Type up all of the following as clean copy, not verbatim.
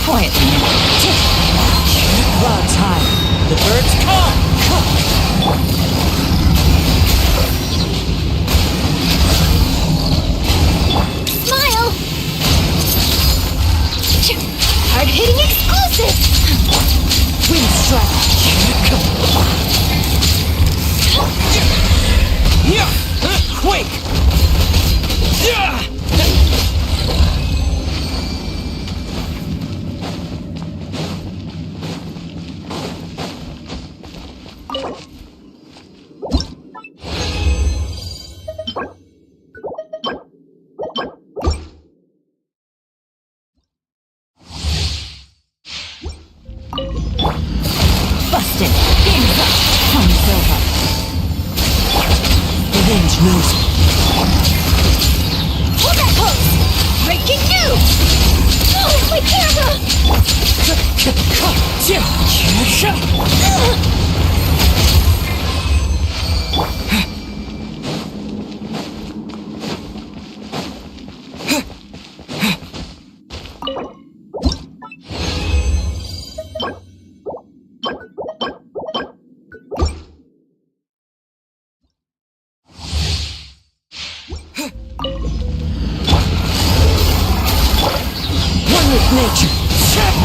Quietly. Clouds high. The birds come. Smile! Hard-hitting exclusive! Wind strike. Quake. Busted! Game's up! Time's over! The wind knows it. Hold that pose! Breaking news! Oh, my camera! One with nature,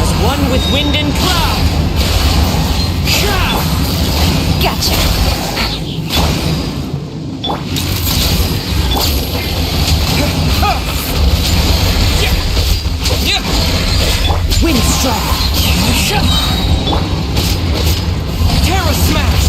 as one with wind and cloud. Gotcha! Wind strike. Terra smash.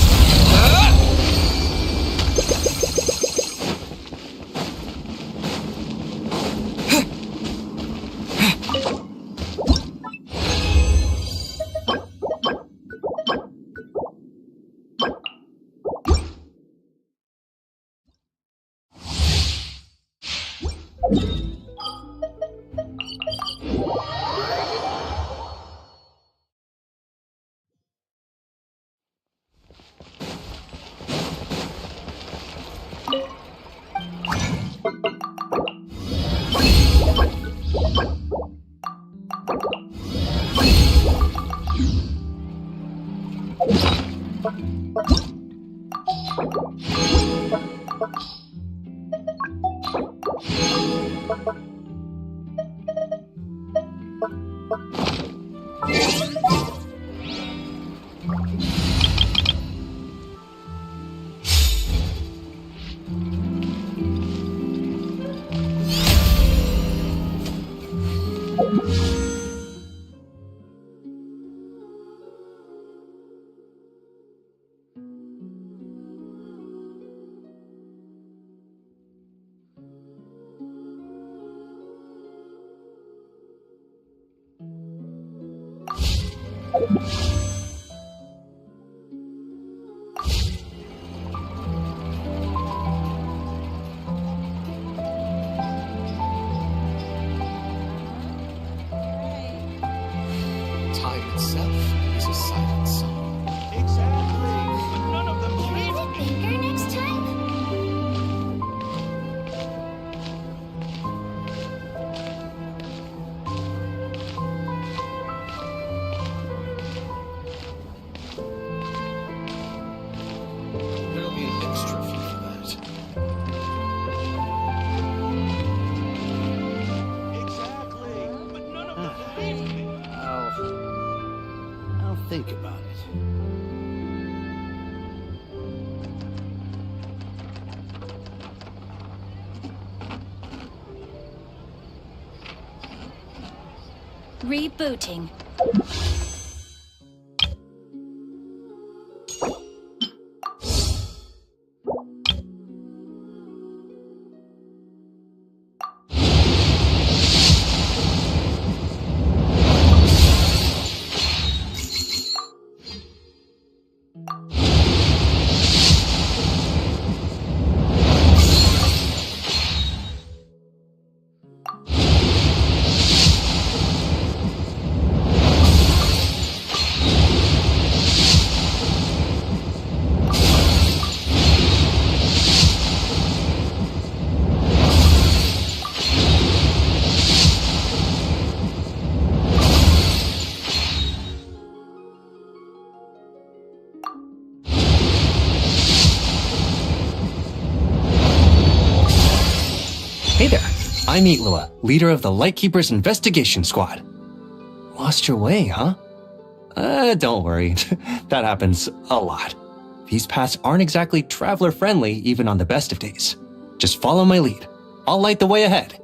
Time itself is a silent song. Exactly. But none of them believe Is it bigger next time? There'll be an extra fee for that. exactly. But none of them believe me. I'll think about it. Rebooting. I'm Itlua, leader of the Lightkeepers Investigation Squad. Lost your way, huh? Don't worry. That happens a lot. These paths aren't exactly traveler-friendly even on the best of days. Just follow my lead. I'll light the way ahead.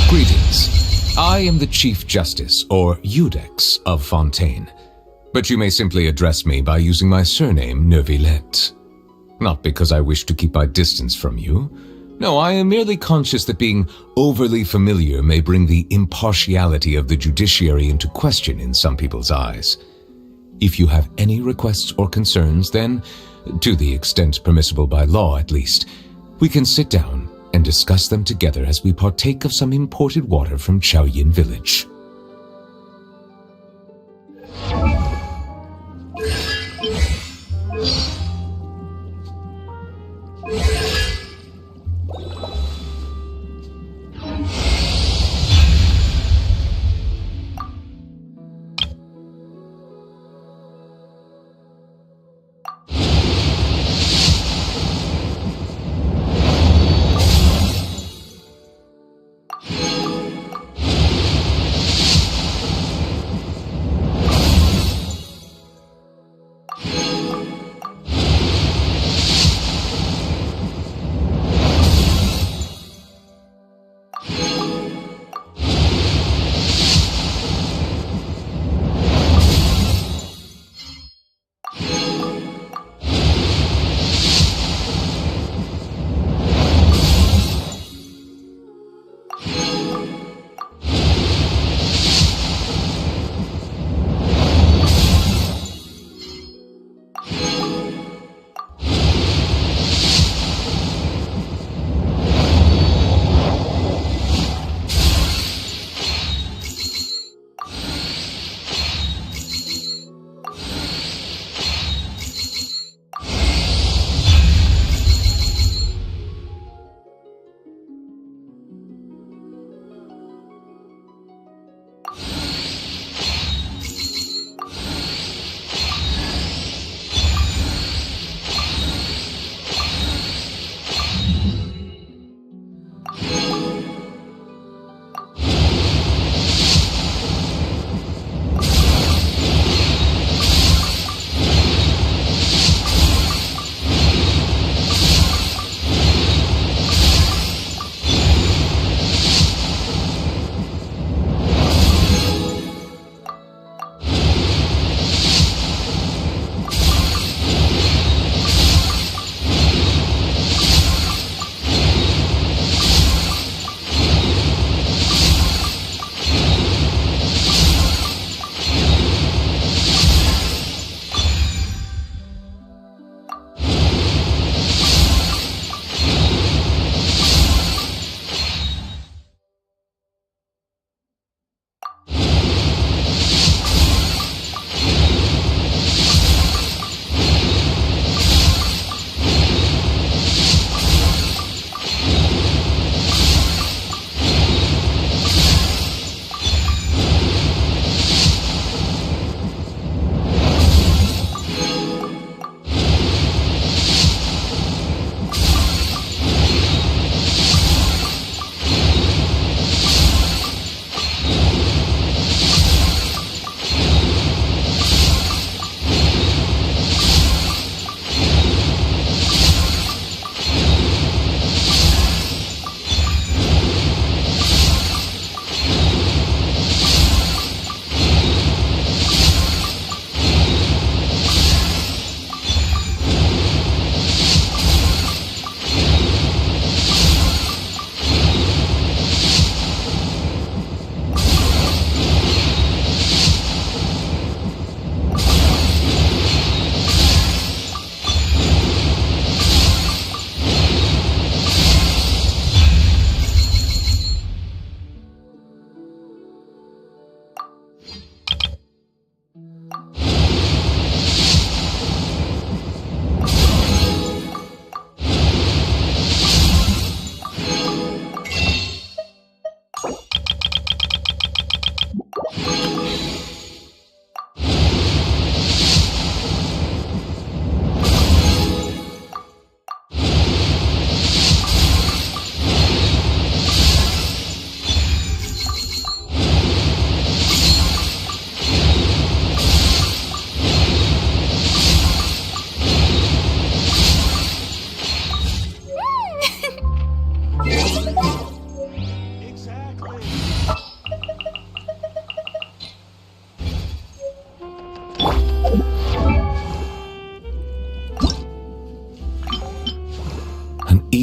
Greetings. I am the Chief Justice, or Udex, of Fontaine. But you may simply address me by using my surname, Neuvilette. Not because I wish to keep my distance from you. No, I am merely conscious that being overly familiar may bring the impartiality of the judiciary into question in some people's eyes. If you have any requests or concerns, then, to the extent permissible by law at least, we can sit down and discuss them together as we partake of some imported water from Chaoyin village.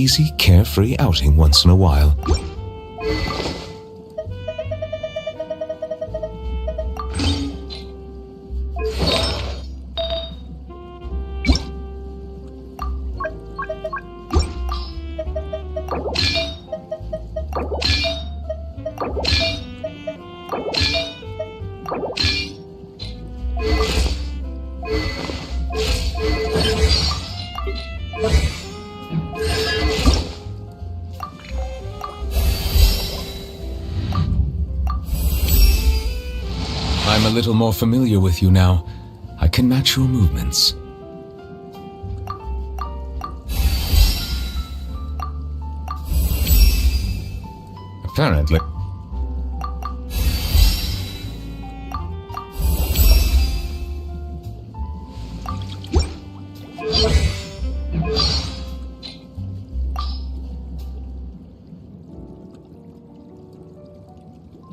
easy, carefree outing once in a while. I'm a little more familiar with you now. I can match your movements. Apparently.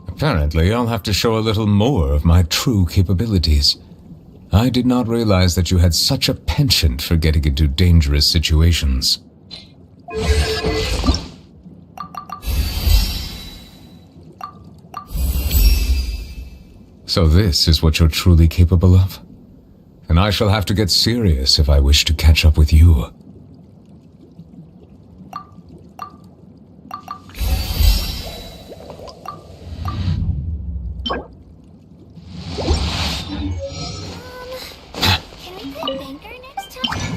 Apparently, I'll have to show a little more of my true capabilities. I did not realize that you had such a penchant for getting into dangerous situations. So this is what you're truly capable of? Then I shall have to get serious if I wish to catch up with you. Can we play Banker next time?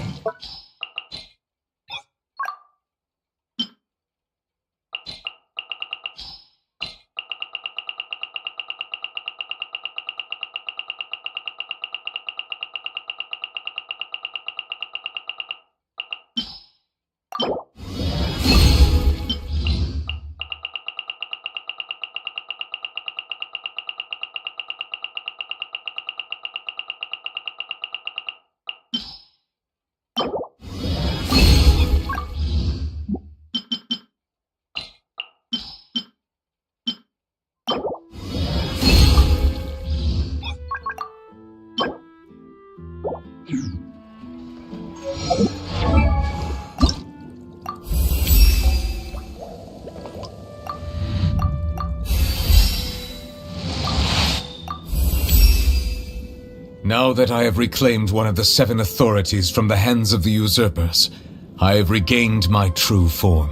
Now that I have reclaimed one of the 7 authorities from the hands of the usurpers, I have regained my true form.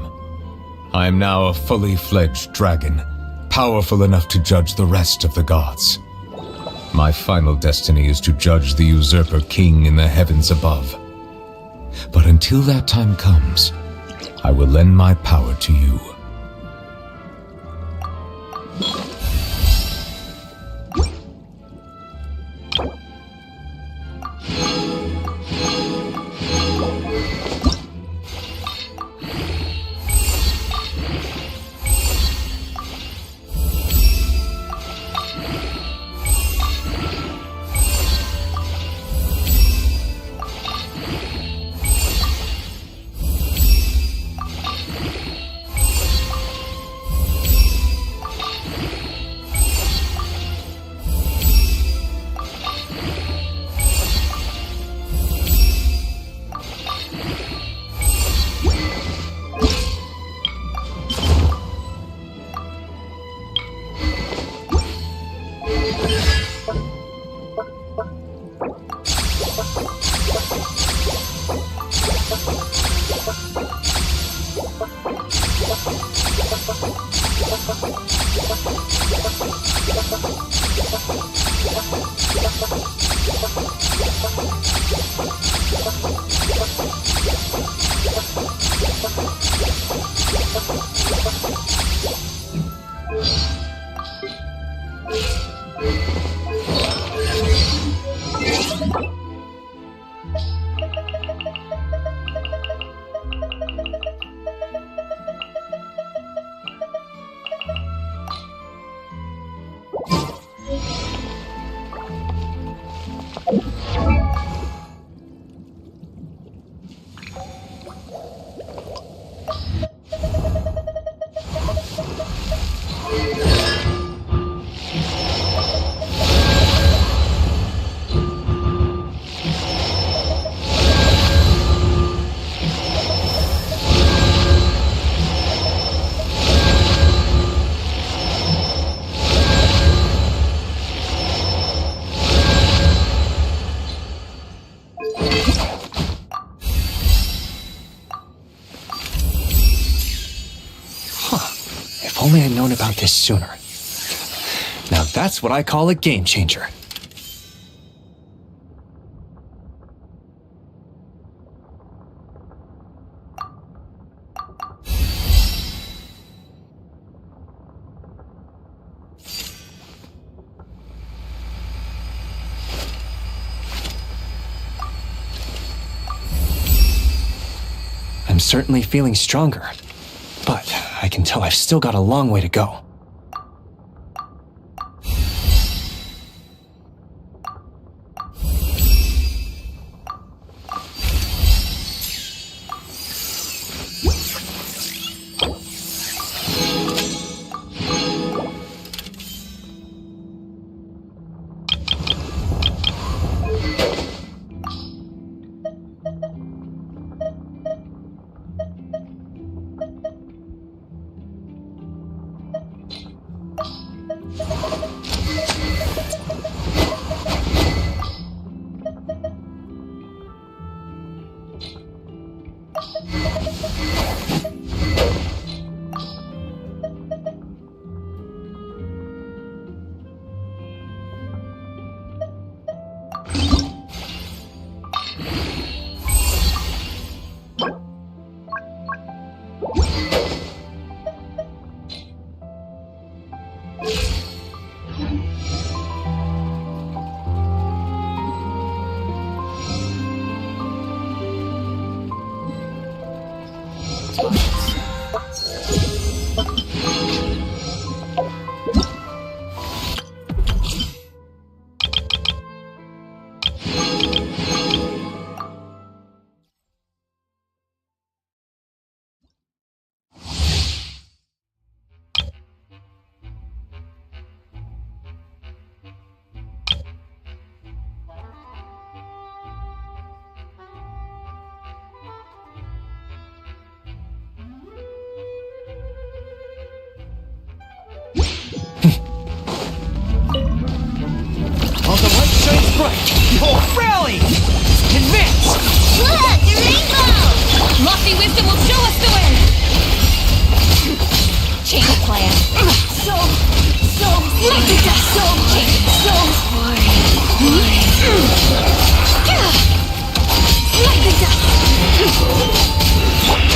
I am now a fully fledged dragon, powerful enough to judge the rest of the gods. My final destiny is to judge the usurper king in the heavens above. But until that time comes, I will lend my power to you. only I'd known about this sooner. Now that's what I call a game changer. I'm certainly feeling stronger, but I can tell I've still got a long way to go. Behold, rally! Advance! Look, the rainbow! Lofty wisdom will show us the way! Change of plan. Like the dust. Like the dust.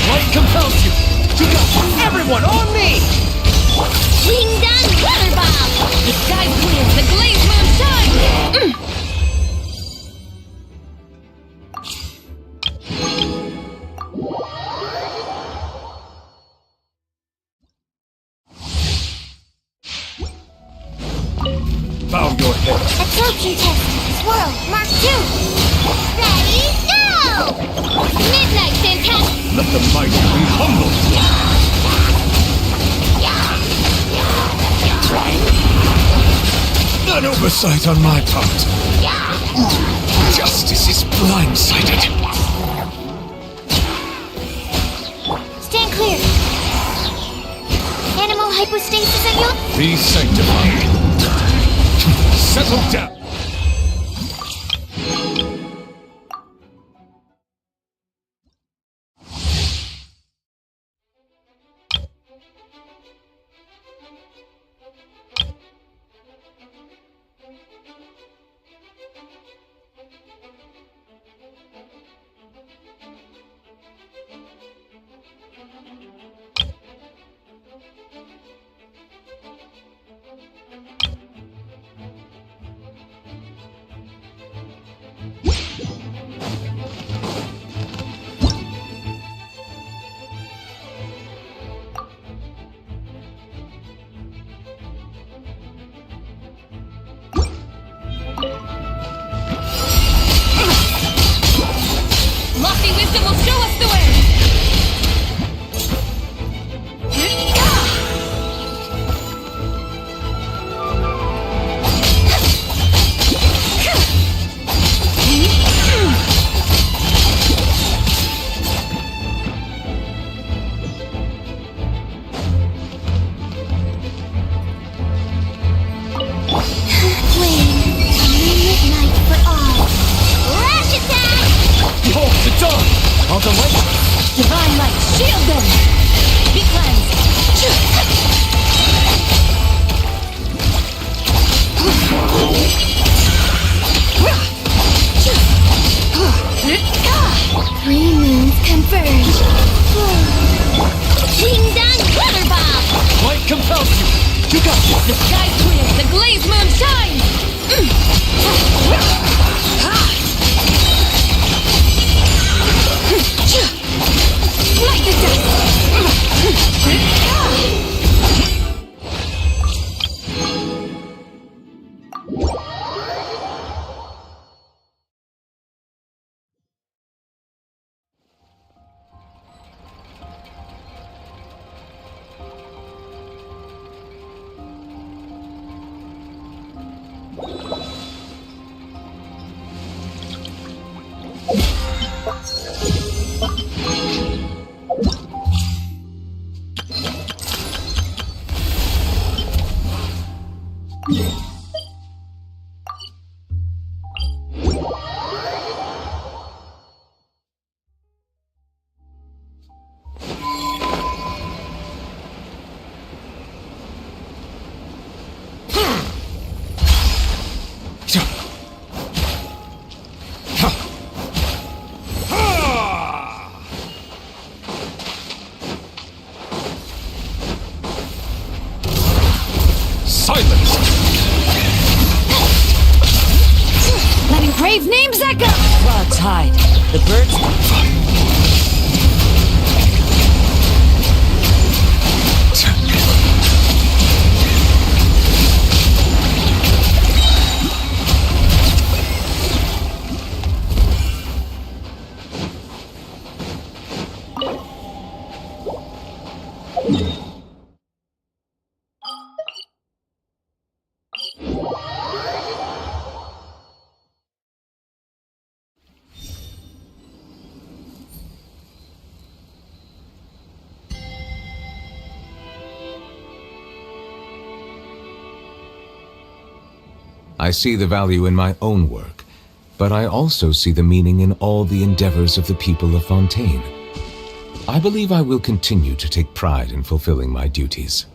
Light compels you! You got everyone on me! Wing done, weather bomb. The sky's clear, the glazed moon shines! Bow your head. Absorption test. Swirl. Mark 2. Ready, go! Midnight fantastic. Let the mighty be humble. An oversight on my part. Justice is blindsided. Stand clear. Animal hypostasis at you? Be sanctified. Settle down. Lofty wisdom will show us the way! Behold, the dawn! All the light! Divine light, shield them! Be cleansed! Three moons converge. Wingdang Glitter Bomb! Light compels you. You got this. The Sky Queen, the Glaze Moon shines! Light the dust! Silence! Letting brave names echo! Clouds hide. The birds. I see the value in my own work, but I also see the meaning in all the endeavors of the people of Fontaine. I believe I will continue to take pride in fulfilling my duties.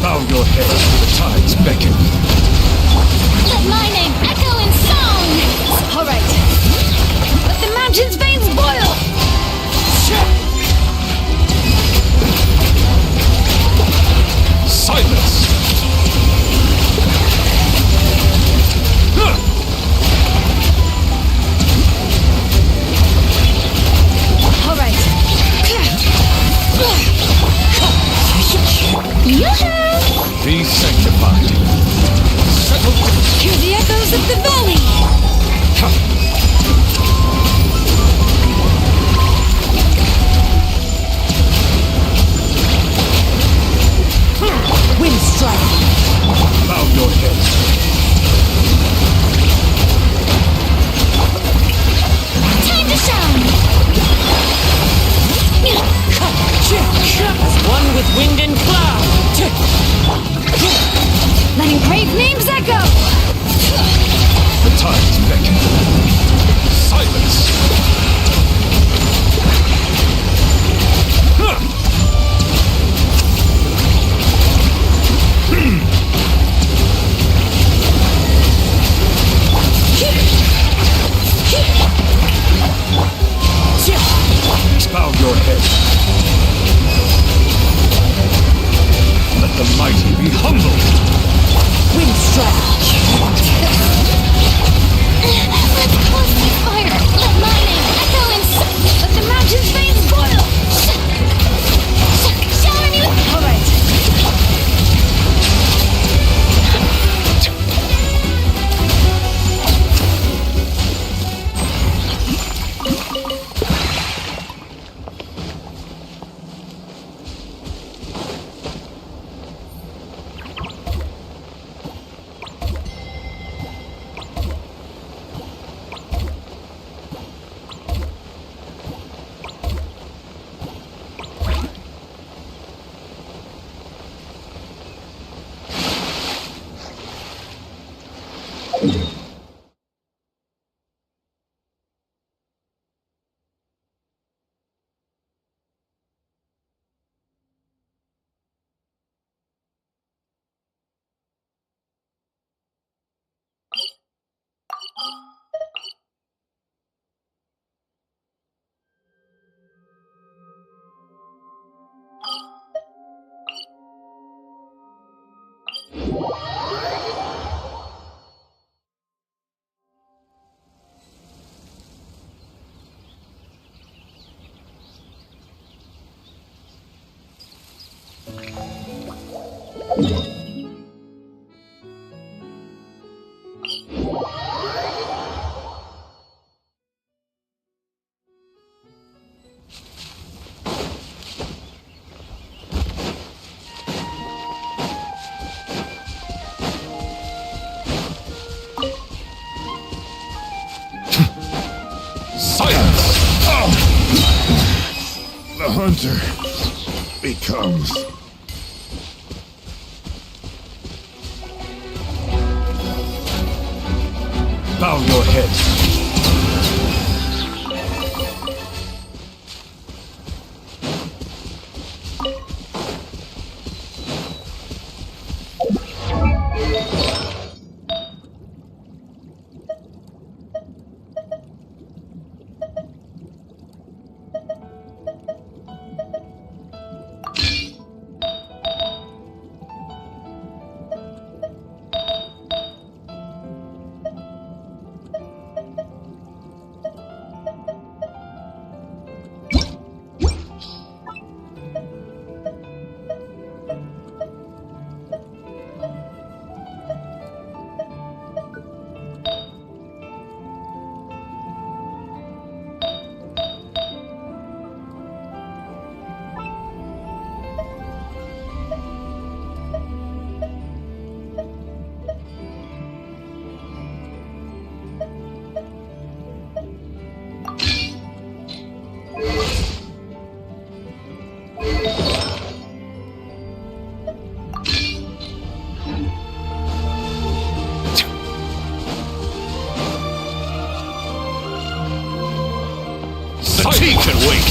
Bow your head to the tides beckon. Let my name echo in song! Alright. Let the mountain's veins boil! Silence! Alright. Yoo-hoo! Be sanctified. Settle. Hear the echoes of the valley! Wind strike. Bow your head. Time to shine! As one with wind and cloud. Letting brave names echo! The tides beckon. Silence! Bow your head. Let the mighty be humbled. Wind strike. Let's close the fire! Let my name echo in let the mountain's veins boil! Shower me with... Alright. The hunter becomes... Bow your head. He can wait.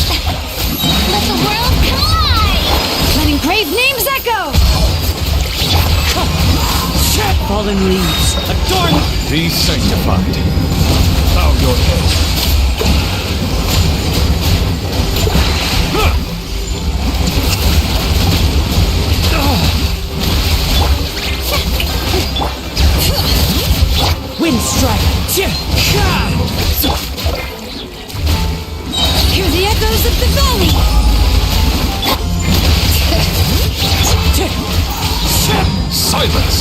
Let the world collide! Letting brave names echo! Fallen leaves, adorn. Be sanctified. Bow your head. Wind strike. Hear the echoes of the valley! Silence!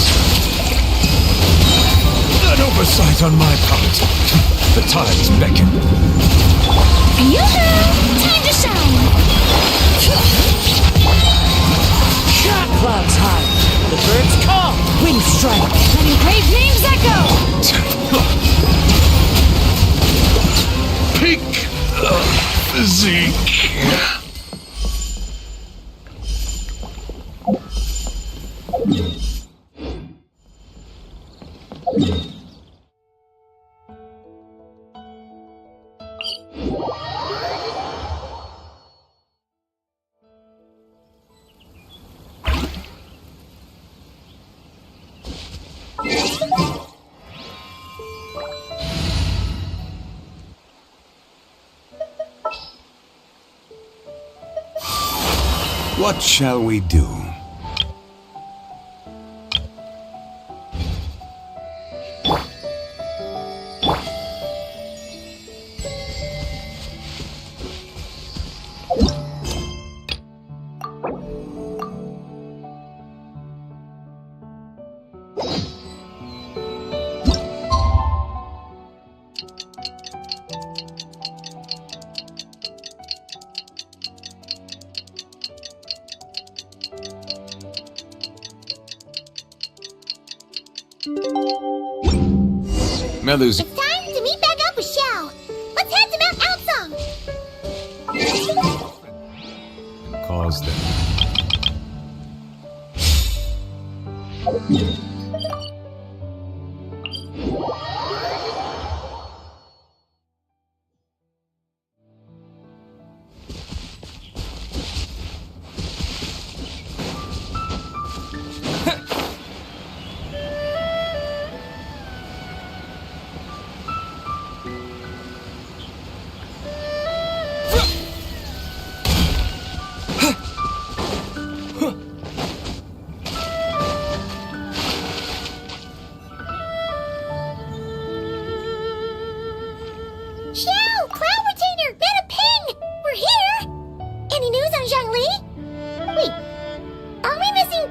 An oversight on my part. The tides beckon. Yoo-hoo! Time to shine! Clouds high. The birds call. Wind strike. Letting brave names echo! Peak physique. What shall we do? Melu's It's time to meet back up with Xiao. Let's head to Mount Altsong. caused them.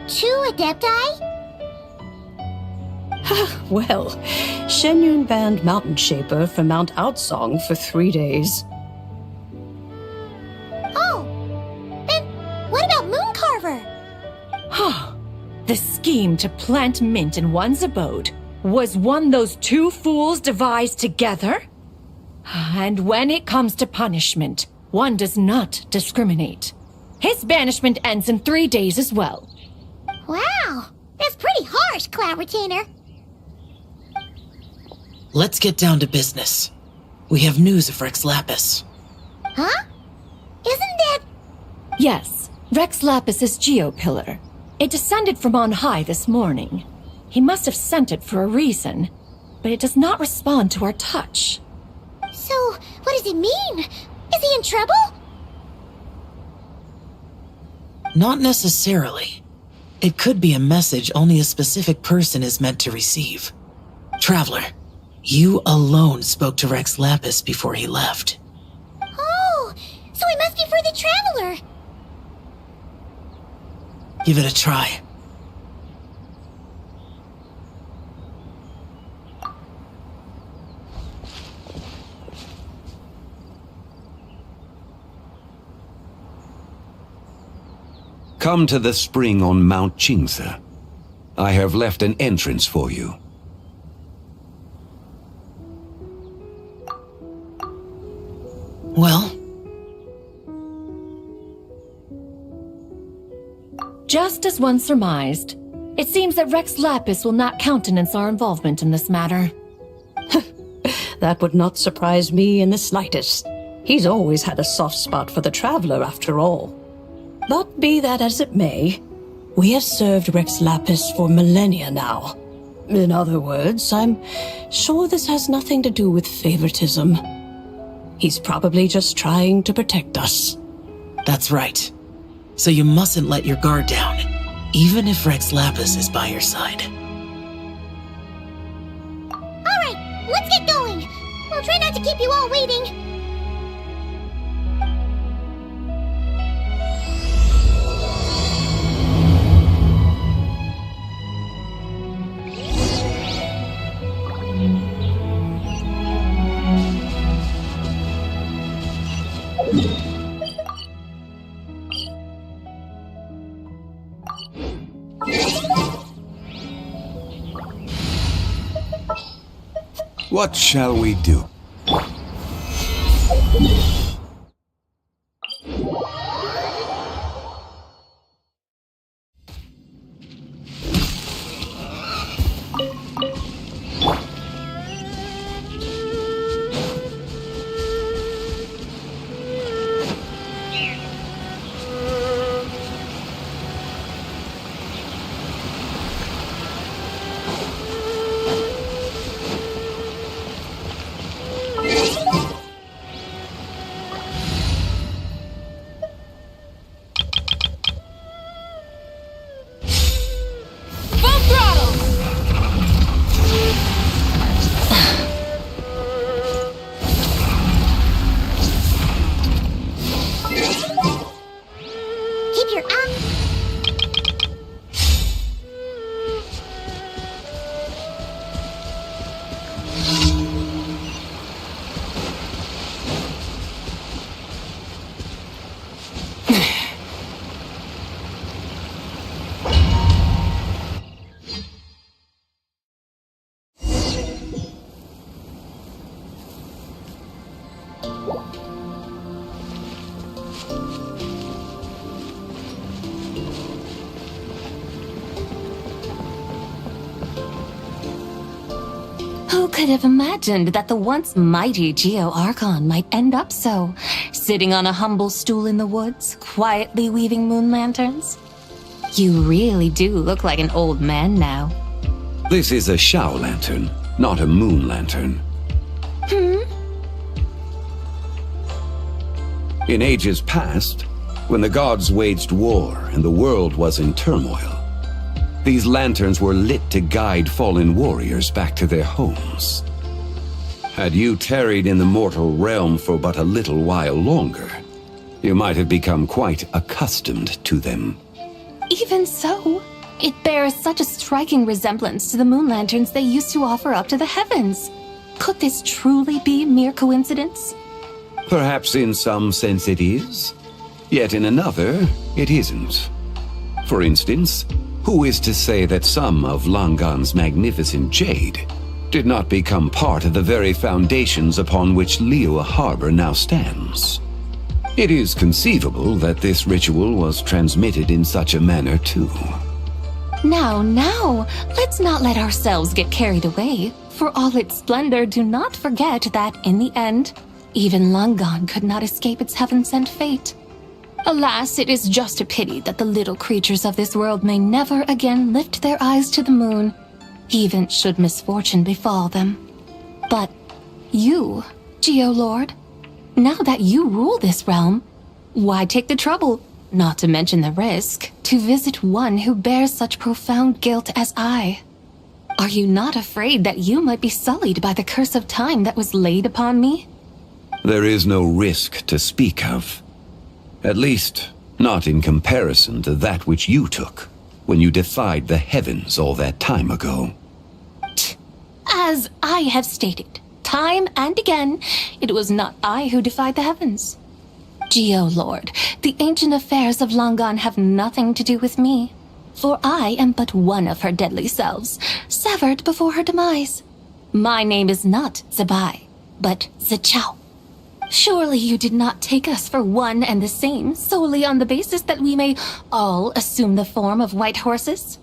2 Adepti? Well, Shenyun banned Mountain Shaper from Mount Outsong for 3 days. Oh, then what about Mooncarver? The scheme to plant mint in one's abode was one those two fools devised together? And when it comes to punishment, one does not discriminate. His banishment ends in 3 days as well. Wow, that's pretty harsh, Cloud Retainer. Let's get down to business. We have news of Rex Lapis. Huh? Isn't that... Yes, Rex Lapis's Geopillar. It descended from on high this morning. He must have sent it for a reason, but it does not respond to our touch. So, what does it mean? Is he in trouble? Not necessarily. It could be a message only a specific person is meant to receive. Traveler, you alone spoke to Rex Lapis before he left. Oh, so it must be for the Traveler. Give it a try. Come to the spring on Mount Qingze. I have left an entrance for you. Well? Just as one surmised, it seems that Rex Lapis will not countenance our involvement in this matter. That would not surprise me in the slightest. He's always had a soft spot for the Traveler, after all. But be that as it may, we have served Rex Lapis for millennia now. In other words, I'm sure this has nothing to do with favoritism. He's probably just trying to protect us. That's right. So you mustn't let your guard down, even if Rex Lapis is by your side. Alright, let's get going. We'll try not to keep you all waiting. What shall we do? Keep your eye... Who could have imagined that the once mighty Geo Archon might end up so, sitting on a humble stool in the woods, quietly weaving moon lanterns? You really do look like an old man now. This is a Shao lantern, not a moon lantern. In ages past, when the gods waged war and the world was in turmoil, these lanterns were lit to guide fallen warriors back to their homes. Had you tarried in the mortal realm for but a little while longer, you might have become quite accustomed to them. Even so, It bears such a striking resemblance to the moon lanterns they used to offer up to the heavens. Could this truly be mere coincidence? Perhaps in some sense it is, yet in another it isn't. For instance, who is to say that some of Langan's magnificent jade did not become part of the very foundations upon which Liyue Harbor now stands? It is conceivable that this ritual was transmitted in such a manner too. Now, let's not let ourselves get carried away. For all its splendor, do not forget that, in the end, even Langan could not escape its heaven-sent fate. Alas, it is just a pity that the little creatures of this world may never again lift their eyes to the moon, even should misfortune befall them. But you, Geolord, now that you rule this realm, why take the trouble, not to mention the risk, to visit one who bears such profound guilt as I? Are you not afraid that you might be sullied by the curse of time that was laid upon me? There is no risk to speak of. At least, not in comparison to that which you took when you defied the heavens all that time ago. As I have stated, time and again, it was not I who defied the heavens. Geolord, the ancient affairs of Langan have nothing to do with me, for I am but one of her deadly selves, severed before her demise. My name is not Zebai, but Zechao. Surely you did not take us for one and the same solely on the basis that we may all assume the form of white horses?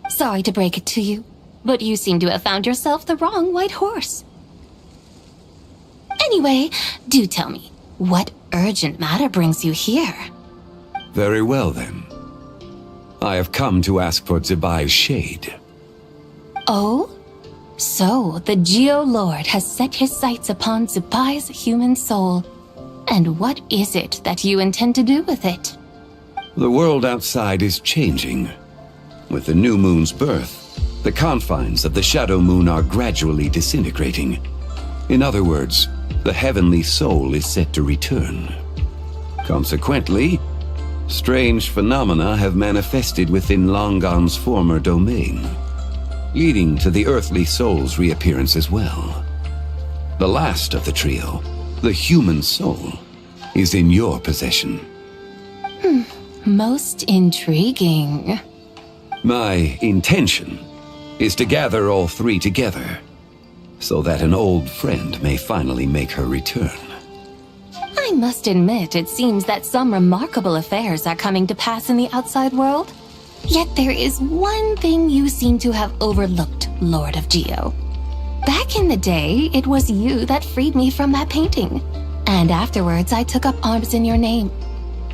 Sorry to break it to you, but you seem to have found yourself the wrong white horse. Anyway, do tell me, what urgent matter brings you here? Very well then. I have come to ask for Zebai's shade. Oh? So, the Geolord has set his sights upon Zebai's human soul. And what is it that you intend to do with it? The world outside is changing. With the new moon's birth, the confines of the shadow moon are gradually disintegrating. In other words, the heavenly soul is set to return. Consequently, strange phenomena have manifested within Langan's former domain, leading to the earthly soul's reappearance as well. The last of the trio, the human soul, is in your possession. Most intriguing. My intention is to gather all three together, so that an old friend may finally make her return. I must admit, it seems that some remarkable affairs are coming to pass in the outside world. Yet there is one thing you seem to have overlooked, Lord of Geo. Back in the day, it was you that freed me from that painting. And afterwards, I took up arms in your name.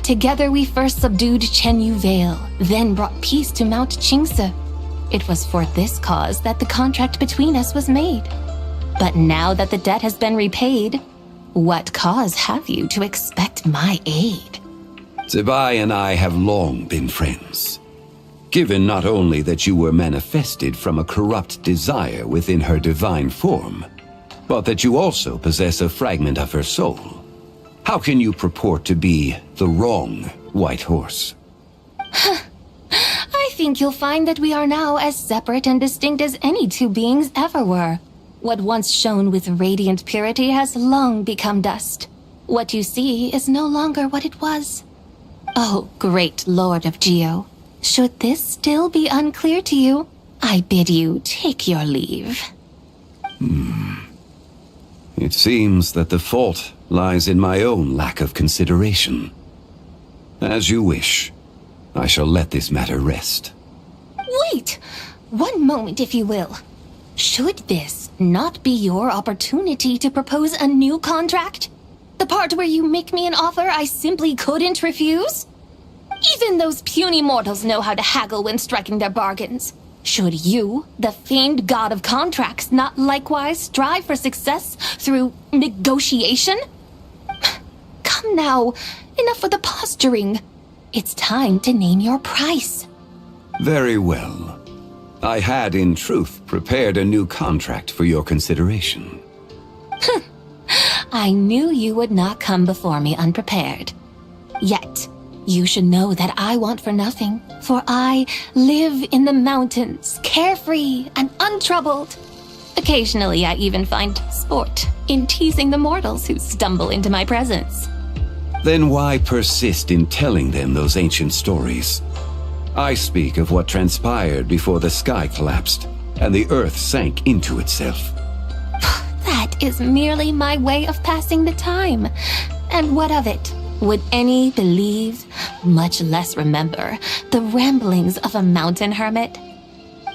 Together we first subdued Chenyu Vale, then brought peace to Mount Qingse. It was for this cause that the contract between us was made. But now that the debt has been repaid, what cause have you to expect my aid? Zebai and I have long been friends. Given not only that you were manifested from a corrupt desire within her divine form, but that you also possess a fragment of her soul, how can you purport to be the wrong white horse? I think you'll find that we are now as separate and distinct as any two beings ever were. What once shone with radiant purity has long become dust. What you see is no longer what it was. Oh, great Lord of Geo. Should this still be unclear to you, I bid you take your leave. It seems that the fault lies in my own lack of consideration. As you wish, I shall let this matter rest. Wait! One moment, if you will. Should this not be your opportunity to propose a new contract? The part where you make me an offer I simply couldn't refuse? Even those puny mortals know how to haggle when striking their bargains. Should you, the famed god of contracts, not likewise strive for success through negotiation? Come now, enough with the posturing. It's time to name your price. Very well. I had, in truth, prepared a new contract for your consideration. I knew you would not come before me unprepared. Yet, You should know that I want for nothing, for I live in the mountains, carefree and untroubled. Occasionally, I even find sport in teasing the mortals who stumble into my presence. Then why persist in telling them those ancient stories? I speak of what transpired before the sky collapsed and the earth sank into itself. That is merely my way of passing the time. And what of it? Would any believe, much less remember, the ramblings of a mountain hermit?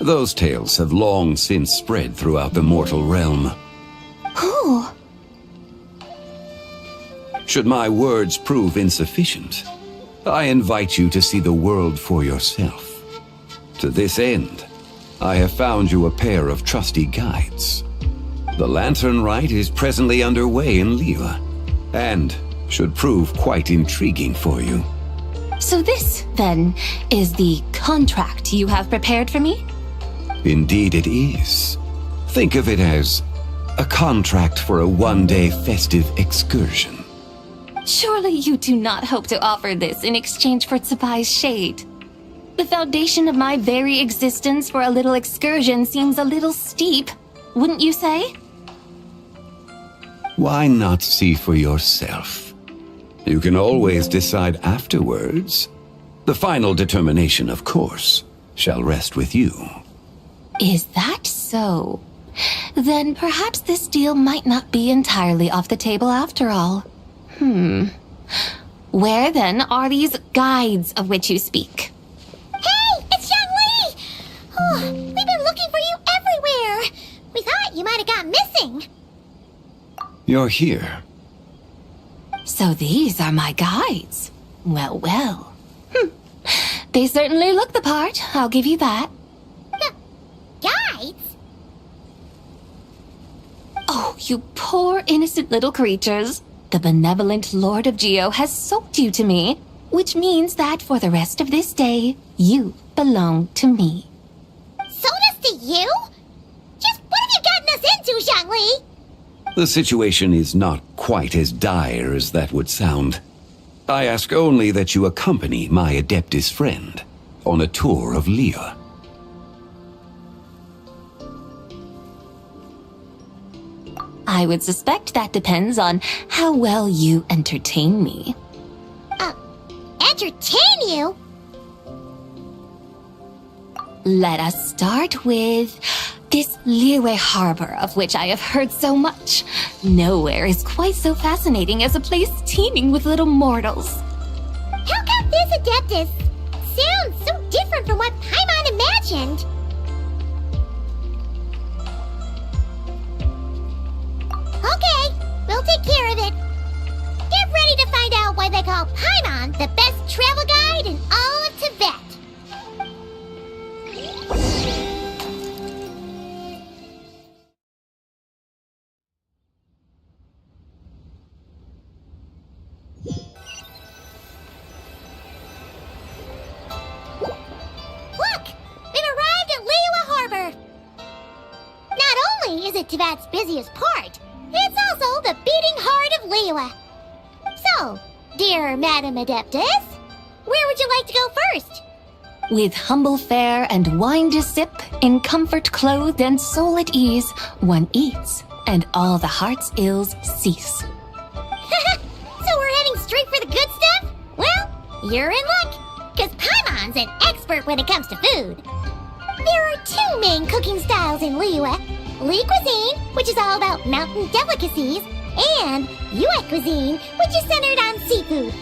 Those tales have long since spread throughout the mortal realm. Who? Should my words prove insufficient, I invite you to see the world for yourself. To this end, I have found you a pair of trusty guides. The lantern rite is presently underway in Liyue, and should prove quite intriguing for you. So this, then, is the contract you have prepared for me? Indeed it is. Think of it as a contract for a one-day festive excursion. Surely you do not hope to offer this in exchange for Tsubai's shade. The foundation of my very existence for a little excursion seems a little steep, wouldn't you say? Why not see for yourself? You can always decide afterwards. The final determination, of course, shall rest with you. Is that so? Then perhaps this deal might not be entirely off the table after all. Where then are these guides of which you speak? Hey, it's Zhongli! Oh, we've been looking for you everywhere. We thought you might have gone missing. You're here. So these are my guides. Well, well. They certainly look the part, I'll give you that. Guides? Oh, you poor innocent little creatures. The benevolent Lord of Geo has sold you to me, which means that for the rest of this day, you belong to me. Sold us to you? Just what have you gotten us into, Zhongli? The situation is not quite as dire as that would sound. I ask only that you accompany my Adeptus friend on a tour of Liyue. I would suspect that depends on how well you entertain me. Entertain you? Let us start with this Liyue harbor of which I have heard so much. Nowhere is quite so fascinating as a place teeming with little mortals. How come this Adeptus sounds so different from what Paimon imagined? Okay, we'll take care of it. Get ready to find out why they call Paimon the best travel guide in all of Tibet. Look! We've arrived at Liyue Harbor! Not only is it Tibet's busiest port, it's also the beating heart of Liyue. So, dear Madam Adeptus, where would you like to go first? With humble fare and wine to sip, in comfort clothed and soul at ease, one eats, and all the heart's ills cease. So we're heading straight for the good stuff? Well, you're in luck, because Paimon's an expert when it comes to food. There are two main cooking styles in Liyue. Li cuisine, which is all about mountain delicacies, and Yue cuisine, which is centered on seafood.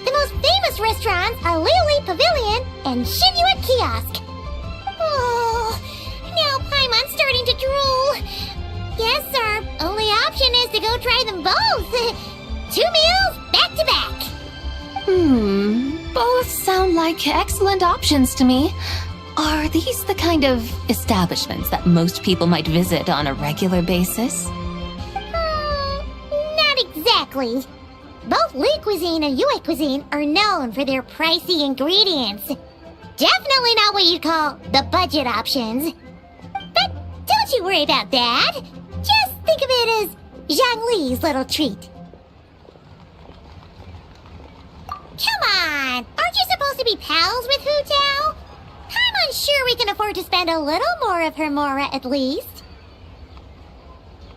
The most famous restaurants are Liyue Pavilion and Shinyue Kiosk. Oh, now Paimon's starting to drool. Guess our only option is to go try them both. 2 meals back to back. Both sound like excellent options to me. Are these the kind of establishments that most people might visit on a regular basis? Not exactly. Both Li cuisine and Yue cuisine are known for their pricey ingredients. Definitely not what you'd call the budget options. But don't you worry about that. Just think of it as Zhongli's little treat. Come on! Aren't you supposed to be pals with Hu Tao? I'm unsure we can afford to spend a little more of her mora at least.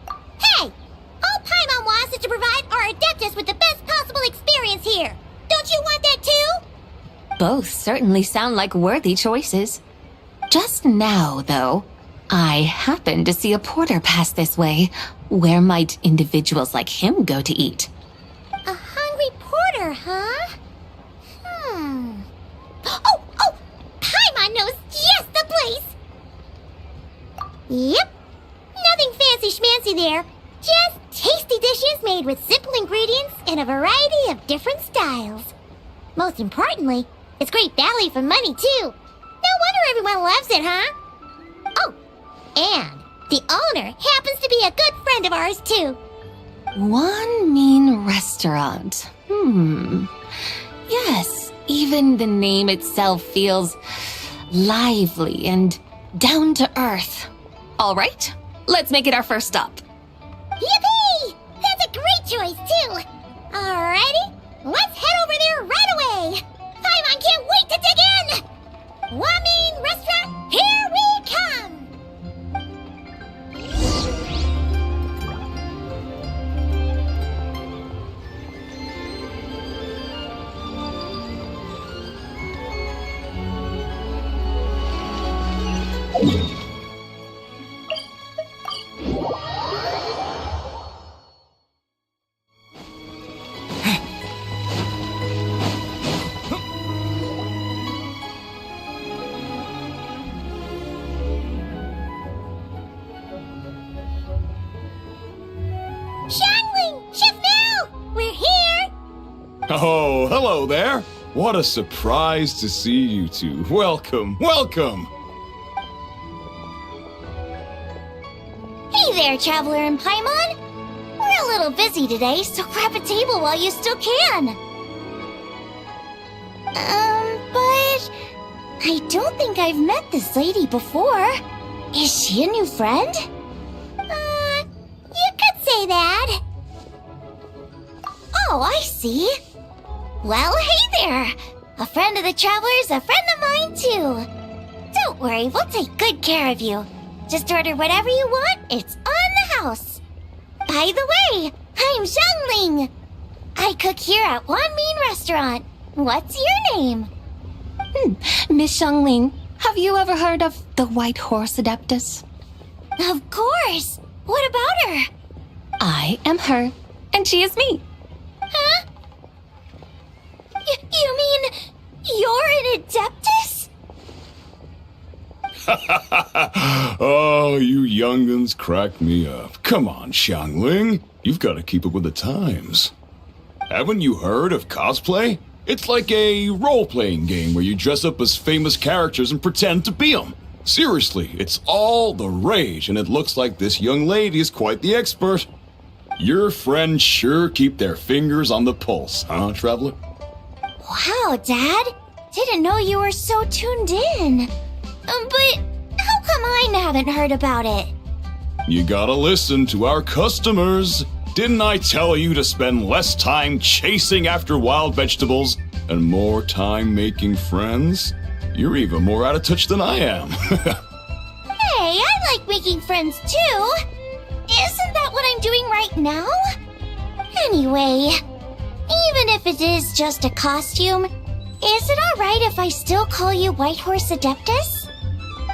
Hey! All Paimon wants is to provide our Adeptus with the best possible experience here. Don't you want that too? Both certainly sound like worthy choices. Just now, though, I happened to see a porter pass this way. Where might individuals like him go to eat? A hungry porter, huh? Oh! Paimon knows just the place! Yep. Nothing fancy schmancy there. Just tasty dishes made with simple ingredients in a variety of different styles. Most importantly, it's great value for money, too. No wonder everyone loves it, huh? Oh, and the owner happens to be a good friend of ours, too. One mean restaurant. Yes, even the name itself feels lively and down to earth. All right, let's make it our first stop. Yippee! That's a great choice, too. Alrighty, let's head over there right away. Paimon can't wait to dig in. Wamin Restaurant, here we come. Shangling! Chef Mel! We're here! Oh, hello there. What a surprise to see you two. Welcome, welcome. Hey there, Traveler and Paimon. We're a little busy today, so grab a table while you still can. But I don't think I've met this lady before. Is she a new friend? You could say that. Oh, I see. Well, hey there. A friend of the Traveler's a friend of mine, too. Don't worry, we'll take good care of you. Just order whatever you want, it's on the house. By the way, I'm Xiangling. I cook here at Wanmin Restaurant. What's your name? Miss Xiangling, have you ever heard of the White Horse Adeptus? Of course. What about her? I am her, and she is me. Huh? You mean you're an Adeptus? Oh, you young'uns crack me up. Come on, Xiangling. You've got to keep up with the times. Haven't you heard of cosplay? It's like a role-playing game where you dress up as famous characters and pretend to be them. Seriously, it's all the rage, and it looks like this young lady is quite the expert. Your friends sure keep their fingers on the pulse, huh, Traveler? Wow, Dad. Didn't know you were so tuned in. But how come I haven't heard about it? You gotta listen to our customers. Didn't I tell you to spend less time chasing after wild vegetables and more time making friends? You're even more out of touch than I am. Hey, I like making friends too. Isn't that what I'm doing right now? Anyway, even if it is just a costume, is it alright if I still call you White Horse Adeptus?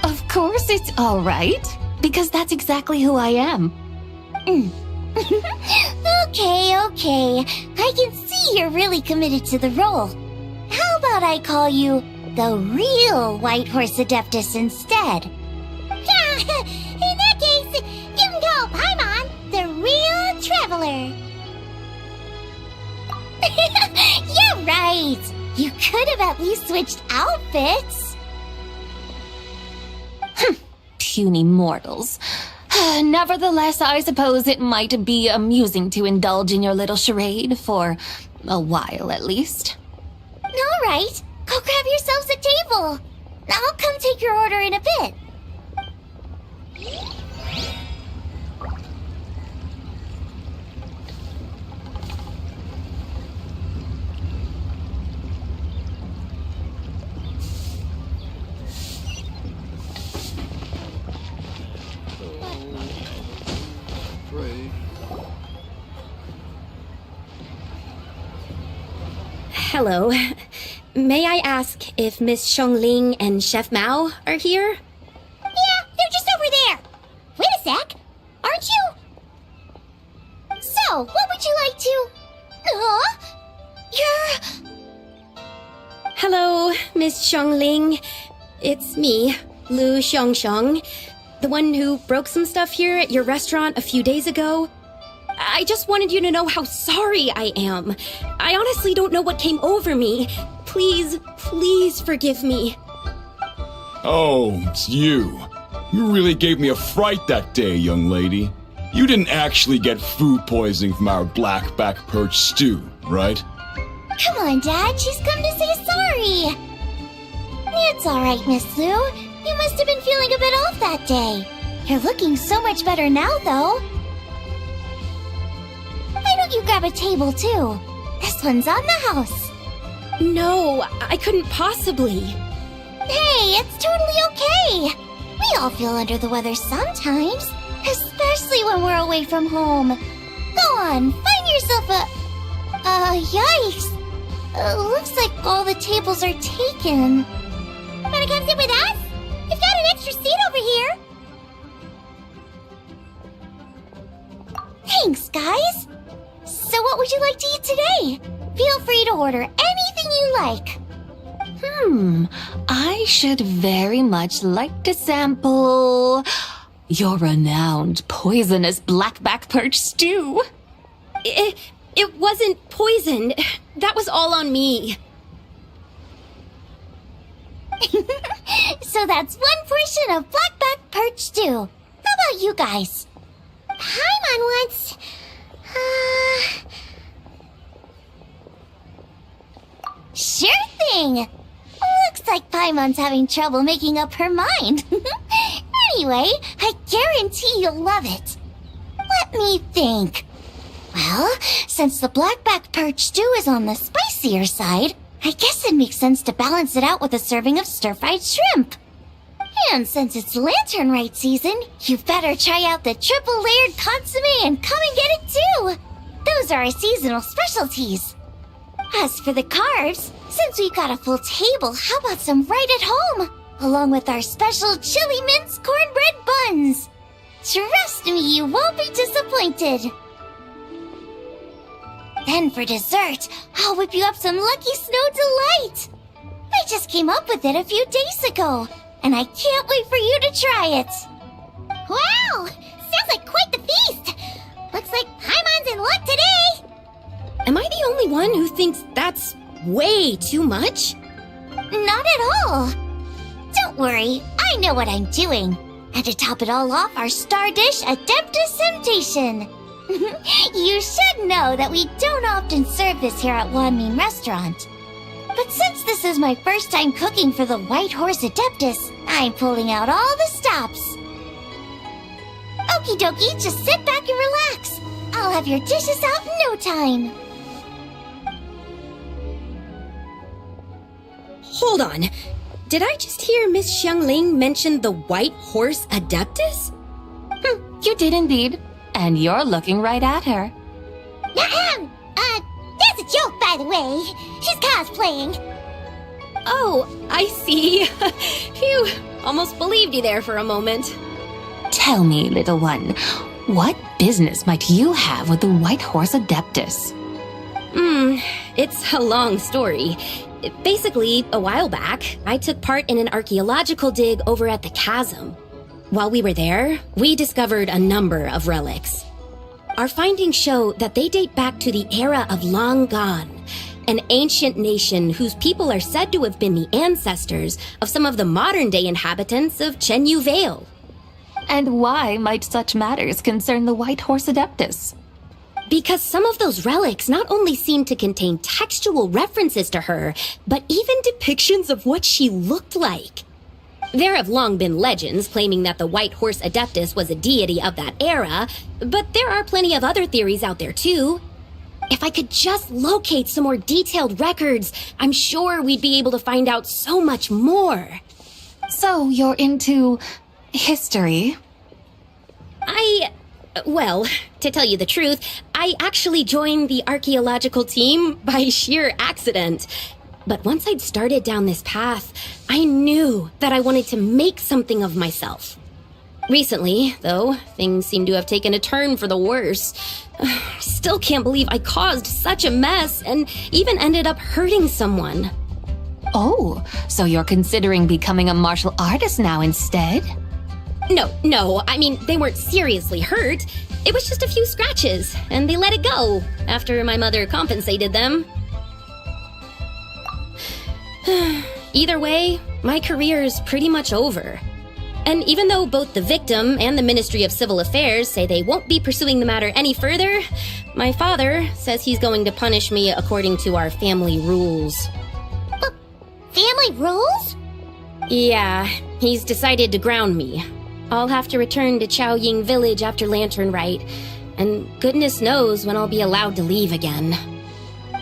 Of course it's all right, because that's exactly who I am. Okay. I can see you're really committed to the role. How about I call you the real White Horse Adeptus instead? In that case, you can call Paimon the real Traveler. You're right. You could have at least switched outfits. Puny mortals. Nevertheless, I suppose it might be amusing to indulge in your little charade for a while at least. All right, go grab yourselves a table. I'll come take your order in a bit. Hello. May I ask if Miss Xiongling and Chef Mao are here? Yeah, they're just over there. Wait a sec. Aren't you? So, what would you like to... You're... Hello, Miss Xiongling. It's me, Lu Xiongxiong, the one who broke some stuff here at your restaurant a few days ago. I just wanted you to know how sorry I am. I honestly don't know what came over me. Please, please forgive me. Oh, it's you. You really gave me a fright that day, young lady. You didn't actually get food poisoning from our black-back perch stew, right? Come on, Dad. She's come to say sorry. It's all right, Miss Lu. You must have been feeling a bit off that day. You're looking so much better now, though. Why don't you grab a table, too? This one's on the house. No, I couldn't possibly. Hey, it's totally okay. We all feel under the weather sometimes, especially when we're away from home. Go on, find yourself a... yikes. Looks like all the tables are taken. Wanna come sit with us? We've got an extra seat over here. Thanks, guys. So what would you like to eat today? Feel free to order anything you like. I should very much like to sample your renowned poisonous blackback perch stew. It wasn't poisoned. That was all on me. So that's one portion of blackback perch stew. How about you guys? Paimon wants... Sure thing! Looks like Paimon's having trouble making up her mind. Anyway, I guarantee you'll love it. Let me think. Well, since the blackback perch stew is on the spicier side, I guess it makes sense to balance it out with a serving of stir-fried shrimp. And since it's lantern rite season, you better try out the triple-layered consomme and come and get it too. Those are our seasonal specialties. As for the carbs, since we've got a full table, how about some right at home? Along with our special chili mince cornbread buns. Trust me, you won't be disappointed. Then for dessert, I'll whip you up some Lucky Snow Delight. I just came up with it a few days ago, and I can't wait for you to try it. Wow! Sounds like quite the feast. Looks like Paimon's in luck today. Am I the only one who thinks that's way too much? Not at all. Don't worry, I know what I'm doing. And to top it all off, our star dish, Adeptus Temptation. You should know that we don't often serve this here at Wanmin Restaurant. But since this is my first time cooking for the White Horse Adeptus, I'm pulling out all the stops. Okie dokie, just sit back and relax. I'll have your dishes out in no time. Hold on. Did I just hear Miss Xiongling mention the White Horse Adeptus? You did indeed. And you're looking right at her. That's a joke, by the way. She's cosplaying. Oh, I see. Phew, almost believed you there for a moment. Tell me, little one, what business might you have with the White Horse Adeptus? It's a long story. Basically, a while back, I took part in an archaeological dig over at the chasm. While we were there, we discovered a number of relics. Our findings show that they date back to the era of Long Gone, an ancient nation whose people are said to have been the ancestors of some of the modern-day inhabitants of Chenyu Vale. And why might such matters concern the White Horse Adeptus? Because some of those relics not only seem to contain textual references to her, but even depictions of what she looked like. There have long been legends claiming that the White Horse Adeptus was a deity of that era, but there are plenty of other theories out there too. If I could just locate some more detailed records, I'm sure we'd be able to find out so much more. So you're into history? Well, to tell you the truth, I actually joined the archaeological team by sheer accident. But once I'd started down this path, I knew that I wanted to make something of myself. Recently, though, things seem to have taken a turn for the worse. I still can't believe I caused such a mess and even ended up hurting someone. Oh, so you're considering becoming a martial artist now instead? No, I mean, they weren't seriously hurt. It was just a few scratches, and they let it go after my mother compensated them. Either way, my career's pretty much over. And even though both the victim and the Ministry of Civil Affairs say they won't be pursuing the matter any further, my father says he's going to punish me according to our family rules. Family rules? Yeah, he's decided to ground me. I'll have to return to Chaoying Village after Lantern Rite, and goodness knows when I'll be allowed to leave again.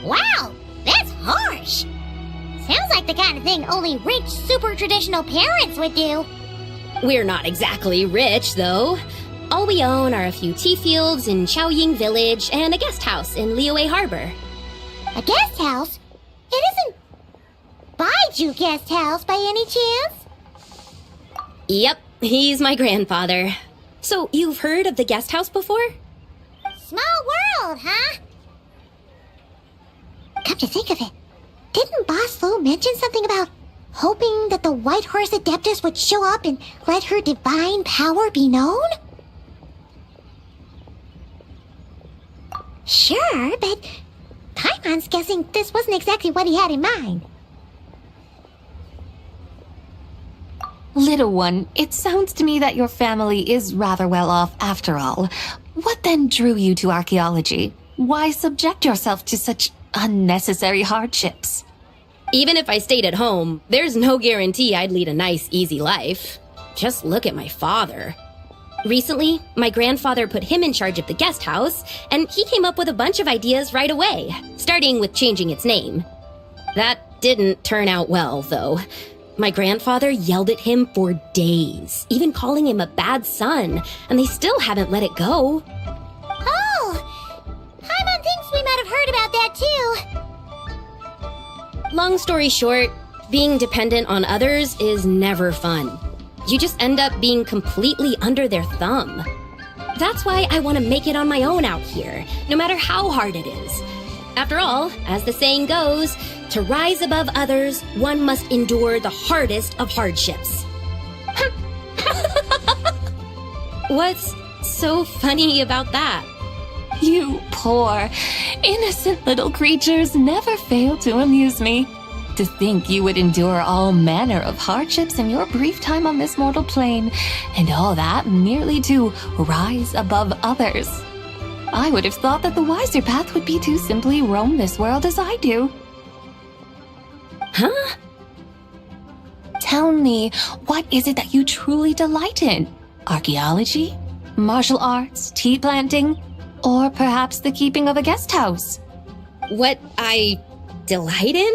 Wow, that's harsh. Sounds like the kind of thing only rich, super traditional parents would do. We're not exactly rich, though. All we own are a few tea fields in Chaoying Village and a guest house in Liyue Harbor. A guest house? It isn't Baiju Guest House by any chance? Yep, he's my grandfather. So, you've heard of the guest house before? Small world, huh? Come to think of it, didn't Boss Fu mention something about hoping that the White Horse Adeptus would show up and let her divine power be known? Sure, but Paimon's guessing this wasn't exactly what he had in mind. Little one, it sounds to me that your family is rather well off after all. What then drew you to archaeology? Why subject yourself to such unnecessary hardships? Even if I stayed at home, there's no guarantee I'd lead a nice, easy life. Just look at my father. Recently, my grandfather put him in charge of the guest house, and he came up with a bunch of ideas right away, starting with changing its name. That didn't turn out well, though. My grandfather yelled at him for days, even calling him a bad son, and they still haven't let it go. Oh! Paimon thinks we might have heard about that too. Long story short, being dependent on others is never fun. You just end up being completely under their thumb. That's why I want to make it on my own out here, no matter how hard it is. After all, as the saying goes, to rise above others, one must endure the hardest of hardships. What's so funny about that? You poor, innocent little creatures never fail to amuse me. To think you would endure all manner of hardships in your brief time on this mortal plane, and all that merely to rise above others. I would have thought that the wiser path would be to simply roam this world as I do. Huh? Tell me, what is it that you truly delight in? Archaeology? Martial arts? Tea planting? Or perhaps the keeping of a guest house? What I delight in?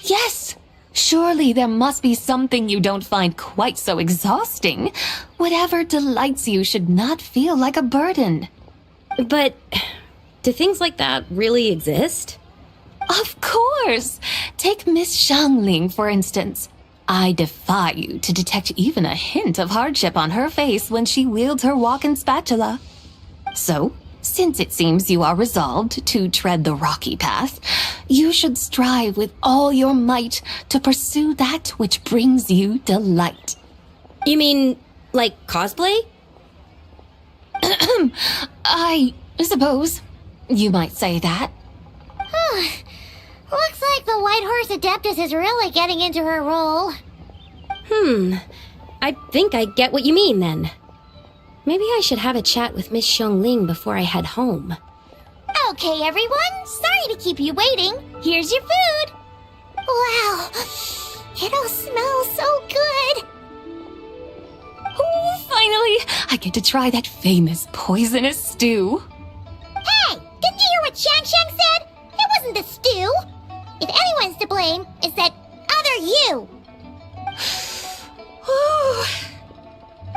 Yes! Surely there must be something you don't find quite so exhausting. Whatever delights you should not feel like a burden. But do things like that really exist? Of course! Take Miss Xiangling, for instance. I defy you to detect even a hint of hardship on her face when she wields her walking spatula. So, since it seems you are resolved to tread the rocky path, you should strive with all your might to pursue that which brings you delight. You mean, like cosplay? I suppose you might say that. Looks like the White Horse Adeptus is really getting into her role. I think I get what you mean then. Maybe I should have a chat with Miss Xiangling before I head home. Okay, everyone. Sorry to keep you waiting. Here's your food. Wow. It all smells so good. Oh, finally! I get to try that famous poisonous stew. Hey, didn't you hear what Shang said? It wasn't the stew. If anyone's to blame, it's that other you.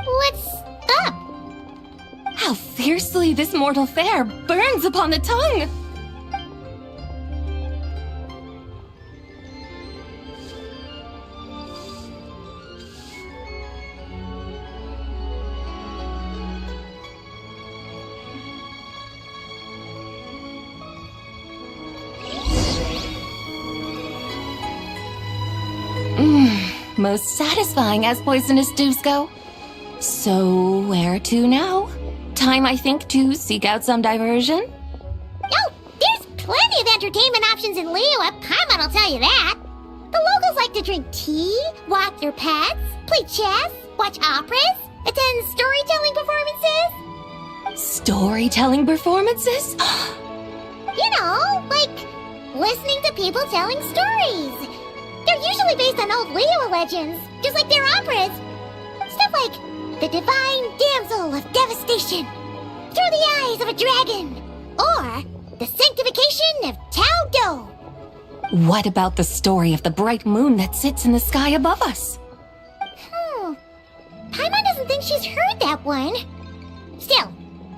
What's up? How fiercely this mortal fare burns upon the tongue. Most satisfying as poisonous dews go. So, where to now? Time, I think, to seek out some diversion? Oh, there's plenty of entertainment options in Liyue, Paimon will tell you that. The locals like to drink tea, walk their pets, play chess, watch operas, attend storytelling performances. Storytelling performances? You know, like listening to people telling stories. They're usually based on old Liyue legends, just like their operas. Stuff like the Divine Damsel of Devastation, Through the Eyes of a Dragon, or the Sanctification of Tao Do. What about the story of the bright moon that sits in the sky above us? Paimon doesn't think she's heard that one. Still,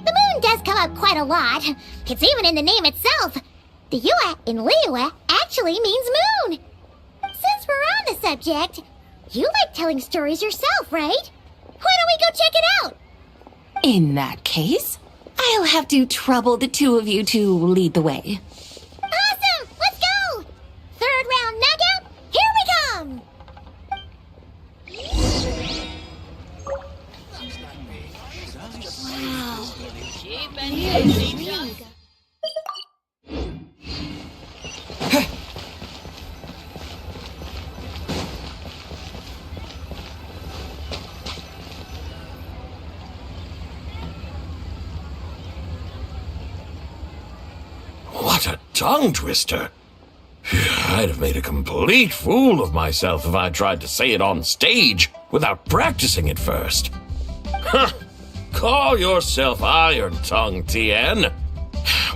the moon does come up quite a lot. It's even in the name itself. The Yue in Liyue actually means moon. Since we're on the subject, you like telling stories yourself, right? Why don't we go check it out? In that case, I'll have to trouble the two of you to lead the way. Awesome! Let's go! Third round knockout, here we come! What a tongue twister! I'd have made a complete fool of myself if I tried to say it on stage without practicing it first. Huh! Call yourself Iron Tongue, Tien.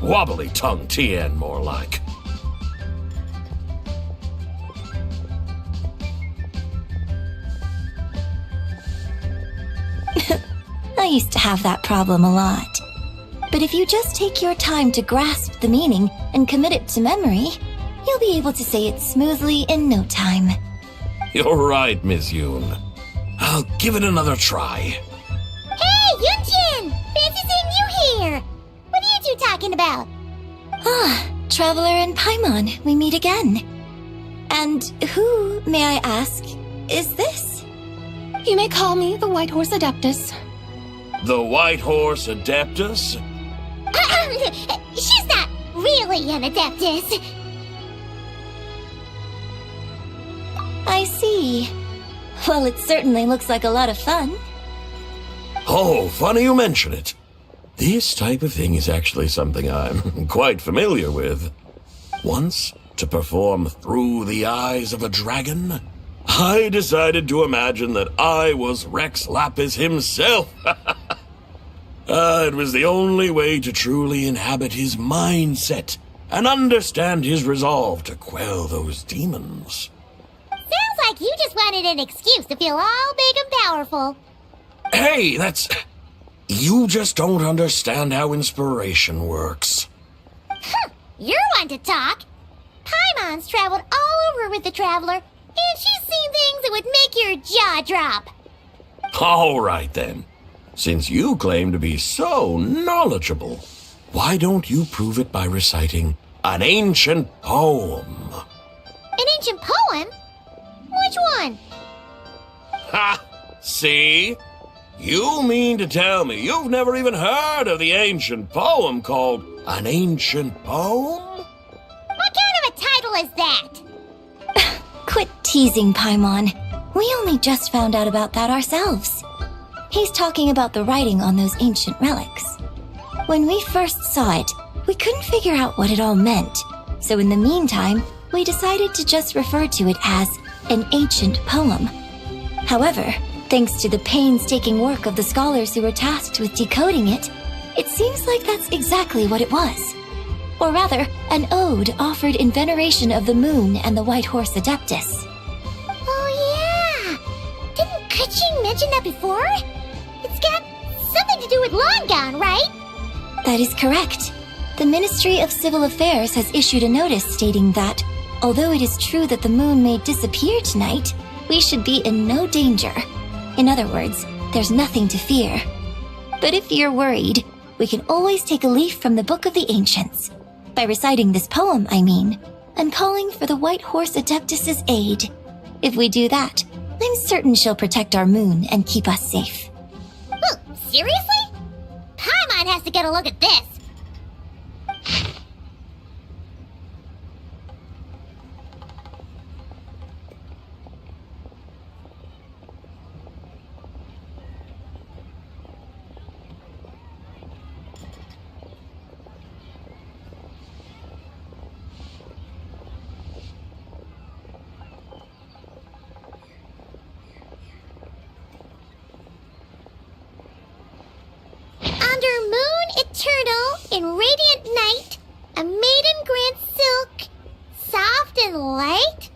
Wobbly Tongue, Tien, more like. I used to have that problem a lot. But if you just take your time to grasp the meaning and commit it to memory, you'll be able to say it smoothly in no time. You're right, Miss Yoon. I'll give it another try. Hey, Yunjin! Fancy seeing you here! What are you two talking about? Ah, Traveler and Paimon, we meet again. And who, may I ask, is this? You may call me the White Horse Adeptus. The White Horse Adeptus? She's not really an Adeptus. I see. Well, it certainly looks like a lot of fun. Oh, funny you mention it. This type of thing is actually something I'm quite familiar with. Once, to perform Through the Eyes of a Dragon, I decided to imagine that I was Rex Lapis himself. It was the only way to truly inhabit his mindset and understand his resolve to quell those demons. Sounds like you just wanted an excuse to feel all big and powerful. Hey, you just don't understand how inspiration works. You're one to talk. Paimon's traveled all over with the Traveler, and she's seen things that would make your jaw drop. All right, then. Since you claim to be so knowledgeable, why don't you prove it by reciting an ancient poem? An ancient poem? Which one? Ha! See? You mean to tell me you've never even heard of the ancient poem called An Ancient Poem? What kind of a title is that? Quit teasing, Paimon. We only just found out about that ourselves. He's talking about the writing on those ancient relics. When we first saw it, we couldn't figure out what it all meant. So in the meantime, we decided to just refer to it as an ancient poem. However, thanks to the painstaking work of the scholars who were tasked with decoding it, it seems like that's exactly what it was. Or rather, an ode offered in veneration of the moon and the White Horse Adeptus. Oh yeah! Didn't Kuching mention that before? It's got something to do with Long Gone, right? That is correct. The Ministry of Civil Affairs has issued a notice stating that, although it is true that the moon may disappear tonight, we should be in no danger. In other words, there's nothing to fear. But if you're worried, we can always take a leaf from the Book of the Ancients. By reciting this poem, I mean, and calling for the White Horse Adeptus' aid. If we do that, I'm certain she'll protect our moon and keep us safe. Seriously? Paimon has to get a look at this. Under moon eternal, in radiant night, a maiden grants silk, soft and light?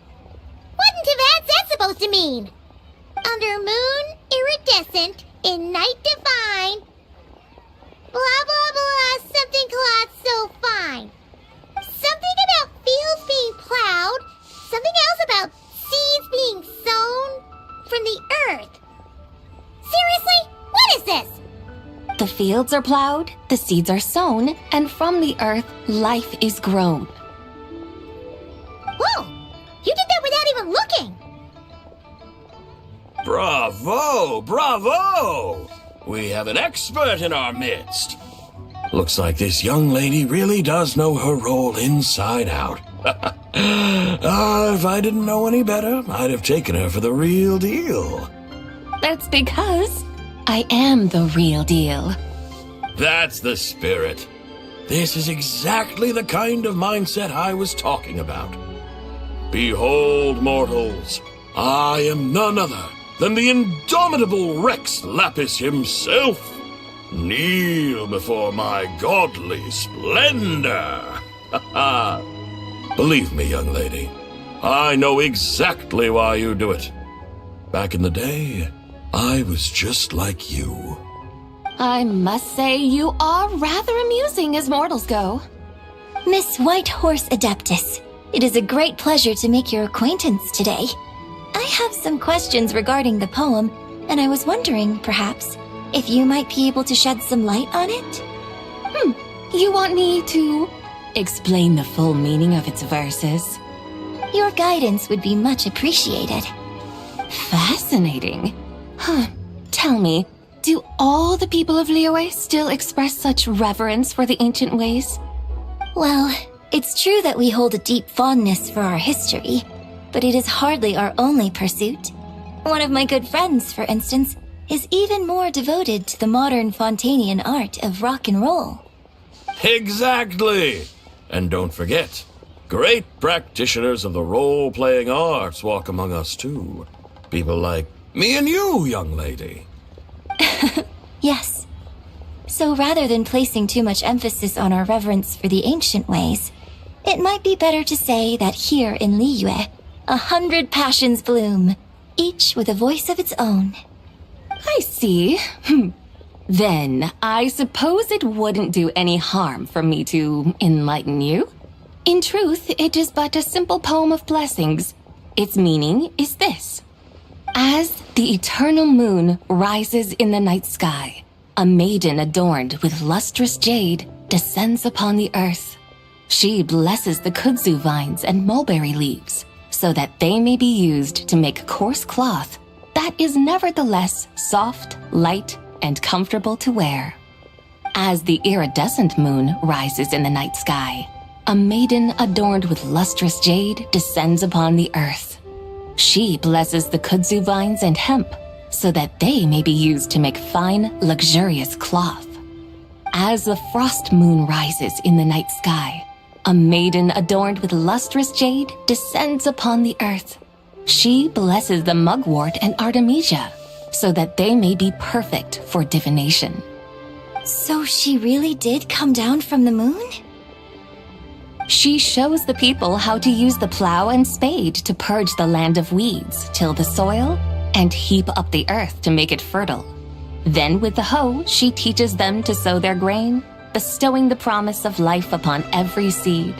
What in Tivat's that supposed to mean? Under moon iridescent, in night divine, blah blah blah, something cloth so fine. Something about fields being plowed, something else about seeds being sown from the earth. Seriously? What is this? The fields are plowed, the seeds are sown, and from the earth, life is grown. Whoa! You did that without even looking! Bravo! Bravo! We have an expert in our midst. Looks like this young lady really does know her role inside out. If I didn't know any better, I'd have taken her for the real deal. That's because I am the real deal. That's the spirit. This is exactly the kind of mindset I was talking about. Behold, mortals, I am none other than the indomitable Rex Lapis himself. Kneel before my godly splendor. Believe me, young lady, I know exactly why you do it. Back in the day, I was just like you. I must say you are rather amusing as mortals go. Miss White Horse Adeptus, it is a great pleasure to make your acquaintance today. I have some questions regarding the poem, and I was wondering, perhaps, if you might be able to shed some light on it? You want me to explain the full meaning of its verses? Your guidance would be much appreciated. Fascinating. Tell me, do all the people of Liyue still express such reverence for the ancient ways? Well, it's true that we hold a deep fondness for our history, but it is hardly our only pursuit. One of my good friends, for instance, is even more devoted to the modern Fontanian art of rock and roll. Exactly! And don't forget, great practitioners of the role-playing arts walk among us too. People like me and you, young lady. Yes. So rather than placing too much emphasis on our reverence for the ancient ways, it might be better to say that here in Liyue, 100 passions bloom, each with a voice of its own. I see. Then, I suppose it wouldn't do any harm for me to enlighten you. In truth, it is but a simple poem of blessings. Its meaning is this. As the eternal moon rises in the night sky, a maiden adorned with lustrous jade descends upon the earth. She blesses the kudzu vines and mulberry leaves so that they may be used to make coarse cloth that is nevertheless soft, light, and comfortable to wear. As the iridescent moon rises in the night sky, a maiden adorned with lustrous jade descends upon the earth. She blesses the kudzu vines and hemp so that they may be used to make fine, luxurious cloth. As the frost moon rises in the night sky, a maiden adorned with lustrous jade descends upon the earth. She blesses the mugwort and artemisia so that they may be perfect for divination. So she really did come down from the moon? She shows the people how to use the plow and spade to purge the land of weeds, till the soil, and heap up the earth to make it fertile. Then with the hoe, she teaches them to sow their grain, bestowing the promise of life upon every seed.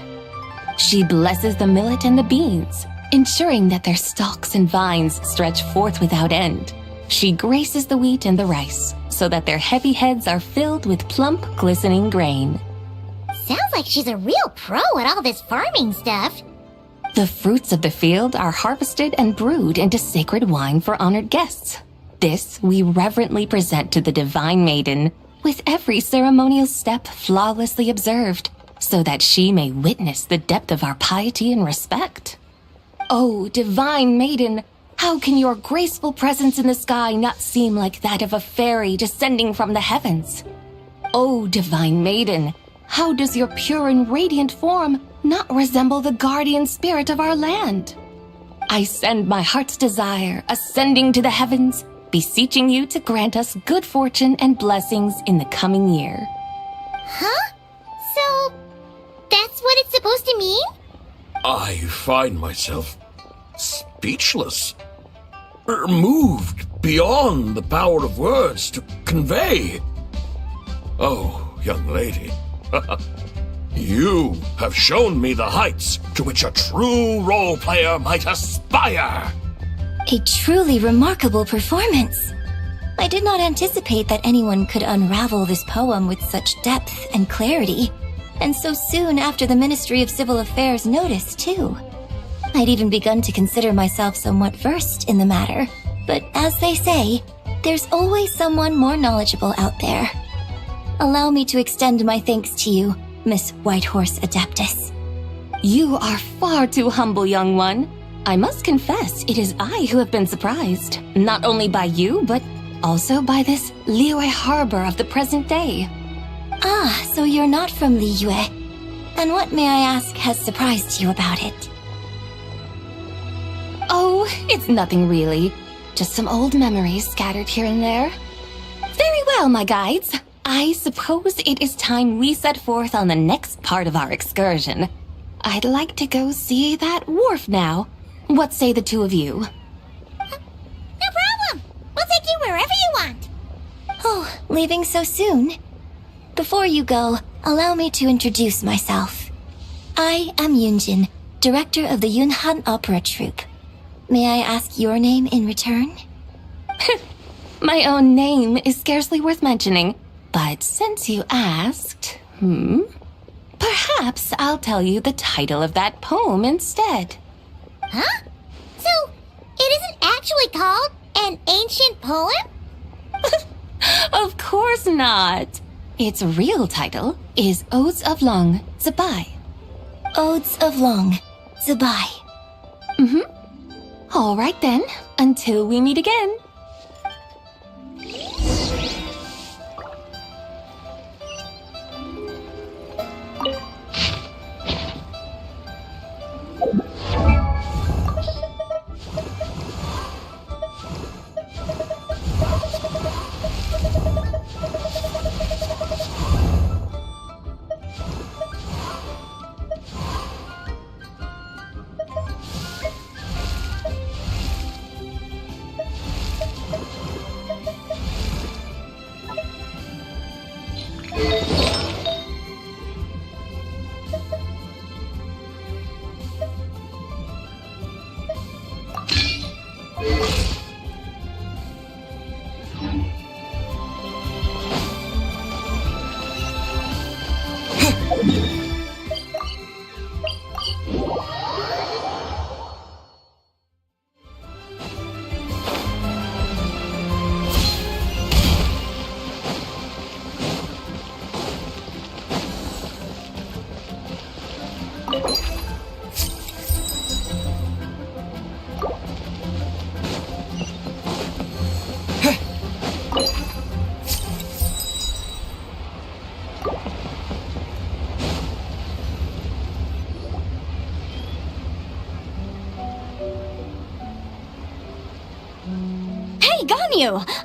She blesses the millet and the beans, ensuring that their stalks and vines stretch forth without end. She graces the wheat and the rice, so that their heavy heads are filled with plump, glistening grain. Sounds like she's a real pro at all this farming stuff. The fruits of the field are harvested and brewed into sacred wine for honored guests. This we reverently present to the divine maiden, with every ceremonial step flawlessly observed, so that she may witness the depth of our piety and respect. Oh, divine maiden, how can your graceful presence in the sky not seem like that of a fairy descending from the heavens? Oh, divine maiden, how does your pure and radiant form not resemble the guardian spirit of our land? I send my heart's desire, ascending to the heavens, beseeching you to grant us good fortune and blessings in the coming year. Huh? So, that's what it's supposed to mean? I find myself speechless, moved beyond the power of words to convey. Oh, young lady, you have shown me the heights to which a true role player might aspire. A truly remarkable performance. I did not anticipate that anyone could unravel this poem with such depth and clarity, and so soon after the Ministry of Civil Affairs noticed, too. I'd even begun to consider myself somewhat versed in the matter, but as they say, there's always someone more knowledgeable out there. Allow me to extend my thanks to you, Miss Whitehorse Adeptus. You are far too humble, young one. I must confess, it is I who have been surprised, not only by you, but also by this Liyue harbor of the present day. Ah, so you're not from Liyue. And what, may I ask, has surprised you about it? Oh, it's nothing really. Just some old memories scattered here and there. Very well, my guides. I suppose it is time we set forth on the next part of our excursion. I'd like to go see that wharf now. What say the two of you? No problem. We'll take you wherever you want. Oh, leaving so soon? Before you go, allow me to introduce myself. I am Yunjin, director of the Yunhan Opera Troupe. May I ask your name in return? My own name is scarcely worth mentioning, but since you asked, perhaps I'll tell you the title of that poem instead. Huh? So, it isn't actually called an ancient poem? Of course not. Its real title is Odes of Long Zabai. Odes of Long Zabai. All right then, until we meet again.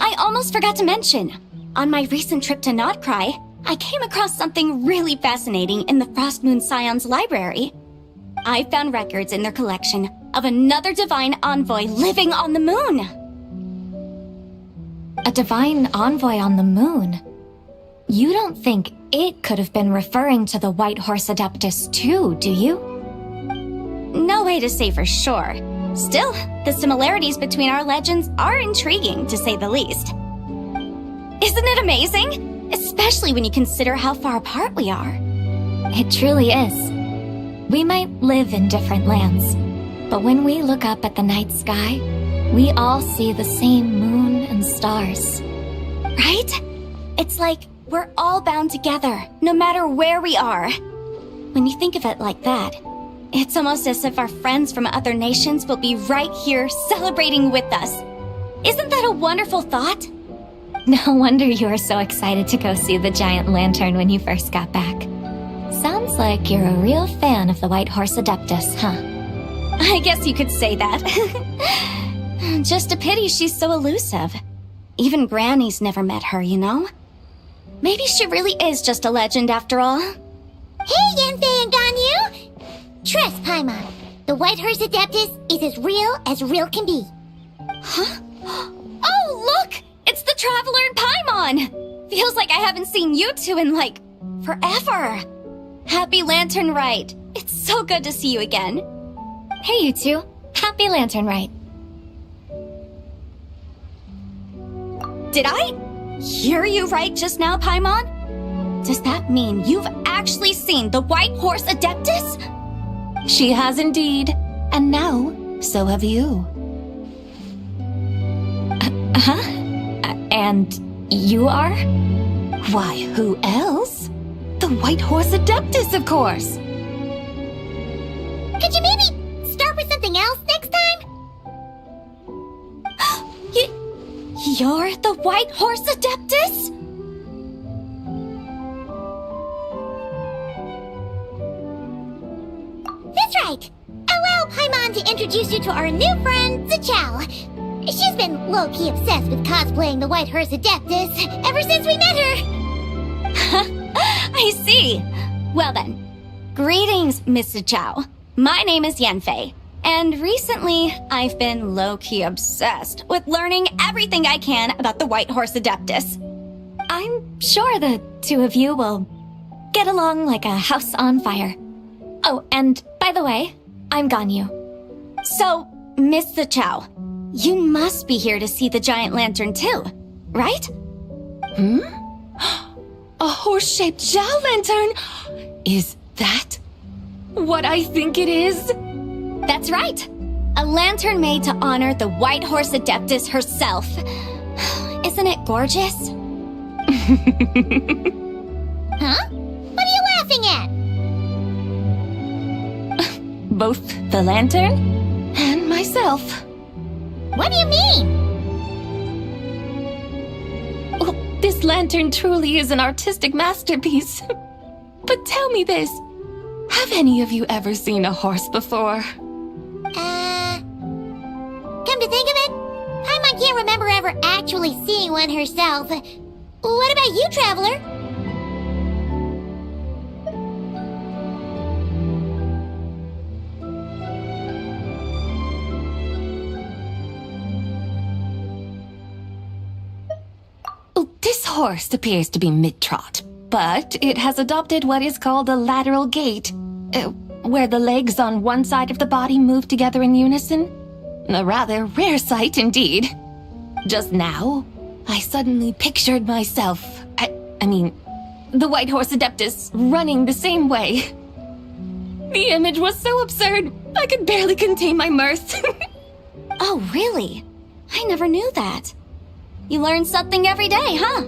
I almost forgot to mention. On my recent trip to Notcry, I came across something really fascinating in the Frostmoon Scion's library. I found records in their collection of another divine envoy living on the moon. A divine envoy on the moon? You don't think it could have been referring to the White Horse Adeptus too, do you? No way to say for sure. Still, the similarities between our legends are intriguing, to say the least. Isn't it amazing? Especially when you consider how far apart we are. It truly is. We might live in different lands, but when we look up at the night sky, we all see the same moon and stars. Right? It's like we're all bound together, no matter where we are. When you think of it like that, it's almost as if our friends from other nations will be right here celebrating with us. Isn't that a wonderful thought? No wonder you were so excited to go see the giant lantern when you first got back. Sounds like you're a real fan of the White Horse Adeptus, huh? I guess you could say that. Just a pity she's so elusive. Even Granny's never met her, you know? Maybe she really is just a legend after all. Hey, Yanfei and Ganyu! Trust, Paimon. The White Horse Adeptus is as real can be. Huh? Oh, look! It's the Traveler and Paimon! Feels like I haven't seen you two in, like, forever. Happy Lantern Rite. It's so good to see you again. Hey, you two. Happy Lantern Rite. Did I hear you right just now, Paimon? Does that mean you've actually seen the White Horse Adeptus? She has indeed. And now, so have you. And you are? Why, who else? The White Horse Adeptus, of course. Could you maybe start with something else next time? You're the White Horse Adeptus? That's right. Allow Paimon to introduce you to our new friend, Zichao. She's been low-key obsessed with cosplaying the White Horse Adeptus ever since we met her. I see. Well then, greetings, Miss Zichao. My name is Yanfei. And recently, I've been low-key obsessed with learning everything I can about the White Horse Adeptus. I'm sure the two of you will get along like a house on fire. Oh, and by the way, I'm Ganyu. So, Miss Zichao, you must be here to see the giant lantern too, right? A horse-shaped Zhao lantern? Is that what I think it is? That's right. A lantern made to honor the White Horse Adeptus herself. Isn't it gorgeous? Huh? What are you laughing at? Both the lantern and myself. What do you mean? Oh, this lantern truly is an artistic masterpiece. But tell me this. Have any of you ever seen a horse before? Come to think of it, Paimon can't remember ever actually seeing one herself. What about you, Traveler? This horse appears to be mid-trot, but it has adopted what is called a lateral gait, where the legs on one side of the body move together in unison. A rather rare sight indeed. Just now, I suddenly pictured myself, I mean, the White Horse Adeptus running the same way. The image was so absurd, I could barely contain my mirth. Oh, really? I never knew that. You learn something every day, huh?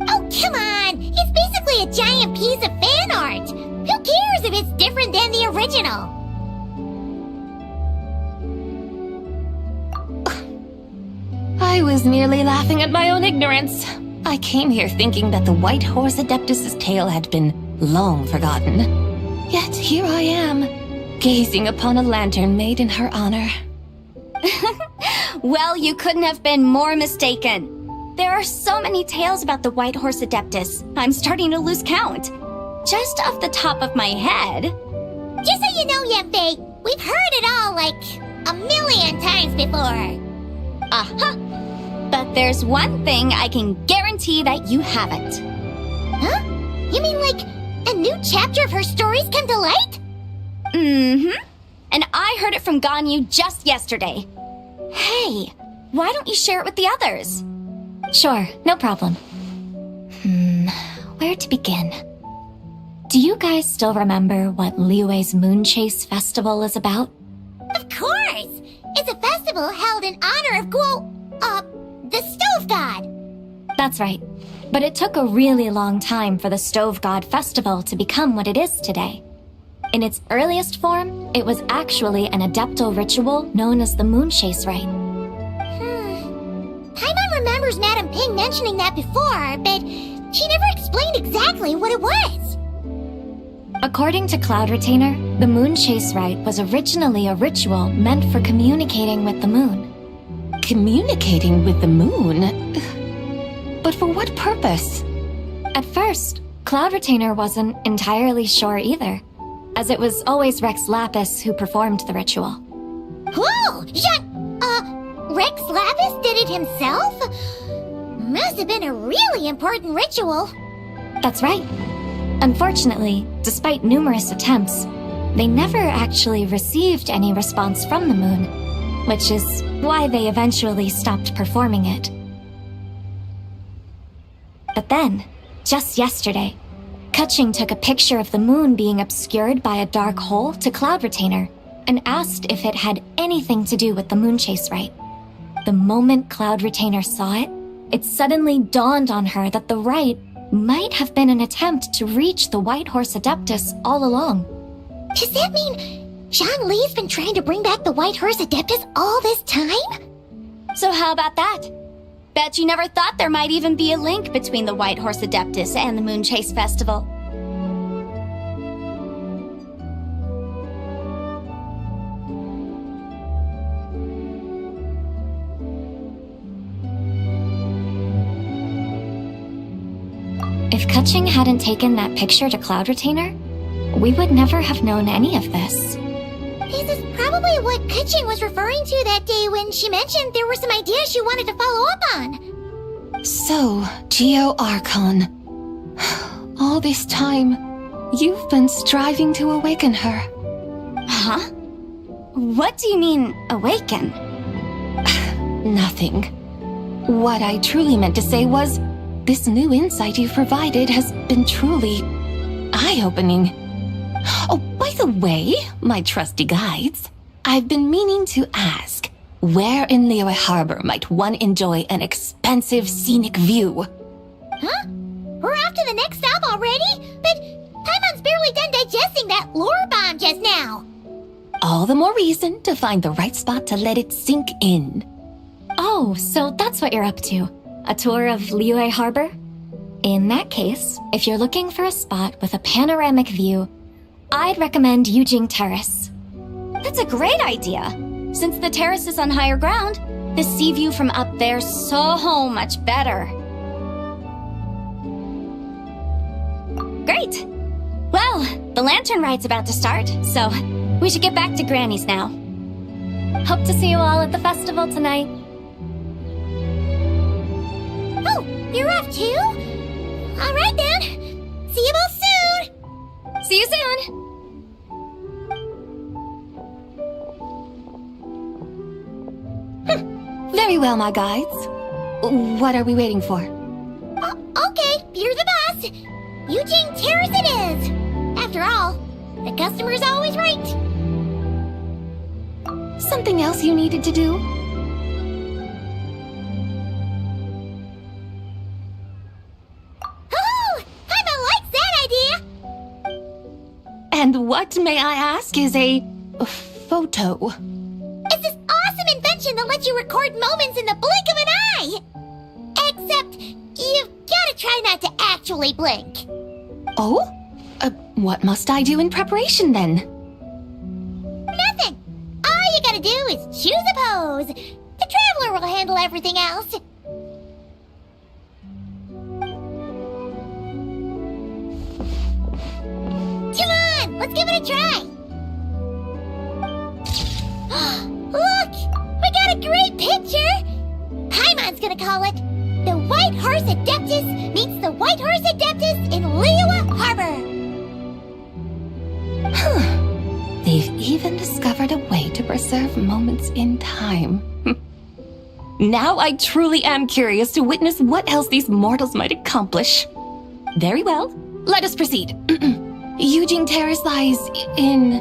Oh, come on! It's basically a giant piece of fan art! Who cares if it's different than the original? I was merely laughing at my own ignorance. I came here thinking that the White Horse Adeptus's tale had been long forgotten. Yet here I am, gazing upon a lantern made in her honor. Well, you couldn't have been more mistaken. There are so many tales about the White Horse Adeptus, I'm starting to lose count. Just off the top of my head. Just so you know, Yanfei, we've heard it all like a million times before. Uh-huh. But there's one thing I can guarantee that you haven't. You mean like a new chapter of her stories come to light? Mm-hmm. And I heard it from Ganyu just yesterday. Hey, why don't you share it with the others? Sure, no problem. Where to begin? Do you guys still remember what Liyue's Moon Chase Festival is about? Of course! It's a festival held in honor of the Stove God. That's right. But it took a really long time for the Stove God Festival to become what it is today. In its earliest form, it was actually an adeptal ritual known as the Moon Chase Rite. Paimon remembers Madame Ping mentioning that before, but she never explained exactly what it was. According to Cloud Retainer, the Moon Chase Rite was originally a ritual meant for communicating with the moon. Communicating with the moon? But for what purpose? At first, Cloud Retainer wasn't entirely sure either, as it was always Rex Lapis who performed the ritual. Whoa! Rex Lapis did it himself? Must have been a really important ritual. That's right. Unfortunately, despite numerous attempts, they never actually received any response from the moon, which is why they eventually stopped performing it. But then, just yesterday, Kaching took a picture of the moon being obscured by a dark hole to Cloud Retainer and asked if it had anything to do with the Moon Chase Rite. The moment Cloud Retainer saw it, it suddenly dawned on her that the rite might have been an attempt to reach the White Horse Adeptus all along. Does that mean Zhang Li's been trying to bring back the White Horse Adeptus all this time? So how about that? Bet you never thought there might even be a link between the White Horse Adeptus and the Moon Chase Festival. If Kaching hadn't taken that picture to Cloud Retainer, we would never have known any of this. This is probably what Kaching was referring to that day when she mentioned there were some ideas she wanted to follow up on. So, Geo Archon. All this time, you've been striving to awaken her. Huh? What do you mean, awaken? Nothing. What I truly meant to say was, this new insight you've provided has been truly eye-opening. Oh, by the way, my trusty guides, I've been meaning to ask, where in Liyue Harbor might one enjoy an expansive scenic view? Huh? We're off to the next stop already? But Paimon's barely done digesting that lore bomb just now. All the more reason to find the right spot to let it sink in. Oh, so that's what you're up to. A tour of Liyue Harbor? In that case, if you're looking for a spot with a panoramic view, I'd recommend Yujing Terrace. That's a great idea. Since the terrace is on higher ground, the sea view from up there's so much better. Great! Well, the lantern ride's about to start, so we should get back to Granny's now. Hope to see you all at the festival tonight. Oh, you're off too? All right then. See you both soon. See you soon. Very well, my guides. What are we waiting for? Okay, you're the boss. Eugene Terrace it is. After all, the customer's always right. Something else you needed to do? Oh, Paimon likes that idea. And what, may I ask, is a photo? It's this awesome invention that lets you record moments in the blink of an eye. Except, you've gotta try not to actually blink. Oh? What must I do in preparation then? Nothing. All you gotta do is choose a pose. The Traveler will handle everything else. Come on, let's give it a try. Look, we got a great picture. Paimon's gonna call it the White Horse Adeptus meets the White Horse Adeptus in Liyue Harbor. They've even discovered a way to preserve moments in time. Now I truly am curious to witness what else these mortals might accomplish. Very well, let us proceed. Eugene Terrace lies in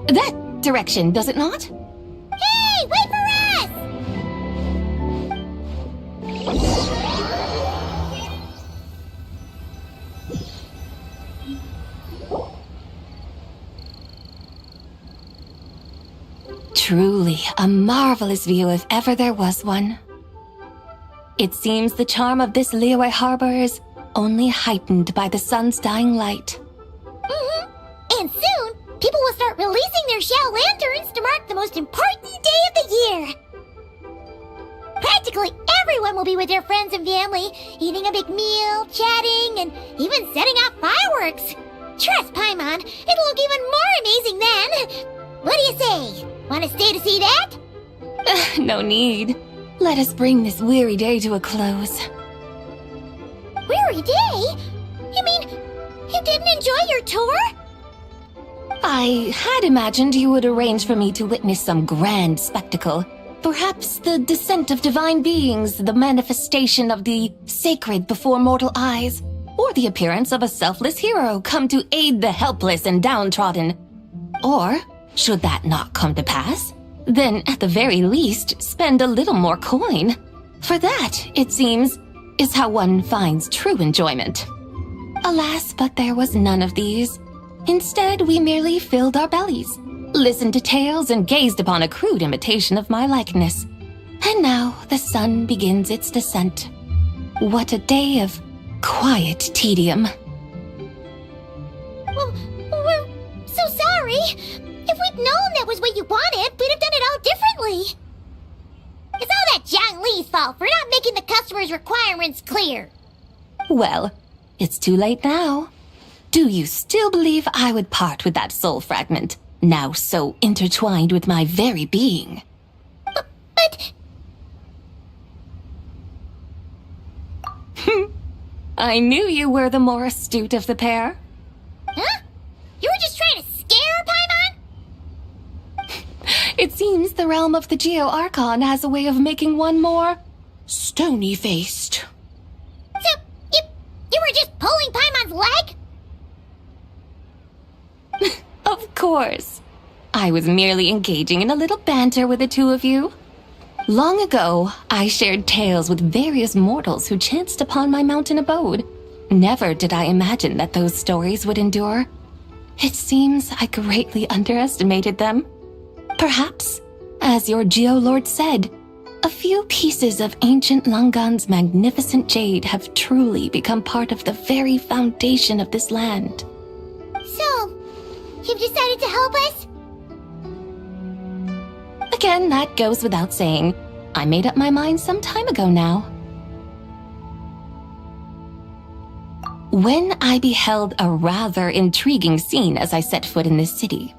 that direction, does it not? Hey, wait for us! Truly a marvelous view if ever there was one. It seems the charm of this Liyue Harbor is only heightened by the sun's dying light. And soon, people will start releasing their shell lanterns to mark the most important day of the year. Practically everyone will be with their friends and family, eating a big meal, chatting, and even setting off fireworks. Trust Paimon, it'll look even more amazing then. What do you say? Want to stay to see that? No need. Let us bring this weary day to a close. Weary day? You mean, you didn't enjoy your tour? I had imagined you would arrange for me to witness some grand spectacle. Perhaps the descent of divine beings, the manifestation of the sacred before mortal eyes, or the appearance of a selfless hero come to aid the helpless and downtrodden. Or, should that not come to pass, then at the very least spend a little more coin. For that, it seems, is how one finds true enjoyment. Alas, but there was none of these. Instead, we merely filled our bellies, listened to tales, and gazed upon a crude imitation of my likeness. And now the sun begins its descent. What a day of quiet tedium. Well, we're so sorry. If we'd known that was what you wanted, we'd have done it all differently. It's all that Zhang Li's fault for not making the customer's requirements clear. Well, it's too late now. Do you still believe I would part with that soul fragment, now so intertwined with my very being? But... I knew you were the more astute of the pair. Huh? You were just trying to scare Paimon? It seems the realm of the Geo-Archon has a way of making one more stony-faced. So, you were just pulling Paimon's leg? Of course. I was merely engaging in a little banter with the two of you. Long ago, I shared tales with various mortals who chanced upon my mountain abode. Never did I imagine that those stories would endure. It seems I greatly underestimated them. Perhaps, as your Geolord said, a few pieces of ancient Langan's magnificent jade have truly become part of the very foundation of this land. So, you've decided to help us? Again, that goes without saying. I made up my mind some time ago now. When I beheld a rather intriguing scene as I set foot in this city,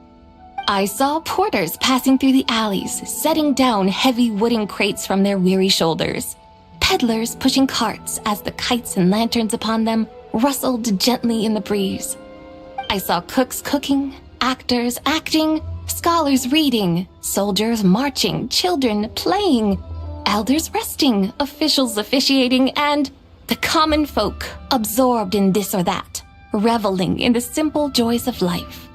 I saw porters passing through the alleys, setting down heavy wooden crates from their weary shoulders, peddlers pushing carts as the kites and lanterns upon them rustled gently in the breeze. I saw cooks cooking, actors acting, scholars reading, soldiers marching, children playing, elders resting, officials officiating, and the common folk absorbed in this or that, reveling in the simple joys of life.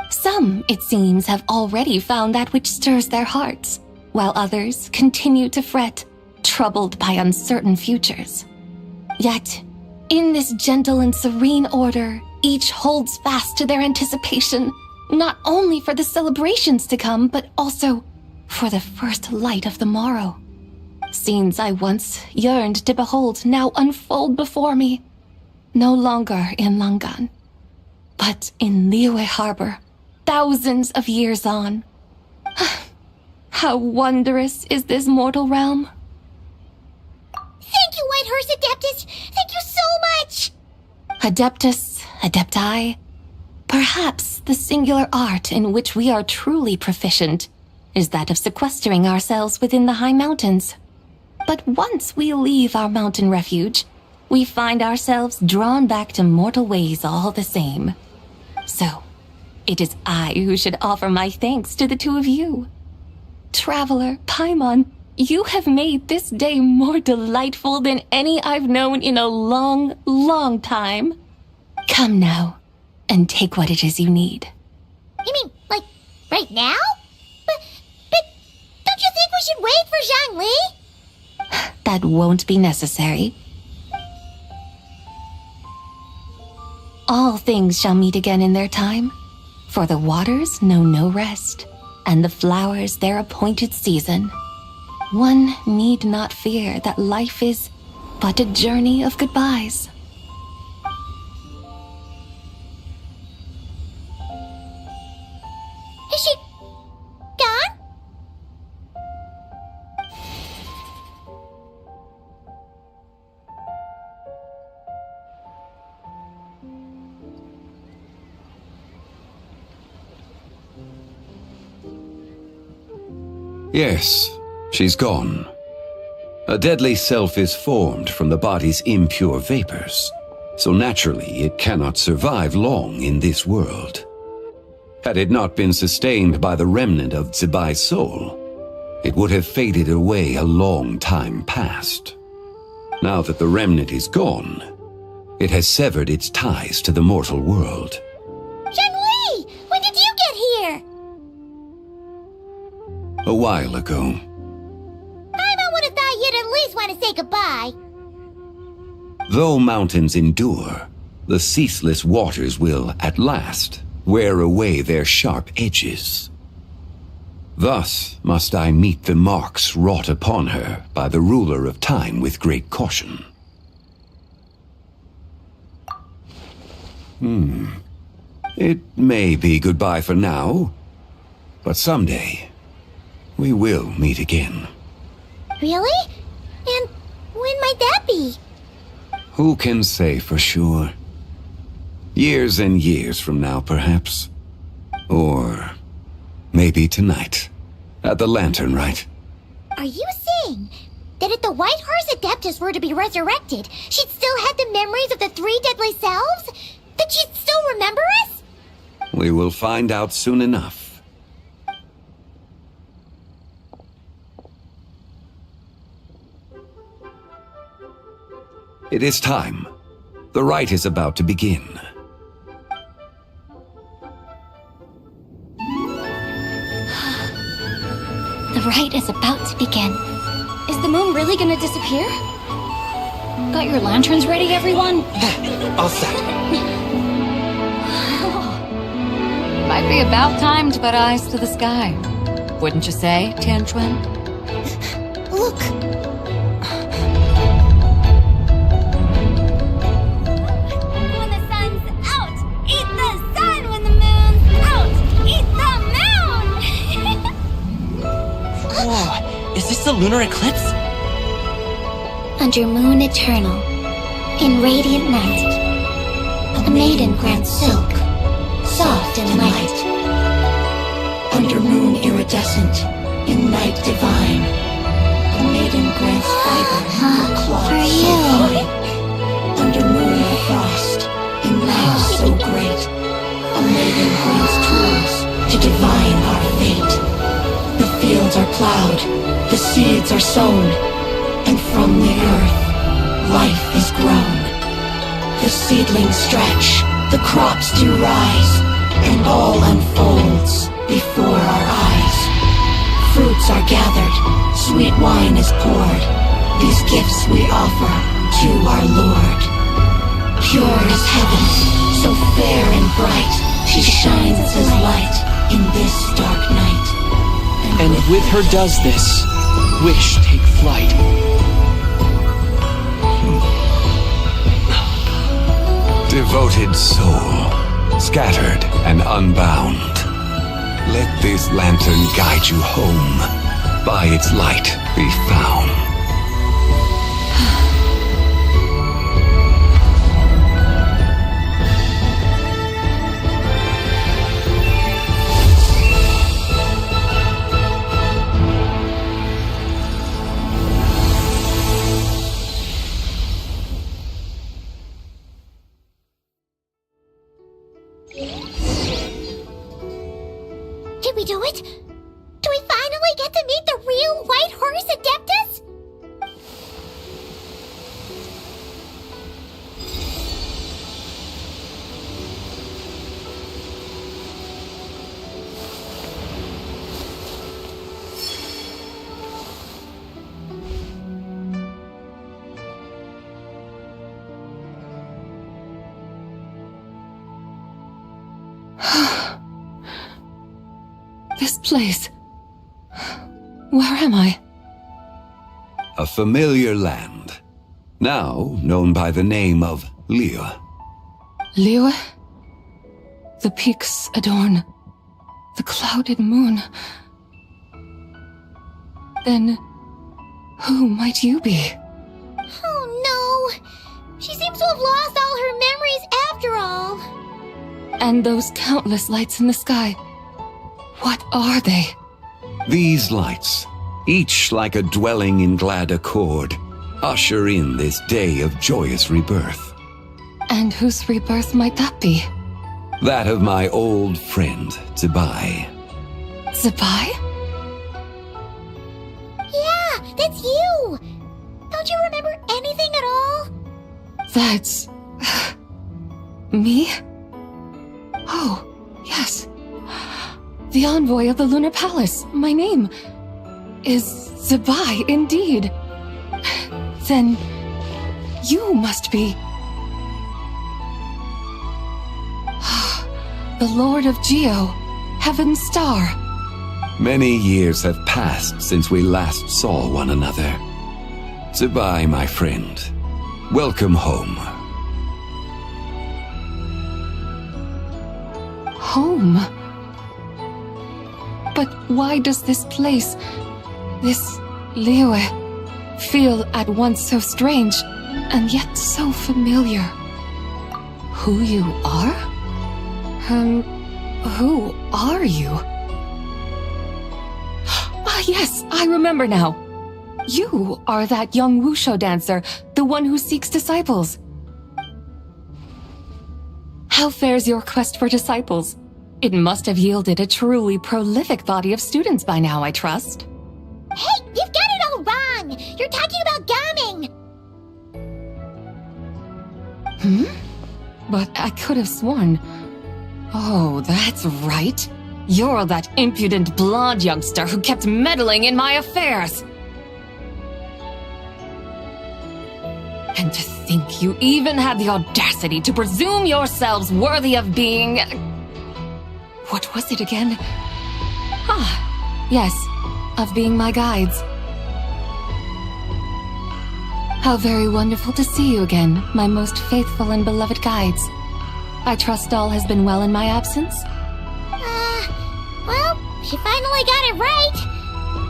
Some, it seems, have already found that which stirs their hearts, while others continue to fret, troubled by uncertain futures. Yet, in this gentle and serene order, each holds fast to their anticipation, not only for the celebrations to come, but also for the first light of the morrow. Scenes I once yearned to behold now unfold before me, no longer in Langan, but in Liyue Harbor, thousands of years on. How wondrous is this mortal realm! Thank you, White Horse Adeptus! Thank you so much! Adeptus, Adepti, perhaps the singular art in which we are truly proficient is that of sequestering ourselves within the high mountains. But once we leave our mountain refuge, we find ourselves drawn back to mortal ways all the same. So, it is I who should offer my thanks to the two of you. Traveler, Paimon, you have made this day more delightful than any I've known in a long, long time. Come now, and take what it is you need. You mean, like, right now? But don't you think we should wait for Zhangli? That won't be necessary. All things shall meet again in their time, for the waters know no rest, and the flowers their appointed season. One need not fear that life is but a journey of goodbyes. Is she gone? Yes, she's gone. A deadly self is formed from the body's impure vapors, so naturally it cannot survive long in this world. Had it not been sustained by the remnant of Zibai's soul, it would have faded away a long time past. Now that the remnant is gone, it has severed its ties to the mortal world. Zhangli! When did you get here? A while ago. I would have thought you'd at least want to say goodbye. Though mountains endure, the ceaseless waters will, at last, wear away their sharp edges. Thus must I meet the marks wrought upon her by the ruler of time with great caution. It may be goodbye for now, but someday we will meet again. Really? And when might that be? Who can say for sure? Years and years from now, perhaps. Or maybe tonight, at the Lantern Rite. Are you saying that if the White Horse Adeptus were to be resurrected, she'd still have the memories of the three deadly selves? That she'd still remember us? We will find out soon enough. It is time. The rite is about to begin. The rite is about to begin. Is the moon really gonna disappear? Got your lanterns ready, everyone? All set. Might be about time to put eyes to the sky. Wouldn't you say, Tianquan? Look! When the sun's out, eat the sun. When the moon's out, eat the moon. Whoa, is this the lunar eclipse? Under moon eternal, in radiant night, a maiden grants silk, soft and light. Under moon iridescent, in night divine, a maiden grants fiber, cloth so fine. Under moon of frost, in night so great, a maiden grants tools to divine our fate. The fields are plowed, the seeds are sown, and from the earth, life is grown. The seedlings stretch, the crops do rise, and all unfolds before our eyes. Fruits are gathered, sweet wine is poured. These gifts we offer to our Lord. Pure as heaven, so fair and bright, she shines as light in this dark night. And with her does this, wish take flight. Devoted soul, scattered and unbound, let this lantern guide you home, by its light be found. we do it? Do we finally get to meet the real White Horse Adeptus? This place. Where am I? A familiar land, now known by the name of Liyue. Liyue? The peaks adorn the clouded moon. Then, who might you be? Oh no! She seems to have lost all her memories after all. And those countless lights in the sky. What are they? These lights, each like a dwelling in glad accord, usher in this day of joyous rebirth. And whose rebirth might that be? That of my old friend, Zebai. Zebai? Yeah, that's you! Don't you remember anything at all? That's... me? Oh, yes. The envoy of the Lunar Palace. My name is Zebai, indeed. Then you must be... the Lord of Geo, Heaven's Star. Many years have passed since we last saw one another. Zebai, my friend, welcome home. Home? But why does this place, this Liyue, feel at once so strange and yet so familiar? Who you are? Who are you? Ah, yes, I remember now. You are that young wushu dancer, the one who seeks disciples. How fares your quest for disciples? It must have yielded a truly prolific body of students by now, I trust. Hey, you've got it all wrong! You're talking about gaming! But I could have sworn... Oh, that's right. You're that impudent blonde youngster who kept meddling in my affairs. And to think you even had the audacity to presume yourselves worthy of being... What was it again? Ah, yes, of being my guides. How very wonderful to see you again, my most faithful and beloved guides. I trust all has been well in my absence? Well, she finally got it right.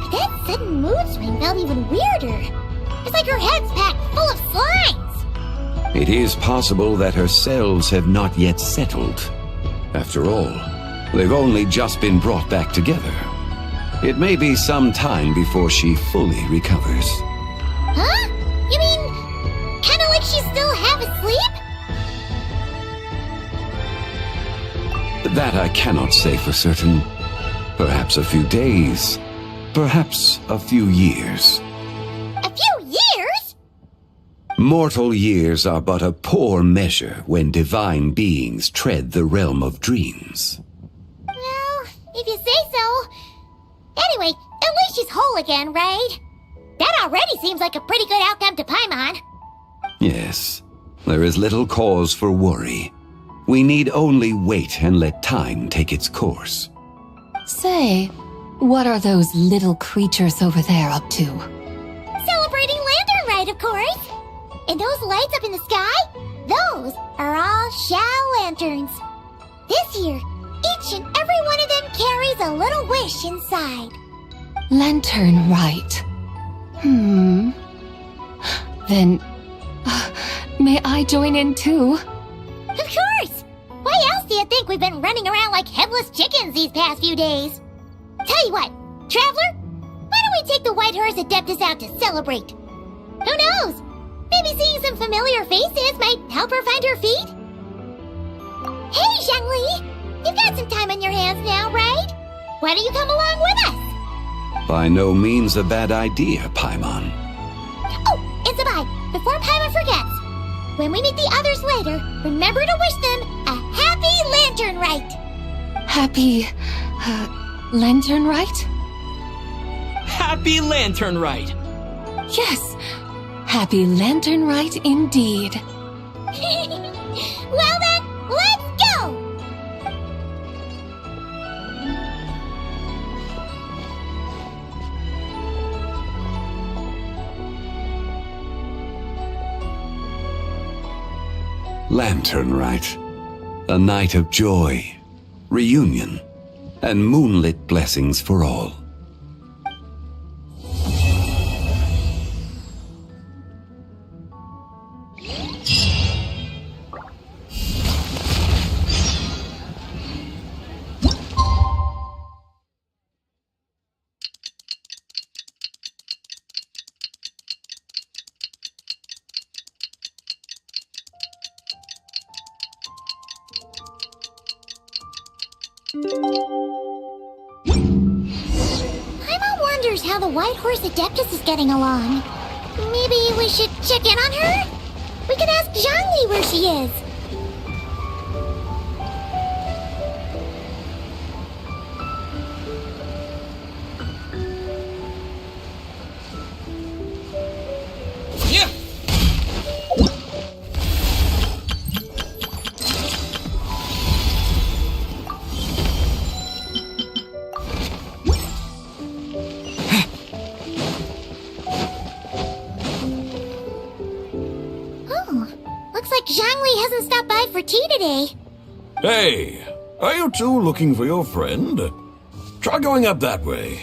But that sudden mood swing felt even weirder. It's like her head's packed full of slimes. It is possible that her cells have not yet settled. After all, they've only just been brought back together. It may be some time before she fully recovers. Huh? You mean, kinda like she's still half asleep? That I cannot say for certain. Perhaps a few days. Perhaps a few years. A few years? Mortal years are but a poor measure when divine beings tread the realm of dreams. Well, if you say so. Anyway, at least she's whole again, right? That already seems like a pretty good outcome to Paimon. Yes, there is little cause for worry. We need only wait and let time take its course. Say, what are those little creatures over there up to? Celebrating Lantern Rite, of course. And those lights up in the sky? Those are all Shao lanterns. This year, each and every one of them carries a little wish inside. Lantern Rite. Then, may I join in too? Of course! Why else do you think we've been running around like headless chickens these past few days? Tell you what, Traveler, why don't we take the White Horse Adeptus out to celebrate? Who knows? Maybe seeing some familiar faces might help her find her feet? Hey, Zhangli! You've got some time on your hands now, right? why don't you come along with us? By no means a bad idea, Paimon. Oh, and Sabai, before Paimon forgets, when we meet the others later, remember to wish them a happy lantern rite. Happy, lantern rite? Happy Lantern Rite! Yes, happy lantern rite indeed. Well then, let's go! Lantern Rite. A night of joy, reunion, and moonlit blessings for all. Paimon wonders how the White Horse Adeptus is getting along. Maybe we should check in on her? We could ask Zhangli where she is. Zhangli hasn't stopped by for tea today. Hey, are you two looking for your friend? Try going up that way.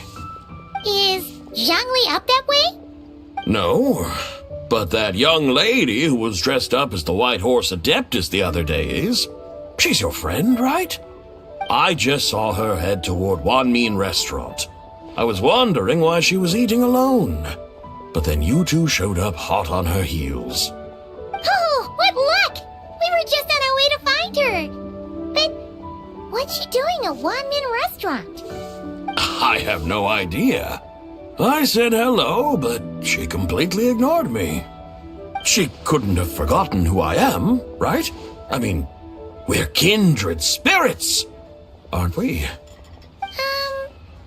Is Zhangli up that way? No, but that young lady who was dressed up as the White Horse Adeptus the other day is. She's your friend, right? I just saw her head toward Wanmin Restaurant. I was wondering why she was eating alone. But then you two showed up hot on her heels. Oh, what luck! We were just on our way to find her. But what's she doing at Wanmin Restaurant? I have no idea. I said hello, but she completely ignored me. She couldn't have forgotten who I am, right? I mean, we're kindred spirits, aren't we?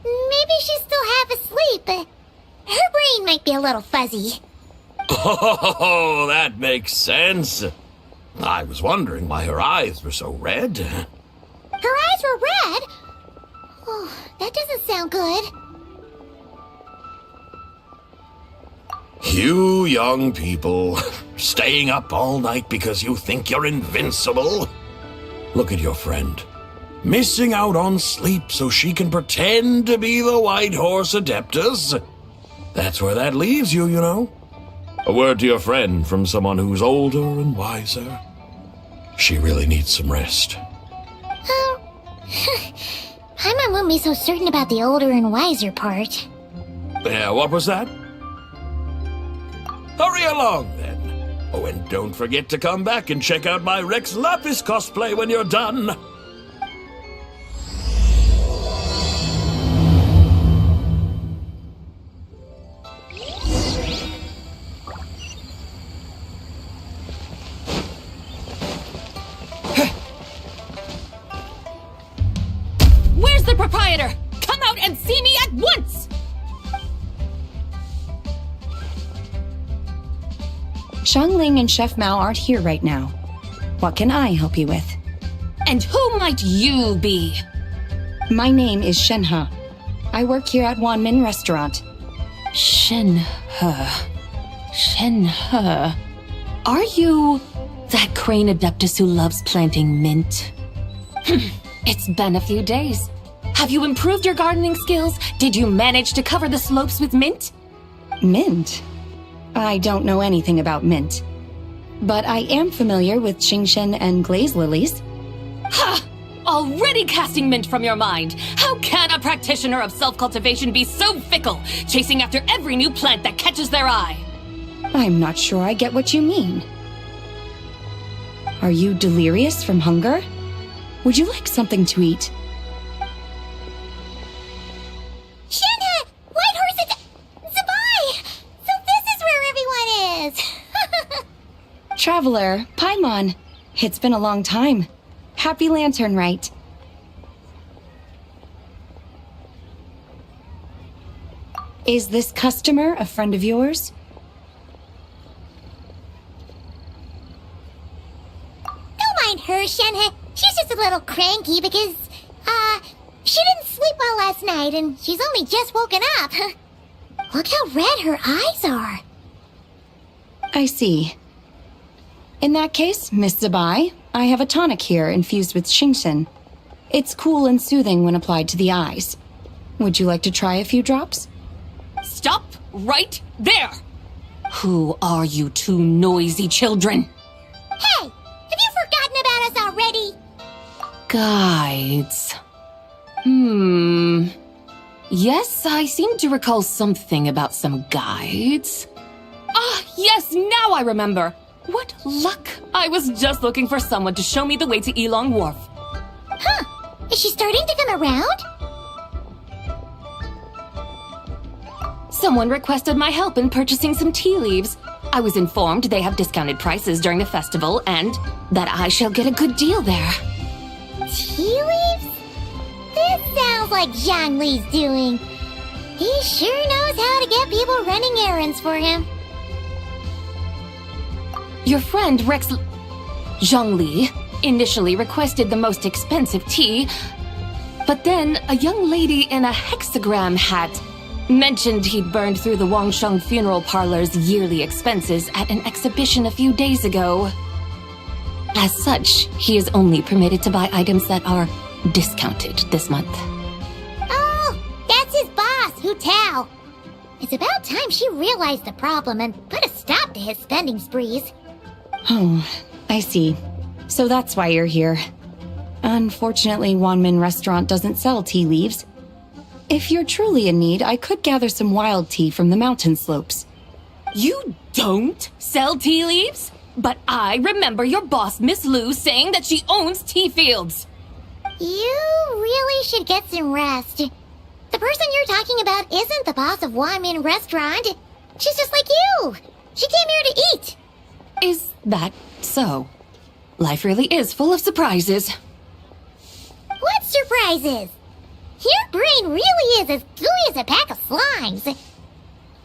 Maybe she's still half asleep, but her brain might be a little fuzzy. Oh, that makes sense. I was wondering why her eyes were so red. Her eyes were red? Oh, that doesn't sound good. You young people, staying up all night because you think you're invincible. Look at your friend, missing out on sleep so she can pretend to be the White Horse Adeptus. That's where that leaves you, you know. A word to your friend from someone who's older and wiser. She really needs some rest. Paimon won't be so certain about the older and wiser part. Yeah, what was that? Hurry along, then. Oh, and don't forget to come back and check out my Rex Lapis cosplay when you're done. Where's the proprietor? Come out and see me at once! Xiangling and Chef Mao aren't here right now. What can I help you with? And who might you be? My name is Shenhe. I work here at Wanmin Restaurant. Shenhe. Shenhe. Are you that crane adeptus who loves planting mint? It's been a few days. Have you improved your gardening skills? Did you manage to cover the slopes with mint? Mint? I don't know anything about mint. But I am familiar with Qingshen and glaze lilies. Ha! Already casting mint from your mind. How can a practitioner of self-cultivation be so fickle, chasing after every new plant that catches their eye? I'm not sure I get what you mean. Are you delirious from hunger? Would you like something to eat? Traveler, Paimon. It's been a long time. Happy Lantern Rite. Is this customer a friend of yours? Don't mind her, Shenhe. She's just a little cranky because, she didn't sleep well last night and she's only just woken up. Look how red her eyes are. I see. In that case, Miss Zabai, I have a tonic here infused with Xingchen. It's cool and soothing when applied to the eyes. Would you like to try a few drops? Stop right there! Who are you two noisy children? Hey, have you forgotten about us already? Guides. Yes, I seem to recall something about some guides. Ah, yes, now I remember. What luck! I was just looking for someone to show me the way to Elong Wharf. Huh, is she starting to come around? Someone requested my help in purchasing some tea leaves. I was informed they have discounted prices during the festival and that I shall get a good deal there. Tea leaves? This sounds like Zhongli's doing. He sure knows how to get people running errands for him. Your friend Rex Zhongli initially requested the most expensive tea, but then a young lady in a hexagram hat mentioned he'd burned through the Wangsheng Funeral Parlor's yearly expenses at an exhibition a few days ago. As such, he is only permitted to buy items that are discounted this month. Oh, that's his boss, Hu Tao. It's about time she realized the problem and put a stop to his spending sprees. Oh, I see. So that's why you're here. Unfortunately, Wanmin Restaurant doesn't sell tea leaves. If you're truly in need, I could gather some wild tea from the mountain slopes. You don't sell tea leaves? But I remember your boss, Miss Lu, saying that she owns tea fields. You really should get some rest. The person you're talking about isn't the boss of Wanmin Restaurant. She's just like you. She came here to eat. Is that so? Life really is full of surprises. What surprises? Your brain really is as gooey as a pack of slimes.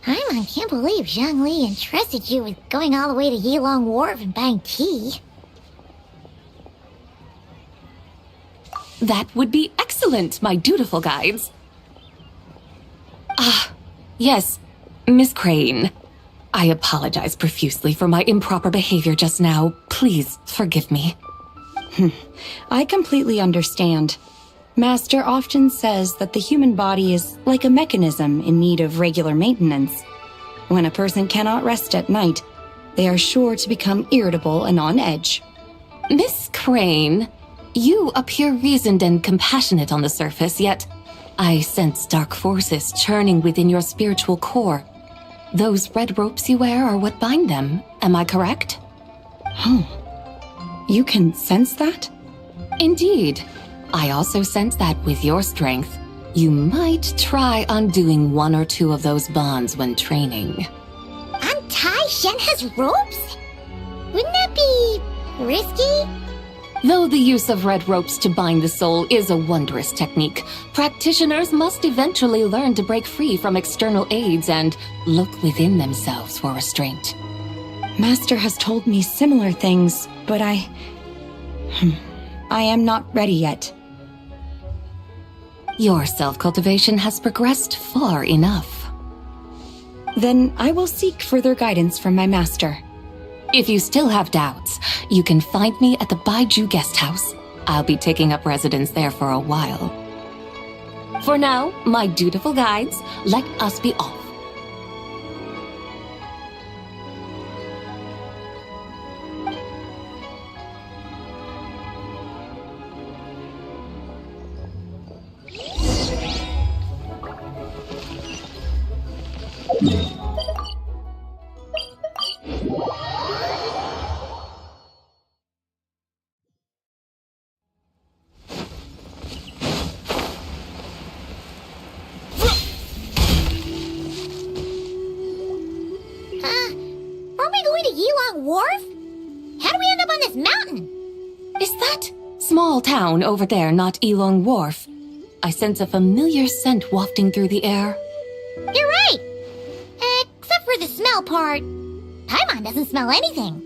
I can't believe Zhongli entrusted you with going all the way to Yilong Wharf and buying tea. That would be excellent, my dutiful guides. Ah, yes, Miss Crane. I apologize profusely for my improper behavior just now. Please forgive me. I completely understand. Master often says that the human body is like a mechanism in need of regular maintenance. When a person cannot rest at night, they are sure to become irritable and on edge. Miss Crane, you appear reasoned and compassionate on the surface, yet I sense dark forces churning within your spiritual core. Those red ropes you wear are what bind them, am I correct? Oh, you can sense that? Indeed. I also sense that with your strength, you might try undoing one or two of those bonds when training. Untie Shenhe's ropes? Wouldn't that be risky? Though the use of red ropes to bind the soul is a wondrous technique, practitioners must eventually learn to break free from external aids and look within themselves for restraint. Master has told me similar things, but I am not ready yet. Your self-cultivation has progressed far enough. Then I will seek further guidance from my master. If you still have doubts, you can find me at the Baiju Guest House. I'll be taking up residence there for a while. For now, my dutiful guides, let us be off. Are we going to Yilong Wharf? How do we end up on this mountain? Is that small town over there not Elong Wharf? I sense a familiar scent wafting through the air. You're right. Except for the smell part. Paimon doesn't smell anything.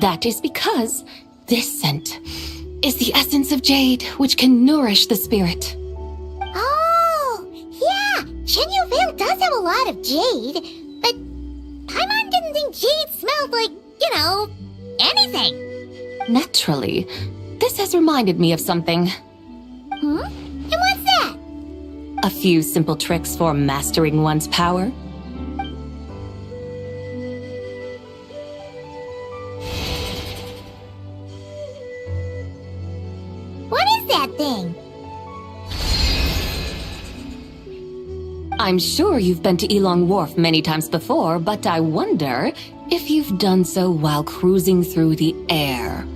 That is because this scent is the essence of jade, which can nourish the spirit. Oh, yeah. Neuvilette does have a lot of jade, but Paimon didn't think jade smelled like, anything. Naturally, this has reminded me of something. Hmm? And what's that? A few simple tricks for mastering one's power. What is that thing? I'm sure you've been to Elong Wharf many times before, but I wonder if you've done so while cruising through the air.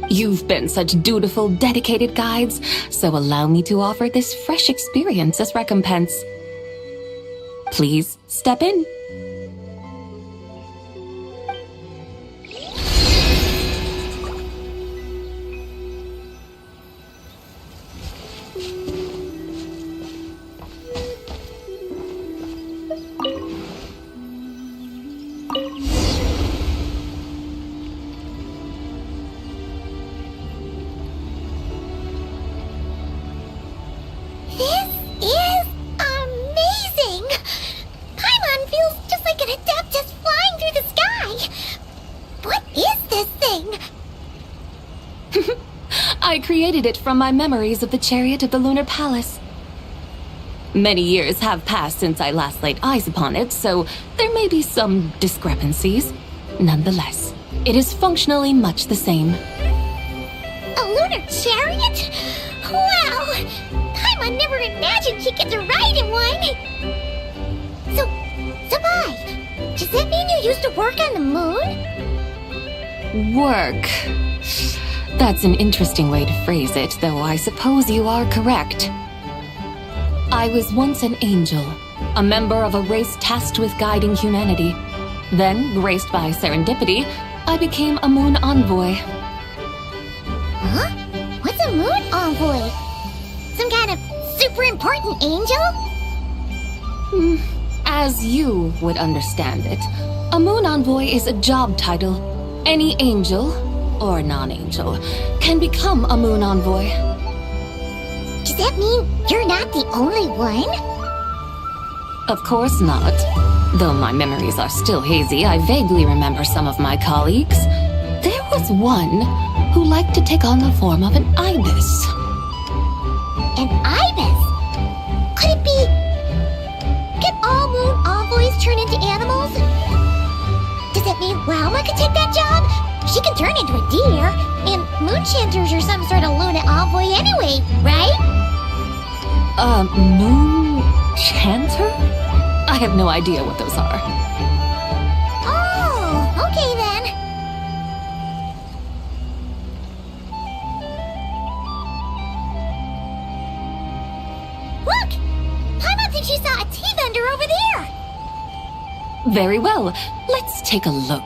You've been such dutiful, dedicated guides, so allow me to offer this fresh experience as recompense. Please step in. This is amazing! Paimon feels just like an Adeptus flying through the sky! What is this thing? I created it from my memories of the chariot of the Lunar Palace. Many years have passed since I last laid eyes upon it, so there may be some discrepancies. Nonetheless, it is functionally much the same. A lunar chariot? Wow! Paimon never imagined she'd get to ride in one! So, Bai, does that mean you used to work on the moon? Work. That's an interesting way to phrase it, though I suppose you are correct. I was once an angel, a member of a race tasked with guiding humanity. Then, graced by serendipity, I became a moon envoy. Huh? What's a moon envoy? Some kind of super important angel? As you would understand it, a moon envoy is a job title. Any angel, or non-angel, can become a moon envoy. Does that mean you're not the only one? Of course not. Though my memories are still hazy, I vaguely remember some of my colleagues. There was one who liked to take on the form of an ibis. An ibis? Could it be... Can all moon envoys turn into animals? Does that mean Lauma could take that job? She can turn into a deer, and moon chanters are some sort of Luna envoy anyway, right? Moon chanter? I have no idea what those are. Oh, okay then. Look! Paimon thinks she saw a tea vendor over there! Very well. Let's take a look.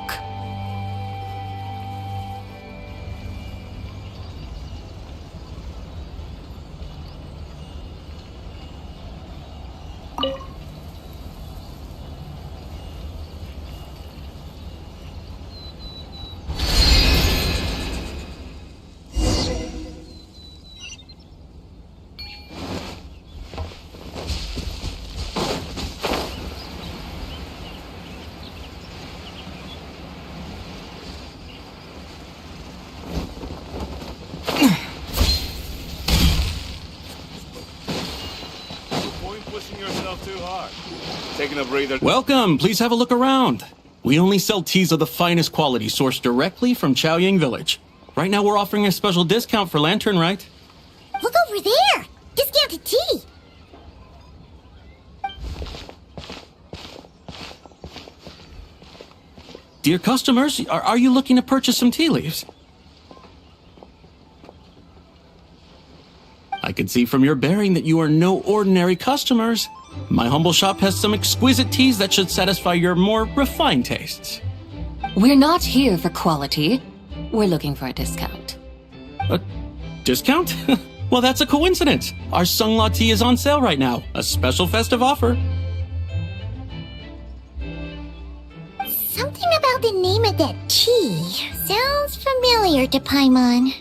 Taking a breather. Welcome. Please have a look around. We only sell teas of the finest quality sourced directly from Chaoying Village. Right now we're offering a special discount for Lantern Rite. Look over there! Discounted tea! Dear customers, are you looking to purchase some tea leaves? I can see from your bearing that you are no ordinary customers. My humble shop has some exquisite teas that should satisfy your more refined tastes. We're not here for quality. We're looking for a discount. A discount? Well, that's a coincidence. Our Sunglaw tea is on sale right now. A special festive offer. Something about the name of that tea sounds familiar to Paimon.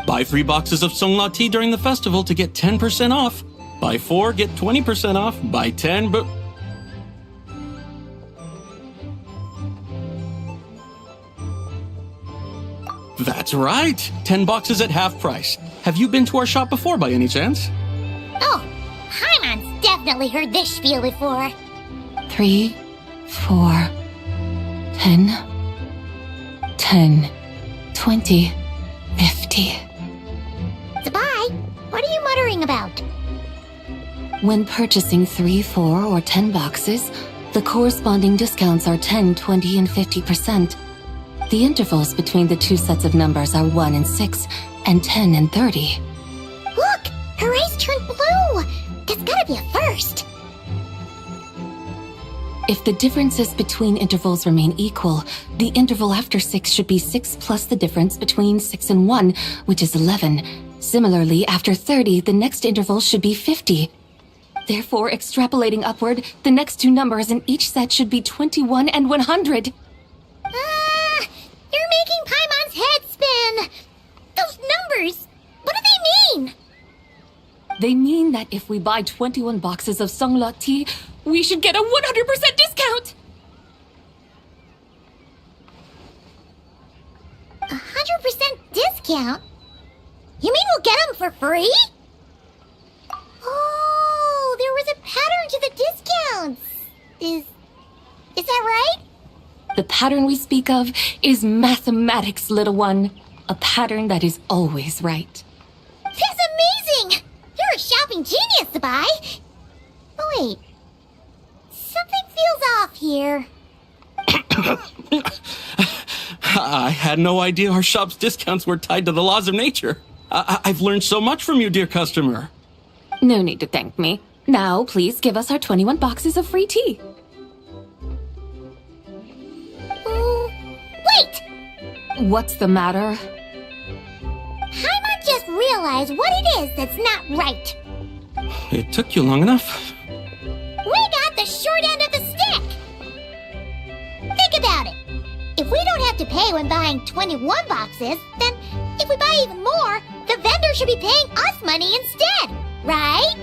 Buy 3 boxes of Sunglaw tea during the festival to get 10% off. Buy 4, get 20% off. Buy 10, but... That's right. 10 boxes at half price. Have you been to our shop before by any chance? Oh, Paimon's definitely heard this spiel before. 3, 4, 10, 10, 20, 50. Zabai, what are you muttering about? When purchasing 3, 4, or 10 boxes, the corresponding discounts are 10, 20, and 50%. The intervals between the 2 sets of numbers are 1 and 6, and 10 and 30. Look! Her eyes turned blue! That's gotta be a first! If the differences between intervals remain equal, the interval after 6 should be 6 plus the difference between 6 and 1, which is 11. Similarly, after 30, the next interval should be 50. Therefore, extrapolating upward, the next 2 numbers in each set should be 21 and 100. You're making Paimon's head spin! Those numbers, what do they mean? They mean that if we buy 21 boxes of Sunglaw tea, we should get a 100% discount! 100% discount? You mean we'll get them for free? Oh, there was a pattern to the discounts. Is that right? The pattern we speak of is mathematics, little one. A pattern that is always right. That's amazing! You're a shopping genius, Zabai! Oh, wait. Something feels off here. I had no idea our shop's discounts were tied to the laws of nature. I've learned so much from you, dear customer. No need to thank me. Now, please give us our 21 boxes of free tea. Wait! What's the matter? Paimon just realized what it is that's not right. It took you long enough. We got the short end of the stick! Think about it. If we don't have to pay when buying 21 boxes, then if we buy even more, the vendor should be paying us money instead, right?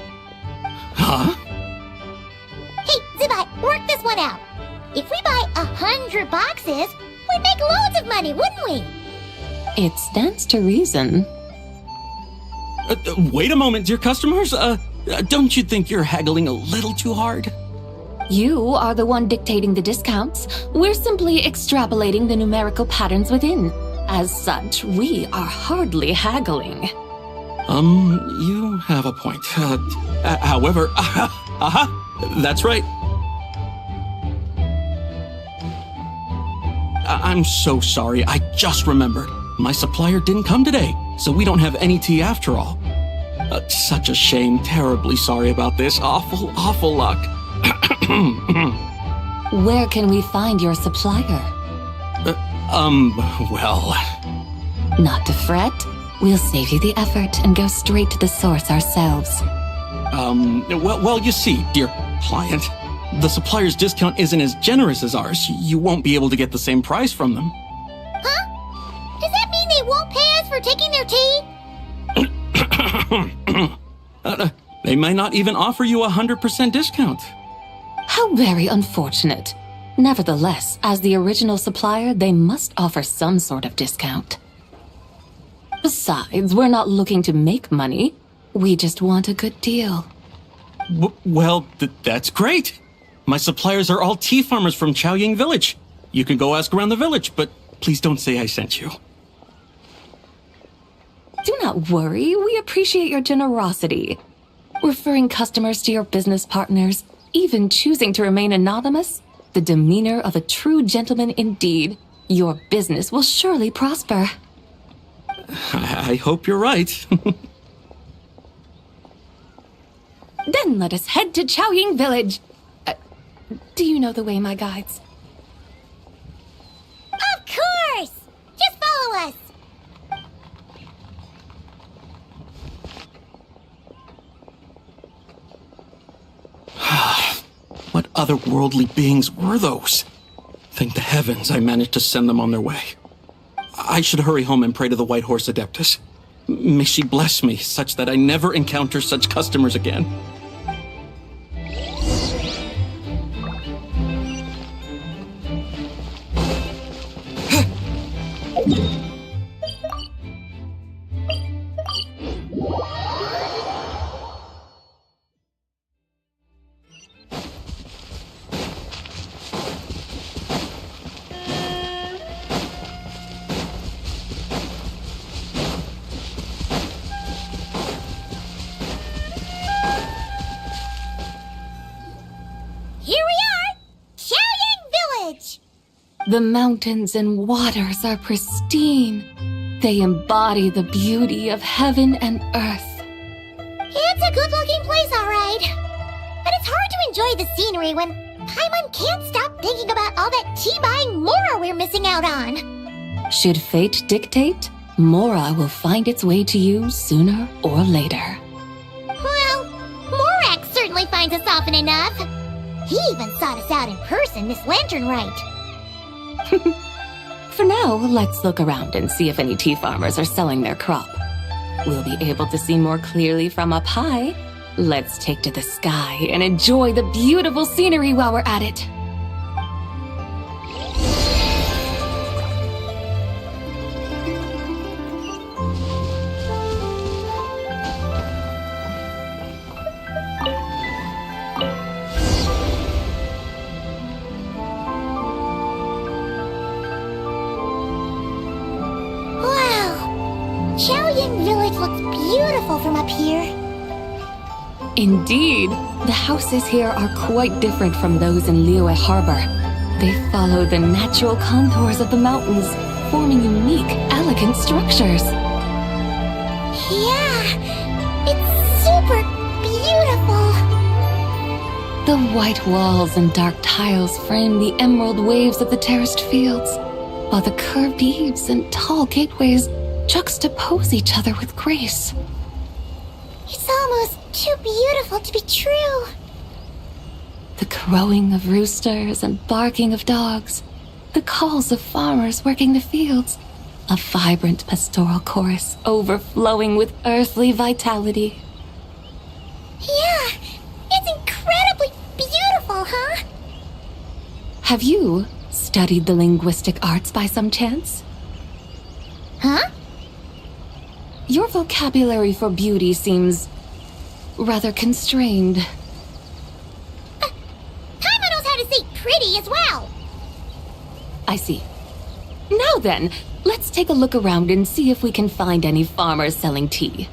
Huh? Hey, Zabai, work this one out. If we buy 100 boxes, we'd make loads of money, wouldn't we? It stands to reason. Wait a moment, dear customers. Don't you think you're haggling a little too hard? You are the one dictating the discounts. We're simply extrapolating the numerical patterns within. As such, we are hardly haggling. You have a point. However, that's right. I'm so sorry. I just remembered. My supplier didn't come today, so we don't have any tea after all. Such a shame. Terribly sorry about this. Awful luck. Where can we find your supplier? Well... Not to fret. We'll save you the effort and go straight to the source ourselves. Well, you see, dear client, the supplier's discount isn't as generous as ours. You won't be able to get the same price from them. Huh? Does that mean they won't pay us for taking their tea? They may not even offer you a 100% discount. How very unfortunate. Nevertheless, as the original supplier, they must offer some sort of discount. Besides, we're not looking to make money. We just want a good deal. Well, that's great. My suppliers are all tea farmers from Chaoying Village. You can go ask around the village, but please don't say I sent you. Do not worry, we appreciate your generosity. Referring customers to your business partners, even choosing to remain anonymous, the demeanor of a true gentleman indeed. Your business will surely prosper. I hope you're right. Then let us head to Chaoying Village. Do you know the way, my guides? otherworldly beings were those? Thank the heavens I managed to send them on their way. I should hurry home and pray to the White Horse Adeptus. May she bless me such that I never encounter such customers again. Here we are! Xiaoying Village! The mountains and waters are pristine. They embody the beauty of heaven and earth. It's a good-looking place, all right. But it's hard to enjoy the scenery when Paimon can't stop thinking about all that tea-buying Mora we're missing out on. Should fate dictate, Mora will find its way to you sooner or later. Well, Morak certainly finds us often enough. He even sought us out in person this lantern rite. For now, let's look around and see if any tea farmers are selling their crop. We'll be able to see more clearly from up high. Let's take to the sky and enjoy the beautiful scenery while we're at it. Xiaoying Village looks beautiful from up here. Indeed, the houses here are quite different from those in Liyue Harbor. They follow the natural contours of the mountains, forming unique, elegant structures. Yeah, it's super beautiful. The white walls and dark tiles frame the emerald waves of the terraced fields, while the curved eaves and tall gateways juxtapose each other with grace. It's almost too beautiful to be true. The crowing of roosters and barking of dogs, the calls of farmers working the fields, a vibrant pastoral chorus overflowing with earthly vitality. Yeah, it's incredibly beautiful, huh? Have you studied the linguistic arts by some chance? Huh? Your vocabulary for beauty seems rather constrained. Paimon knows how to say pretty as well. I see. Now then, let's take a look around and see if we can find any farmers selling tea.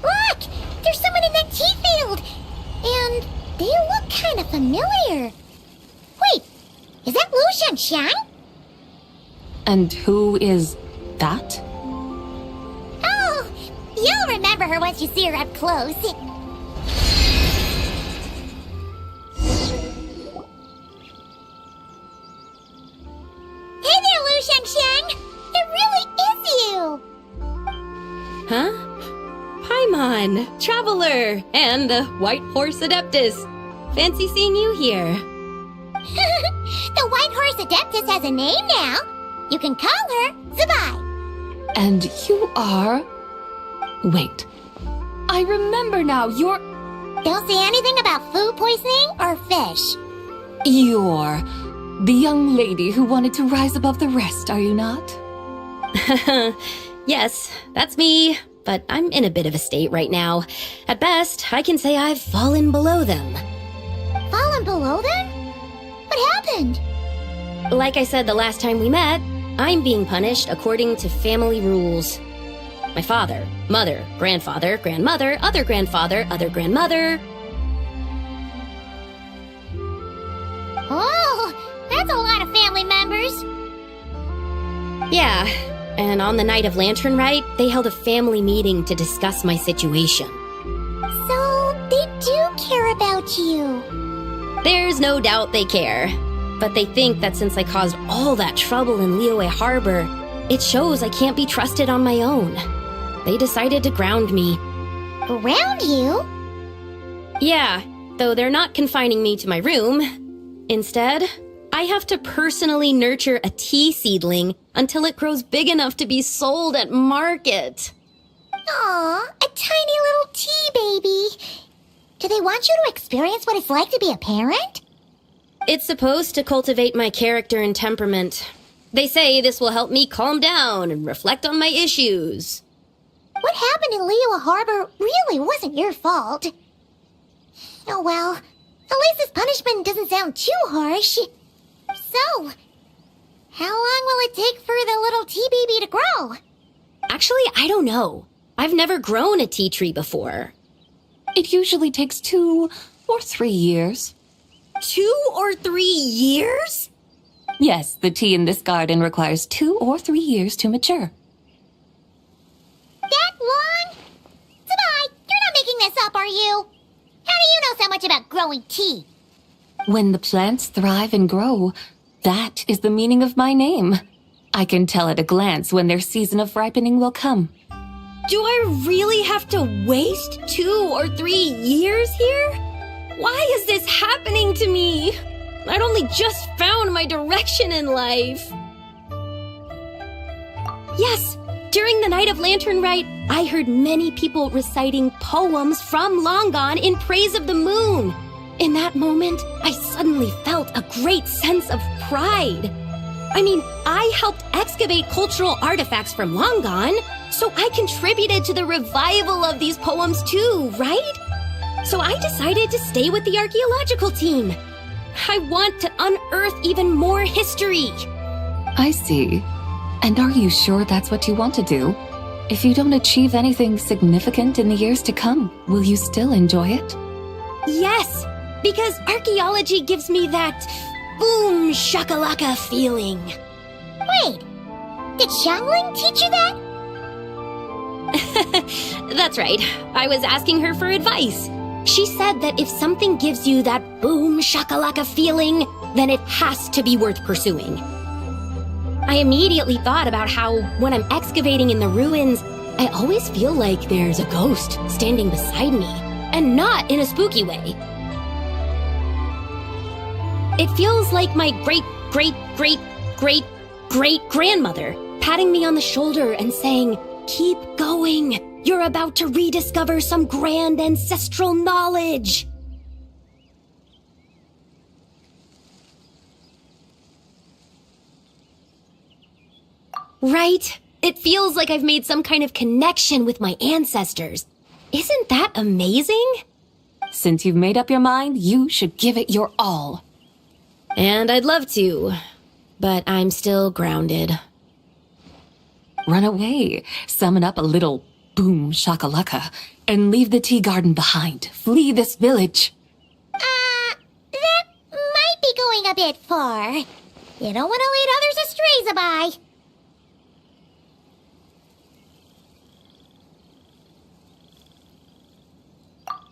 Look! There's someone in that tea field! And they look kind of familiar. Wait, is that Lu Shangxiang? And who is that? Oh, you'll remember her once you see her up close. Hey there, Lu Shangxiang! It really is you! Huh? Paimon, Traveler, and the White Horse Adeptus. Fancy seeing you here. The White Horse Adeptus has a name now. You can call her Zabai. And you are... Wait. I remember now, you're... Don't say anything about food poisoning or fish. You're the young lady who wanted to rise above the rest, are you not? Yes, that's me. But I'm in a bit of a state right now. At best, I can say I've fallen below them. Fallen below them? What happened? Like I said the last time we met, I'm being punished according to family rules. My father, mother, grandfather, grandmother, other grandfather, other grandmother. Oh, that's a lot of family members. Yeah. And on the night of Lantern Rite, they held a family meeting to discuss my situation. So, they do care about you. There's no doubt they care. But they think that since I caused all that trouble in Liyue Harbor, It shows I can't be trusted on my own. They decided to ground me. Ground you? Yeah, though they're not confining me to my room. Instead, I have to personally nurture a tea seedling until it grows big enough to be sold at market. Aw, a tiny little tea baby. Do they want you to experience what it's like to be a parent? It's supposed to cultivate my character and temperament. They say this will help me calm down and reflect on my issues. What happened in Liyue Harbor really wasn't your fault. Oh well, at least this punishment doesn't sound too harsh. So, how long will it take for the little tea baby to grow? Actually, I don't know. I've never grown a tea tree before. It usually takes 2 or 3 years. 2 or 3 years? Yes, the tea in this garden requires 2 or 3 years to mature. That long? Sabai, you're not making this up, are you? How do you know so much about growing tea? When the plants thrive and grow, that is the meaning of my name. I can tell at a glance when their season of ripening will come. Do I really have to waste 2 or 3 years here? Why is this happening to me? I'd only just found my direction in life. Yes, during the Night of Lantern Rite, I heard many people reciting poems from Long Gone in praise of the moon. In that moment, I suddenly felt a great sense of pride. I mean, I helped excavate cultural artifacts from Long Gone, so I contributed to the revival of these poems too, right? So I decided to stay with the archaeological team. I want to unearth even more history. I see. And are you sure that's what you want to do? If you don't achieve anything significant in the years to come, will you still enjoy it? Yes, because archaeology gives me that boom shakalaka feeling. Wait, did Xiangling teach you that? That's right. I was asking her for advice. She said that if something gives you that boom shakalaka feeling, then it has to be worth pursuing. I immediately thought about how, when I'm excavating in the ruins, I always feel like there's a ghost standing beside me, and not in a spooky way. It feels like my great-great-great-great-great-grandmother patting me on the shoulder and saying, "Keep going. You're about to rediscover some grand ancestral knowledge." Right? It feels like I've made some kind of connection with my ancestors. Isn't that amazing? Since you've made up your mind, you should give it your all. And I'd love to, but I'm still grounded. Run away, summon up a little boom shakalaka, and leave the tea garden behind. Flee this village. That might be going a bit far. You don't want to lead others astray, Zabai.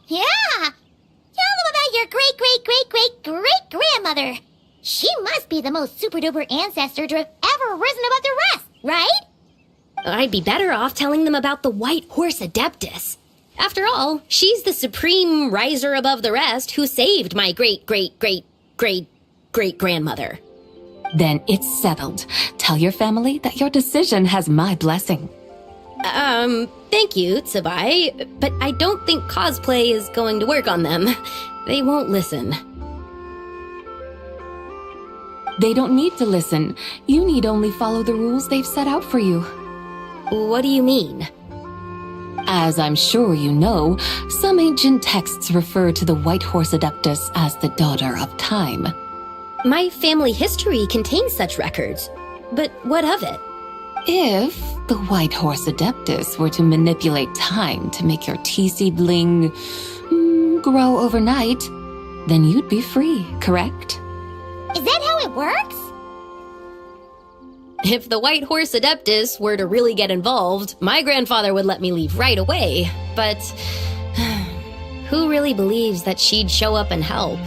Yeah! Tell them about your great-great-great-great-great-grandmother. She must be the most super-duper ancestor to have ever risen above the rest, right? I'd be better off telling them about the White Horse Adeptus. After all, she's the supreme riser above the rest who saved my great-great-great-great-great-grandmother. Then it's settled. Tell your family that your decision has my blessing. Thank you, Tsubai, but I don't think cosplay is going to work on them. They won't listen. They don't need to listen. You need only follow the rules they've set out for you. What do you mean? As I'm sure you know, some ancient texts refer to the White Horse Adeptus as the Daughter of Time. My family history contains such records, but what of it? If the White Horse Adeptus were to manipulate time to make your tea seedling grow overnight, then you'd be free, correct? Is that how it works? If the White Horse Adeptus were to really get involved, my grandfather would let me leave right away, but who really believes that she'd show up and help?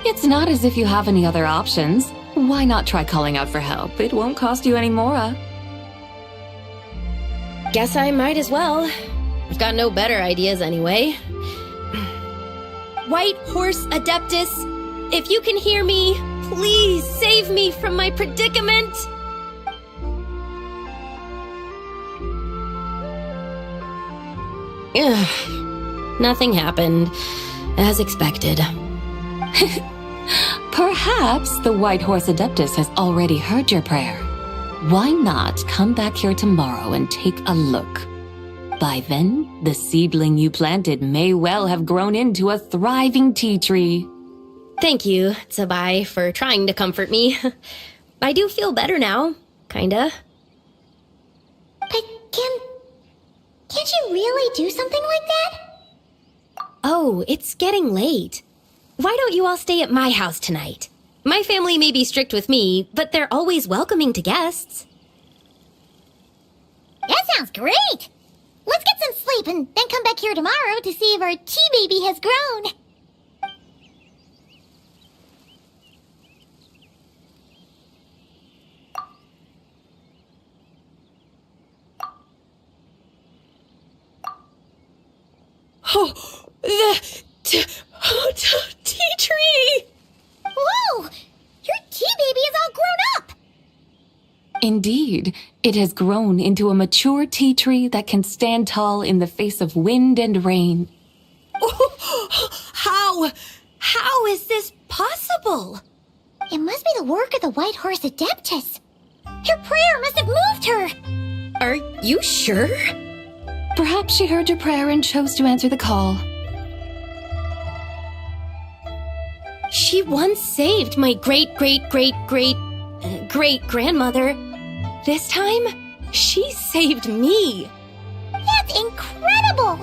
It's not as if you have any other options. Why not try calling out for help? It won't cost you any more. guess I might as well. I've got no better ideas anyway. White Horse Adeptus, if you can hear me, please save me from my predicament! Ugh, nothing happened, as expected. Perhaps the White Horse Adeptus has already heard your prayer. Why not come back here tomorrow and take a look? By then, the seedling you planted may well have grown into a thriving tea tree. Thank you, Tsabai, for trying to comfort me. I do feel better now, kinda. But can't you really do something like that? Oh, it's getting late. Why don't you all stay at my house tonight? My family may be strict with me, but they're always welcoming to guests. That sounds great! Let's get some sleep and then come back here tomorrow to see if our tea baby has grown. Oh, the tea tree! Whoa! Your tea baby is all grown up! Indeed, it has grown into a mature tea tree that can stand tall in the face of wind and rain. How is this possible? It must be the work of the White Horse Adeptus. Your prayer must have moved her. Are you sure? Perhaps she heard your prayer and chose to answer the call. She once saved my great-great-great-great-great-grandmother. This time, she saved me. That's incredible!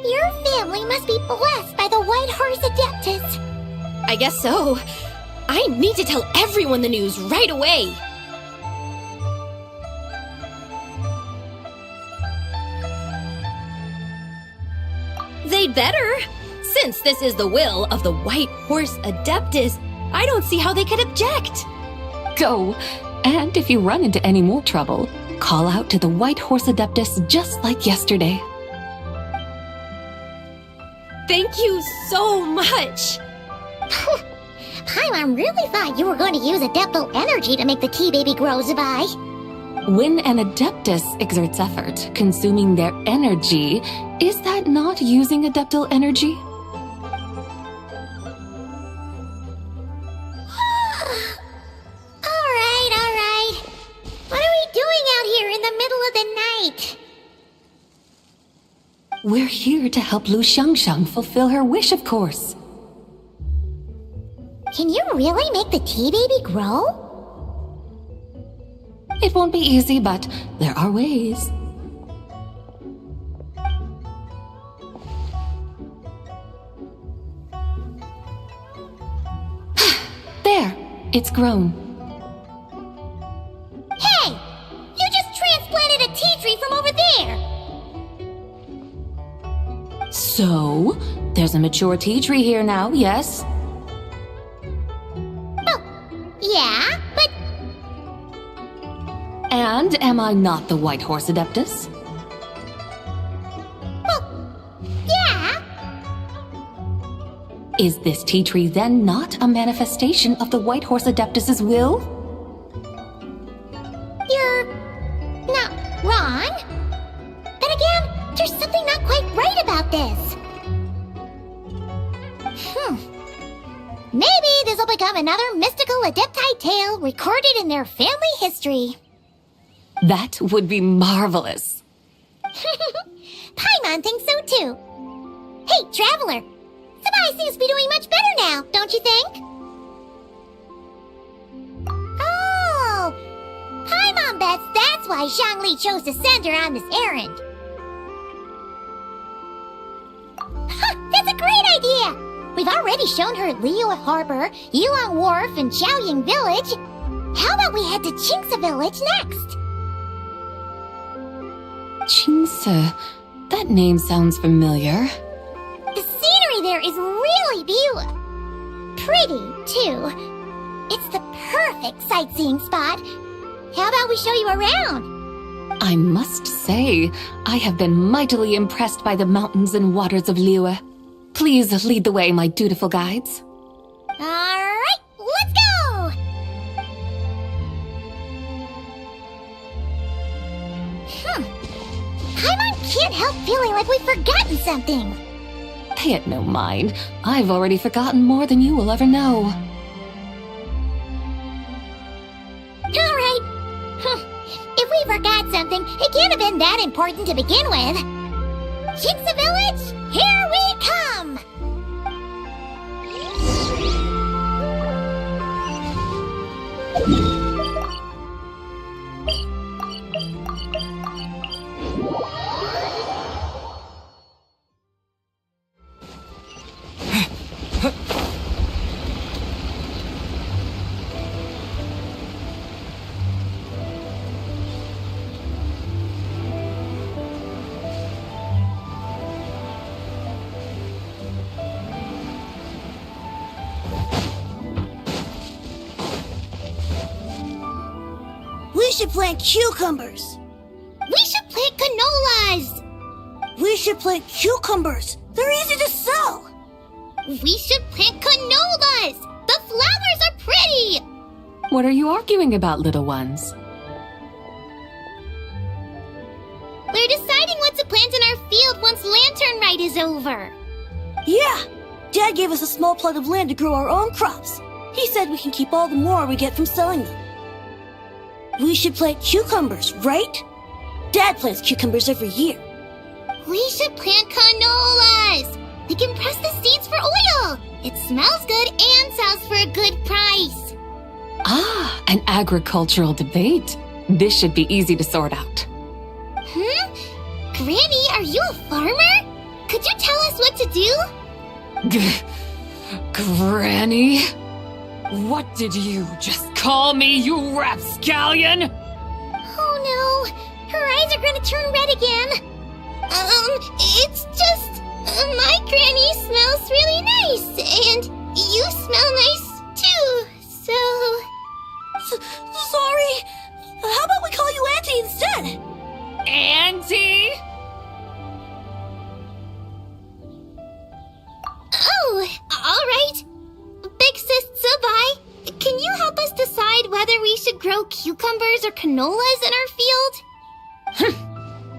Your family must be blessed by the White Horse Adeptus. I guess so. I need to tell everyone the news right away. They'd better. Since this is the will of the White Horse Adeptus, I don't see how they could object. Go, and if you run into any more trouble, call out to the White Horse Adeptus just like yesterday. Thank you so much. Paimon really thought you were going to use Adeptal energy to make the tea baby grow, Zabai. When an Adeptus exerts effort, consuming their energy, is that not using Adeptal energy? Alright. What are we doing out here in the middle of the night? We're here to help Lu Xiangxiang fulfill her wish, of course. Can you really make the tea baby grow? It won't be easy, but there are ways. There, it's grown. Hey! You just transplanted a tea tree from over there! So, there's a mature tea tree here now, yes? Oh, yeah, but... And am I not the White Horse Adeptus? Well, yeah. Is this tea tree then not a manifestation of the White Horse Adeptus's will? You're not wrong. But again, there's something not quite right about this. Maybe this will become another mystical Adepti tale recorded in their family history. That would be marvelous. Paimon thinks so too. Hey, Traveler! Sabai seems to be doing much better now, don't you think? Oh! Paimon bets that's why Zhongli chose to send her on this errand. That's a great idea! We've already shown her Liyue Harbor, Yulong Wharf, and Xiaoying Village. How about we head to Qingce Village next? Qingce. That name sounds familiar. The scenery there is really beautiful. Pretty, too. It's the perfect sightseeing spot. How about we show you around? I must say, I have been mightily impressed by the mountains and waters of Liyue. Please lead the way, my dutiful guides. Alright, let's go! Paimon can't help feeling like we've forgotten something. Pay it no mind. I've already forgotten more than you will ever know. Alright. If we forgot something, it can't have been that important to begin with. Jinxa Village, here we come! We should plant cucumbers. We should plant canolas! We should plant cucumbers. They're easy to sow. We should plant canolas! The flowers are pretty! What are you arguing about, little ones? We're deciding what to plant in our field once Lantern Rite is over. Yeah! Dad gave us a small plot of land to grow our own crops. He said we can keep all the more we get from selling them. We should plant cucumbers, right? Dad plants cucumbers every year. We should plant canolas! We can press the seeds for oil! It smells good and sells for a good price. Ah, an agricultural debate. This should be easy to sort out. Granny, are you a farmer? Could you tell us what to do? Granny? What did you just call me, you rapscallion? Oh no, her eyes are gonna turn red again. It's just, my granny smells really nice, and you smell nice too, so... Sorry. How about we call you Auntie instead? Auntie? Oh, alright. Big Sis Zubai, can you help us decide whether we should grow cucumbers or canolas in our field?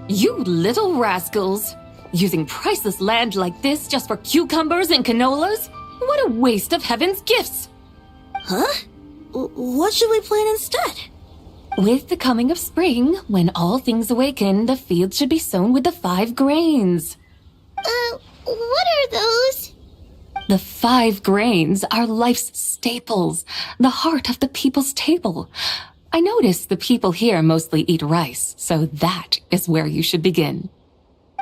You little rascals! Using priceless land like this just for cucumbers and canolas? What a waste of heaven's gifts! Huh? What should we plant instead? With the coming of spring, when all things awaken, the field should be sown with the 5 grains. What are those? The 5 grains are life's staples, the heart of the people's table. I notice the people here mostly eat rice, so that is where you should begin.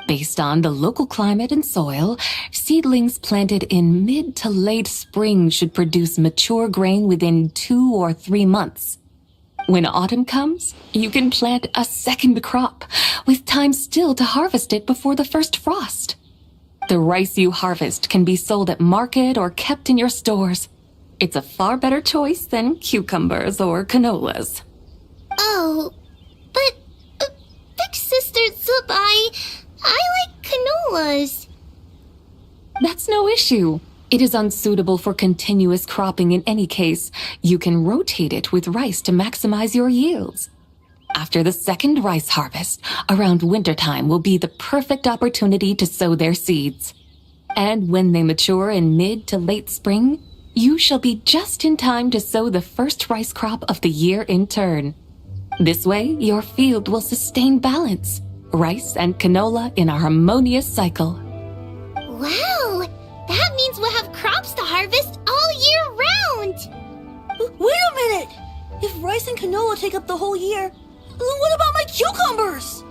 Based on the local climate and soil, seedlings planted in mid to late spring should produce mature grain within 2 or 3 months. When autumn comes, you can plant a second crop, with time still to harvest it before the first frost. The rice you harvest can be sold at market or kept in your stores. It's a far better choice than cucumbers or canolas. Oh, but Big Sister Zubai, I like canolas. That's no issue. It is unsuitable for continuous cropping in any case. You can rotate it with rice to maximize your yields. After the second rice harvest, around wintertime will be the perfect opportunity to sow their seeds. And when they mature in mid to late spring, you shall be just in time to sow the first rice crop of the year in turn. This way, your field will sustain balance, rice and canola in a harmonious cycle. Wow, that means we'll have crops to harvest all year round. Wait a minute! If rice and canola take up the whole year, what about my cucumbers?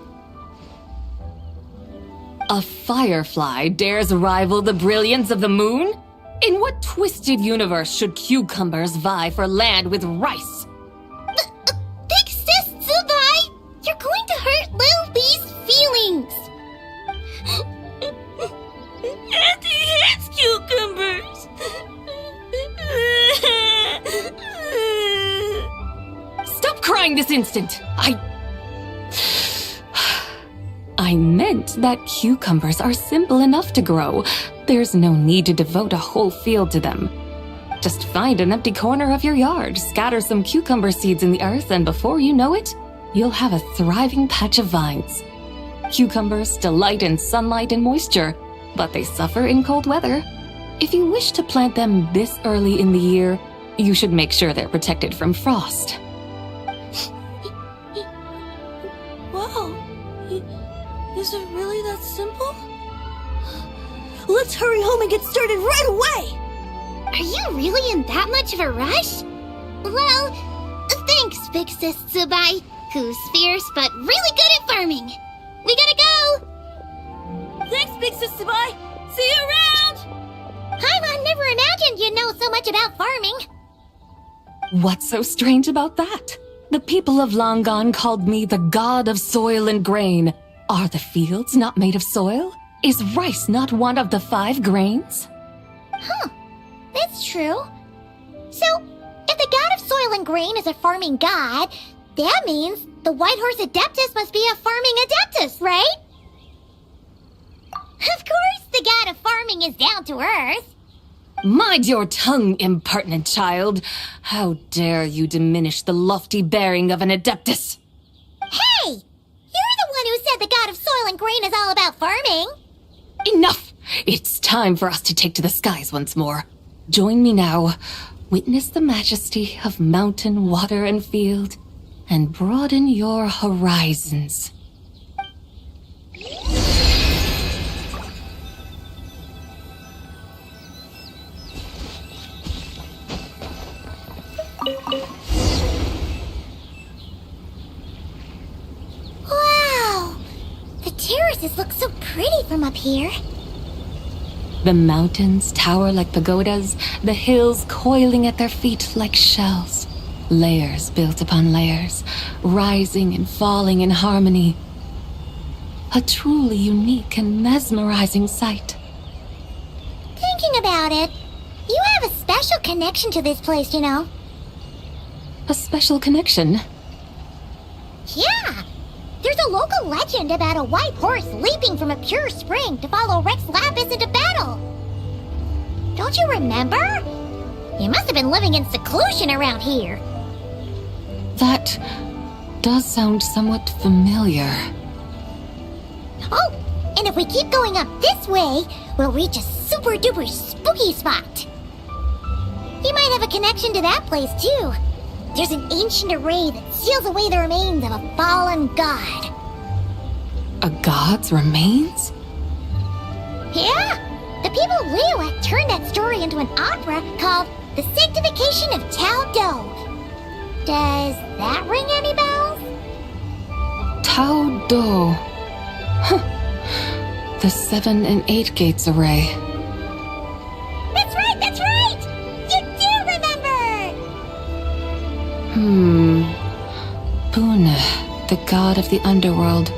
A firefly dares rival the brilliance of the moon? In what twisted universe should cucumbers vie for land with rice? Big Sis Zubai, you're going to hurt Lil Lee's feelings. Auntie hates cucumbers. Stop crying this instant! I meant that cucumbers are simple enough to grow. There's no need to devote a whole field to them. Just find an empty corner of your yard, scatter some cucumber seeds in the earth, and before you know it, you'll have a thriving patch of vines. Cucumbers delight in sunlight and moisture, but they suffer in cold weather. If you wish to plant them this early in the year, you should make sure they're protected from frost. Wow. Is it really that simple? Let's hurry home and get started right away! Are you really in that much of a rush? Well, thanks, Big Sis Tsubai, who's fierce but really good at farming. We gotta go! Thanks, Big Sis Tsubai! See you around! Paimon never imagined you'd know so much about farming. What's so strange about that? The people of Longon called me the god of soil and grain. Are the fields not made of soil? Is rice not one of the 5 grains? Huh. That's true. So, if the god of soil and grain is a farming god, that means the White Horse Adeptus must be a farming adeptus, right? Of course the god of farming is down to earth. Mind your tongue, impertinent child. How dare you diminish the lofty bearing of an adeptus? Hey! You're the one who said the god of soil and grain is all about farming. Enough! It's time for us to take to the skies once more. Join me now. Witness the majesty of mountain, water, and field, and broaden your horizons. Wow! The terraces look so pretty from up here. The mountains tower like pagodas, the hills coiling at their feet like shells. Layers built upon layers, rising and falling in harmony. A truly unique and mesmerizing sight. Thinking about it, you have a special connection to this place, you know. A special connection? Yeah! There's a local legend about a white horse leaping from a pure spring to follow Rex Lapis into battle. Don't you remember? You must have been living in seclusion around here. That does sound somewhat familiar. Oh, and if we keep going up this way, we'll reach a super duper spooky spot. You might have a connection to that place too. There's an ancient array that seals away the remains of a fallen god. A god's remains? Yeah! The people of Liyue turned that story into an opera called The Sanctification of Tao Do. Does that ring any bells? Tao Do. Huh. The 7 and 8 gates array. That's right, that's right! You do remember! Buna, the god of the underworld,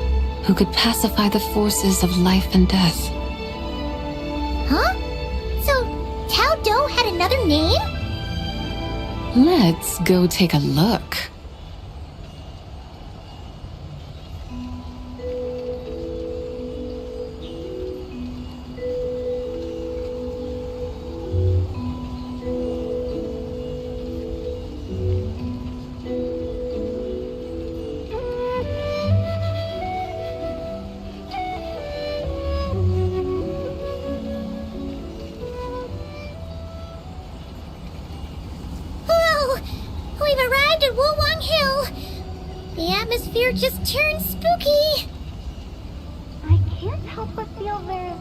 who could pacify the forces of life and death. Huh? So, Tao Do had another name? Let's go take a look. Just turned spooky. I can't help but feel there's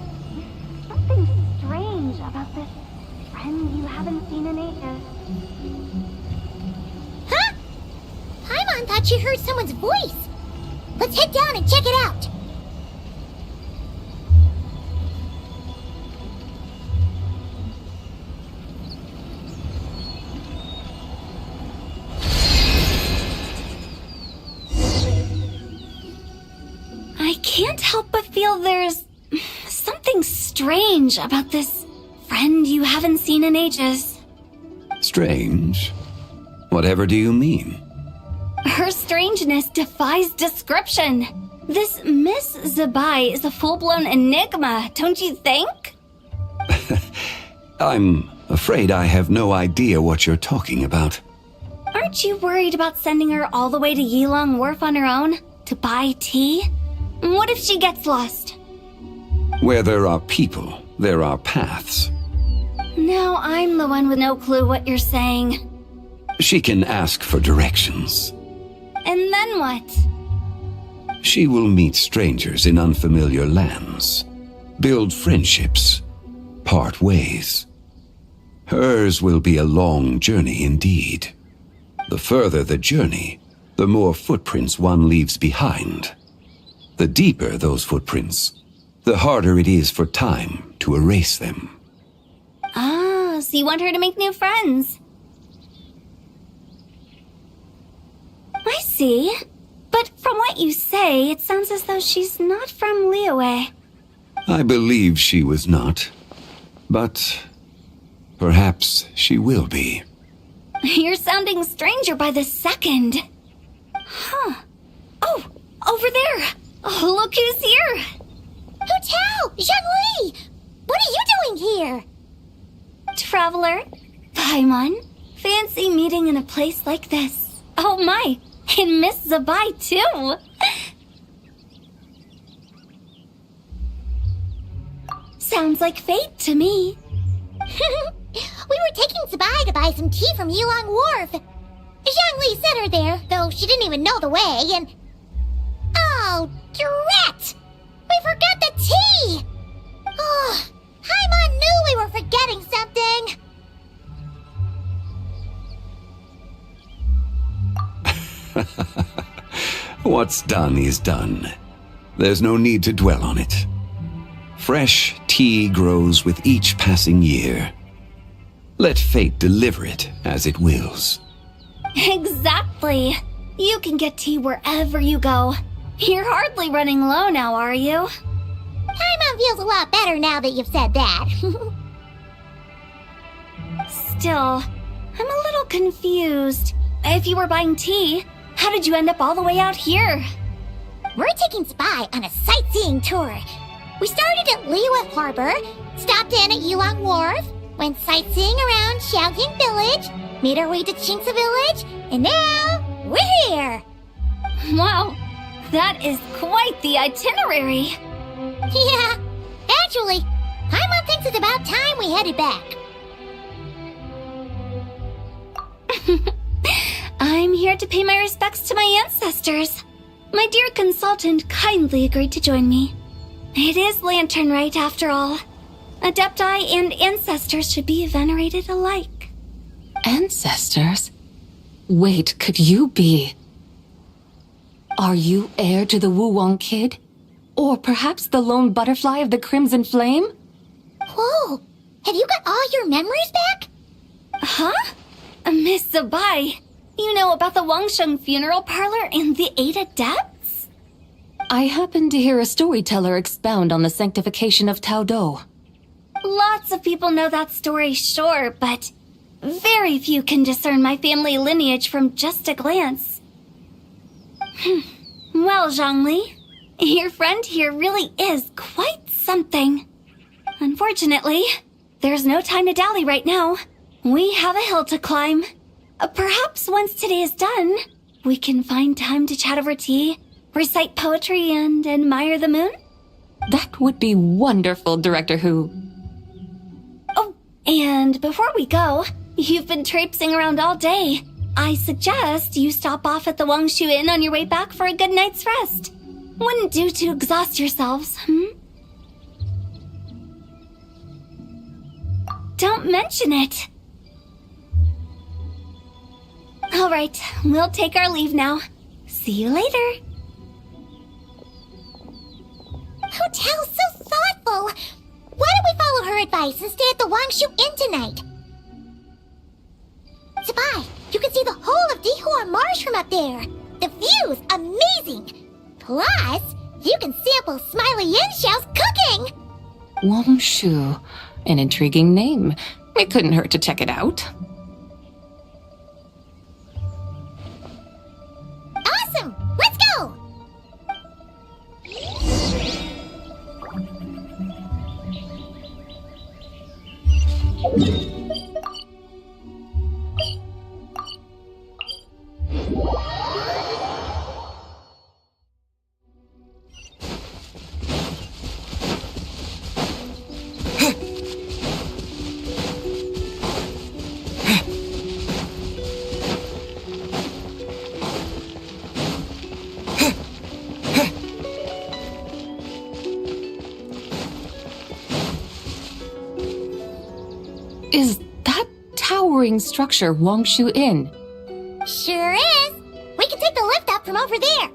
something strange about this friend you haven't seen in ages. Huh? Paimon thought she heard someone's voice. Let's head down and check it out. I can't help but feel there's something strange about this friend you haven't seen in ages. Strange? Whatever do you mean? Her strangeness defies description. This Miss Zabai is a full-blown enigma, don't you think? I'm afraid I have no idea what you're talking about. Aren't you worried about sending her all the way to Yilong Wharf on her own to buy tea? What if she gets lost? Where there are people, there are paths. Now I'm the one with no clue what you're saying. She can ask for directions. And then what? She will meet strangers in unfamiliar lands, build friendships, part ways. Hers will be a long journey indeed. The further the journey, the more footprints one leaves behind. The deeper those footprints, the harder it is for time to erase them. Ah, so you want her to make new friends. I see. But from what you say, it sounds as though she's not from Liyue. I believe she was not, but perhaps she will be. You're sounding stranger by the second. Huh. Oh, over there. Oh, look who's here. Hu Tao! Zhongli! What are you doing here? Traveler, Paimon, fancy meeting in a place like this. Oh my, and Miss Zabai too. Sounds like fate to me. We were taking Zabai to buy some tea from Yilong Wharf. Zhongli sent her there, though she didn't even know the way, and... Oh, drat! We forgot the tea! Oh, Paimon knew we were forgetting something! What's done is done. There's no need to dwell on it. Fresh tea grows with each passing year. Let fate deliver it as it wills. Exactly. You can get tea wherever you go. You're hardly running low now, are you? Paimon feels a lot better now that you've said that. Still, I'm a little confused. If you were buying tea, how did you end up all the way out here? We're taking Zabai on a sightseeing tour. We started at Liyue Harbor, stopped in at Yilong Wharf, went sightseeing around Xiaoying Village, made our way to Qingce Village, and now we're here! Wow, that is quite the itinerary. Yeah, actually, Paimon thinks it's about time we headed back. I'm here to pay my respects to my ancestors. My dear consultant kindly agreed to join me. It is Lantern Rite, after all. Adepti and ancestors should be venerated alike. Ancestors? Wait, could you be? Are you heir to the Wu Wong kid? Or perhaps the lone butterfly of the Crimson Flame? Whoa, have you got all your memories back? Huh? Miss Zabai, you know about the Wangsheng funeral parlor and the 8 adepts? I happened to hear a storyteller expound on the sanctification of Tao Do. Lots of people know that story, sure, but very few can discern my family lineage from just a glance. Well, Zhongli, your friend here really is quite something. Unfortunately, there's no time to dally right now. We have a hill to climb. Perhaps once today is done, we can find time to chat over tea, recite poetry, and admire the moon? That would be wonderful, Director Hu. Oh, and before we go, you've been traipsing around all day. I suggest you stop off at the Wangshu Inn on your way back for a good night's rest. Wouldn't do to exhaust yourselves, Don't mention it. All right, we'll take our leave now. See you later. Hotel's so thoughtful. Why don't we follow her advice and stay at the Wangshu Inn tonight? Zabai, you can see the whole of Dihua Marsh from up there. The view's amazing. Plus, you can sample Smiley Yin-Xiao's cooking. Wangshu, an intriguing name. It couldn't hurt to check it out. Awesome! Let's go! Is that towering structure Wangshu Inn? Sure is. We can take the lift up from over there.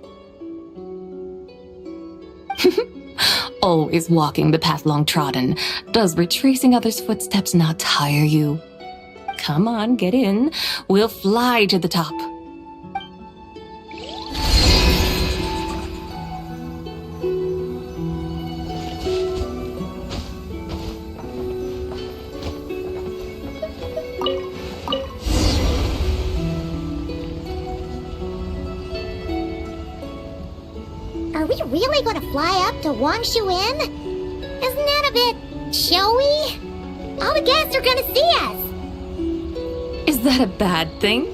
Always walking the path long trodden. Does retracing others' footsteps not tire you? Come on, get in. We'll fly to the top. Are we really going to fly up to Wangshu Inn? Isn't that a bit showy? All the guests are going to see us. Is that a bad thing?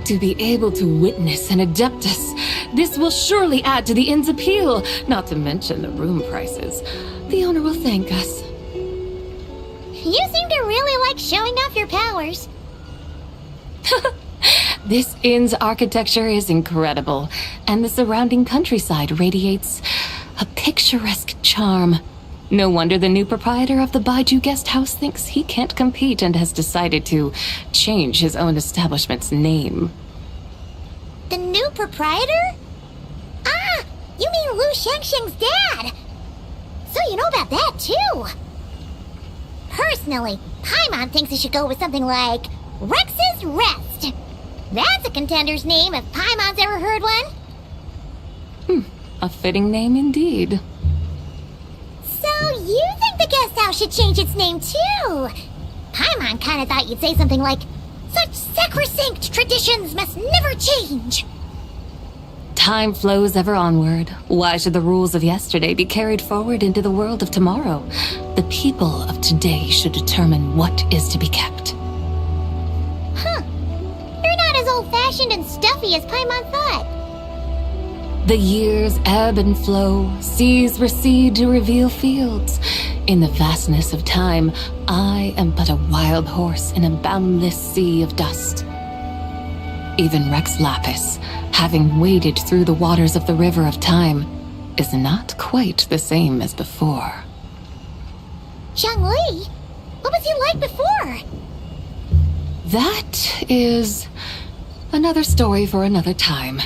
To be able to witness an Adeptus. This will surely add to the inn's appeal, not to mention the room prices. The owner will thank us. You seem to really like showing off your powers. This inn's architecture is incredible, and the surrounding countryside radiates a picturesque charm. No wonder the new proprietor of the Baiju guest house thinks he can't compete and has decided to change his own establishment's name. The new proprietor? Ah, you mean Lu Shengsheng's dad. So you know about that too. Personally, Paimon thinks it should go with something like Rex's Rest. That's a contender's name if Paimon's ever heard one. A fitting name indeed. So you think the guest house should change its name too? Paimon kinda thought you'd say something like, such sacrosanct traditions must never change. Time flows ever onward. Why should the rules of yesterday be carried forward into the world of tomorrow? The people of today should determine what is to be kept. Huh. You're not as old-fashioned and stuffy as Paimon thought. The years ebb and flow, seas recede to reveal fields. In the vastness of time, I am but a wild horse in a boundless sea of dust. Even Rex Lapis, having waded through the waters of the river of time, is not quite the same as before. Zhongli? What was he like before? That is another story for another time.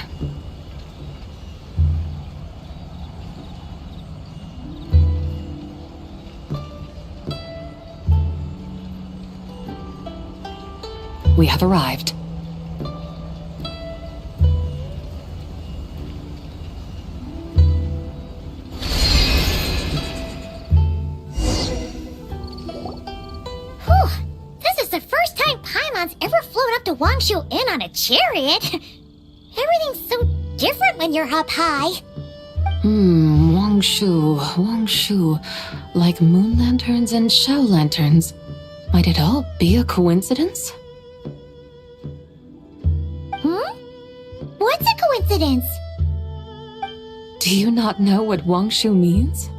We have arrived. This is the first time Paimon's ever flown up to Wangshu Inn on a chariot. Everything's so different when you're up high. Wangshu. Like moon lanterns and shell lanterns. Might it all be a coincidence? What's a coincidence? Do you not know what Wangshu means?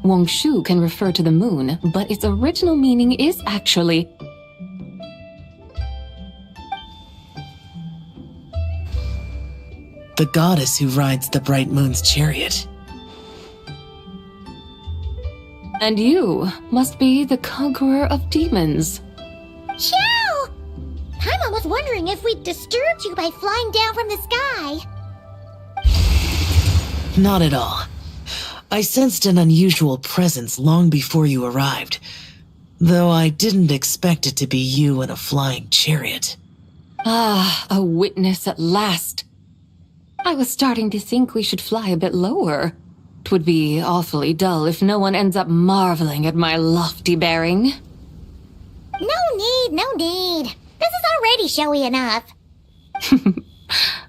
Wangshu can refer to the moon, but its original meaning is actually the goddess who rides the bright moon's chariot. And you must be the conqueror of demons. Chow! Paimon was wondering if we'd disturbed you by flying down from the sky. Not at all. I sensed an unusual presence long before you arrived, though I didn't expect it to be you in a flying chariot. Ah, a witness at last. I was starting to think we should fly a bit lower. 'Twould be awfully dull if no one ends up marveling at my lofty bearing. No need. This is already showy enough.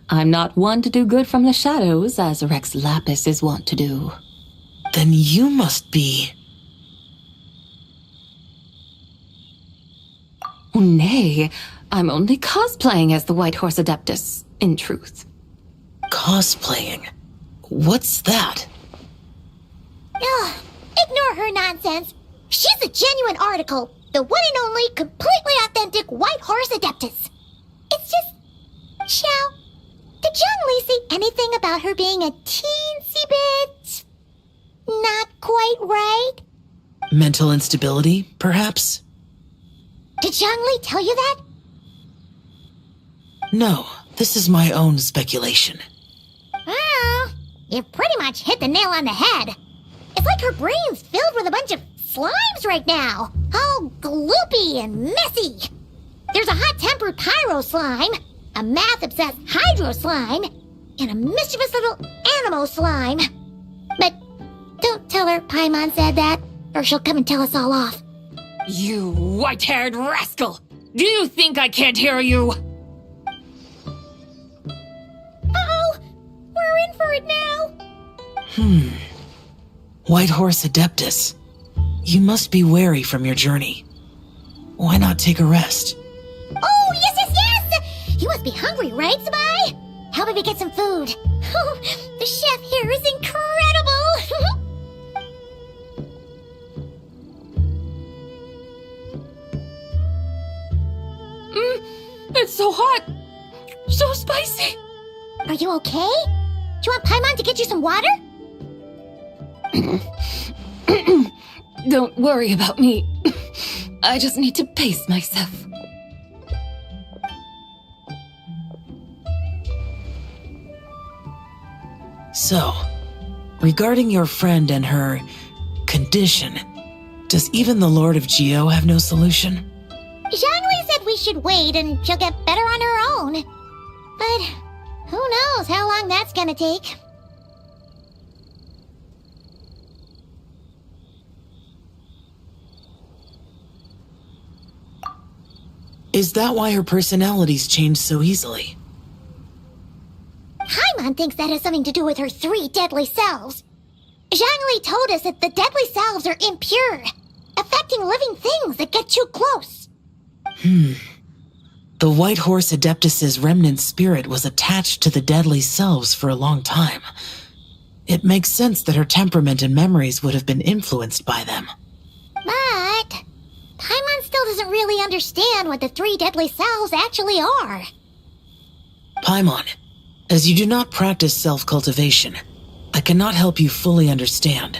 I'm not one to do good from the shadows, as Rex Lapis is wont to do. Then you must be... Nay, I'm only cosplaying as the White Horse Adeptus, in truth. Cosplaying? What's that? Ugh, ignore her nonsense. She's a genuine article. The one and only, completely authentic White Horse Adeptus. It's just... Xiao, did Zhongli say anything about her being a teensy bit... not quite right? Mental instability, perhaps? Did Zhongli tell you that? No, this is my own speculation. Well, you pretty much hit the nail on the head. It's like her brain's filled with a bunch of slimes right now. All gloopy and messy. There's a hot-tempered pyro slime, a math-obsessed hydro slime, and a mischievous little animo slime. But don't tell her Paimon said that, or she'll come and tell us all off. You white-haired rascal! Do you think I can't hear you? Uh-oh! We're in for it now! White Horse Adeptus. You must be weary from your journey. Why not take a rest? Oh, yes! You must be hungry, right, Sabai? How about we get some food? Oh, the chef here is incredible! It's so hot! So spicy! Are you okay? Do you want Paimon to get you some water? Don't worry about me. I just need to pace myself. So, regarding your friend and her condition, does even the Lord of Geo have no solution? Zhongli said we should wait and she'll get better on her own. But who knows how long that's gonna take. Is that why her personalities change so easily? Paimon thinks that has something to do with her 3 deadly selves. Zhongli told us that the deadly selves are impure, affecting living things that get too close. The White Horse Adeptus's remnant spirit was attached to the deadly selves for a long time. It makes sense that her temperament and memories would have been influenced by them. But Paimon still doesn't really understand what the 3 deadly selves actually are. Paimon, as you do not practice self-cultivation, I cannot help you fully understand.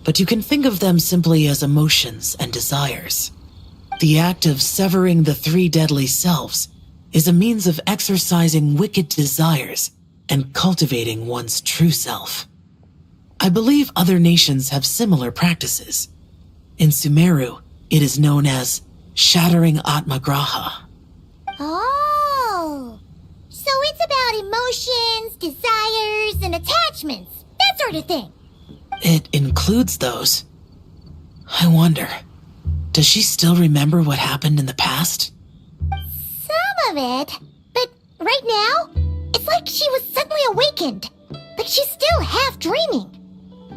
But you can think of them simply as emotions and desires. The act of severing the 3 deadly selves is a means of exercising wicked desires and cultivating one's true self. I believe other nations have similar practices. In Sumeru, it is known as shattering Atmagraha. Oh, so it's about emotions, desires, and attachments, that sort of thing. It includes those. I wonder, does she still remember what happened in the past? Some of it, but right now, it's like she was suddenly awakened. Like she's still half dreaming.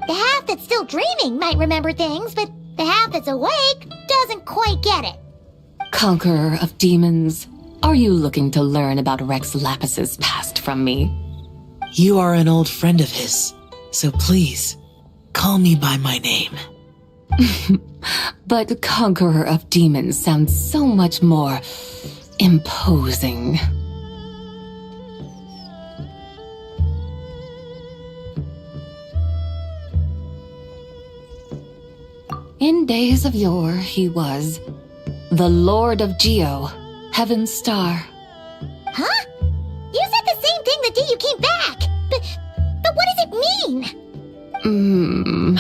The half that's still dreaming might remember things, but the half that's awake doesn't quite get it. Conqueror of demons, are you looking to learn about Rex Lapis's past from me? You are an old friend of his, so please, call me by my name. But Conqueror of Demons sounds so much more imposing. In days of yore, he was the Lord of Geo, Heaven's Star. Huh? You said the same thing the day you came back. But what does it mean?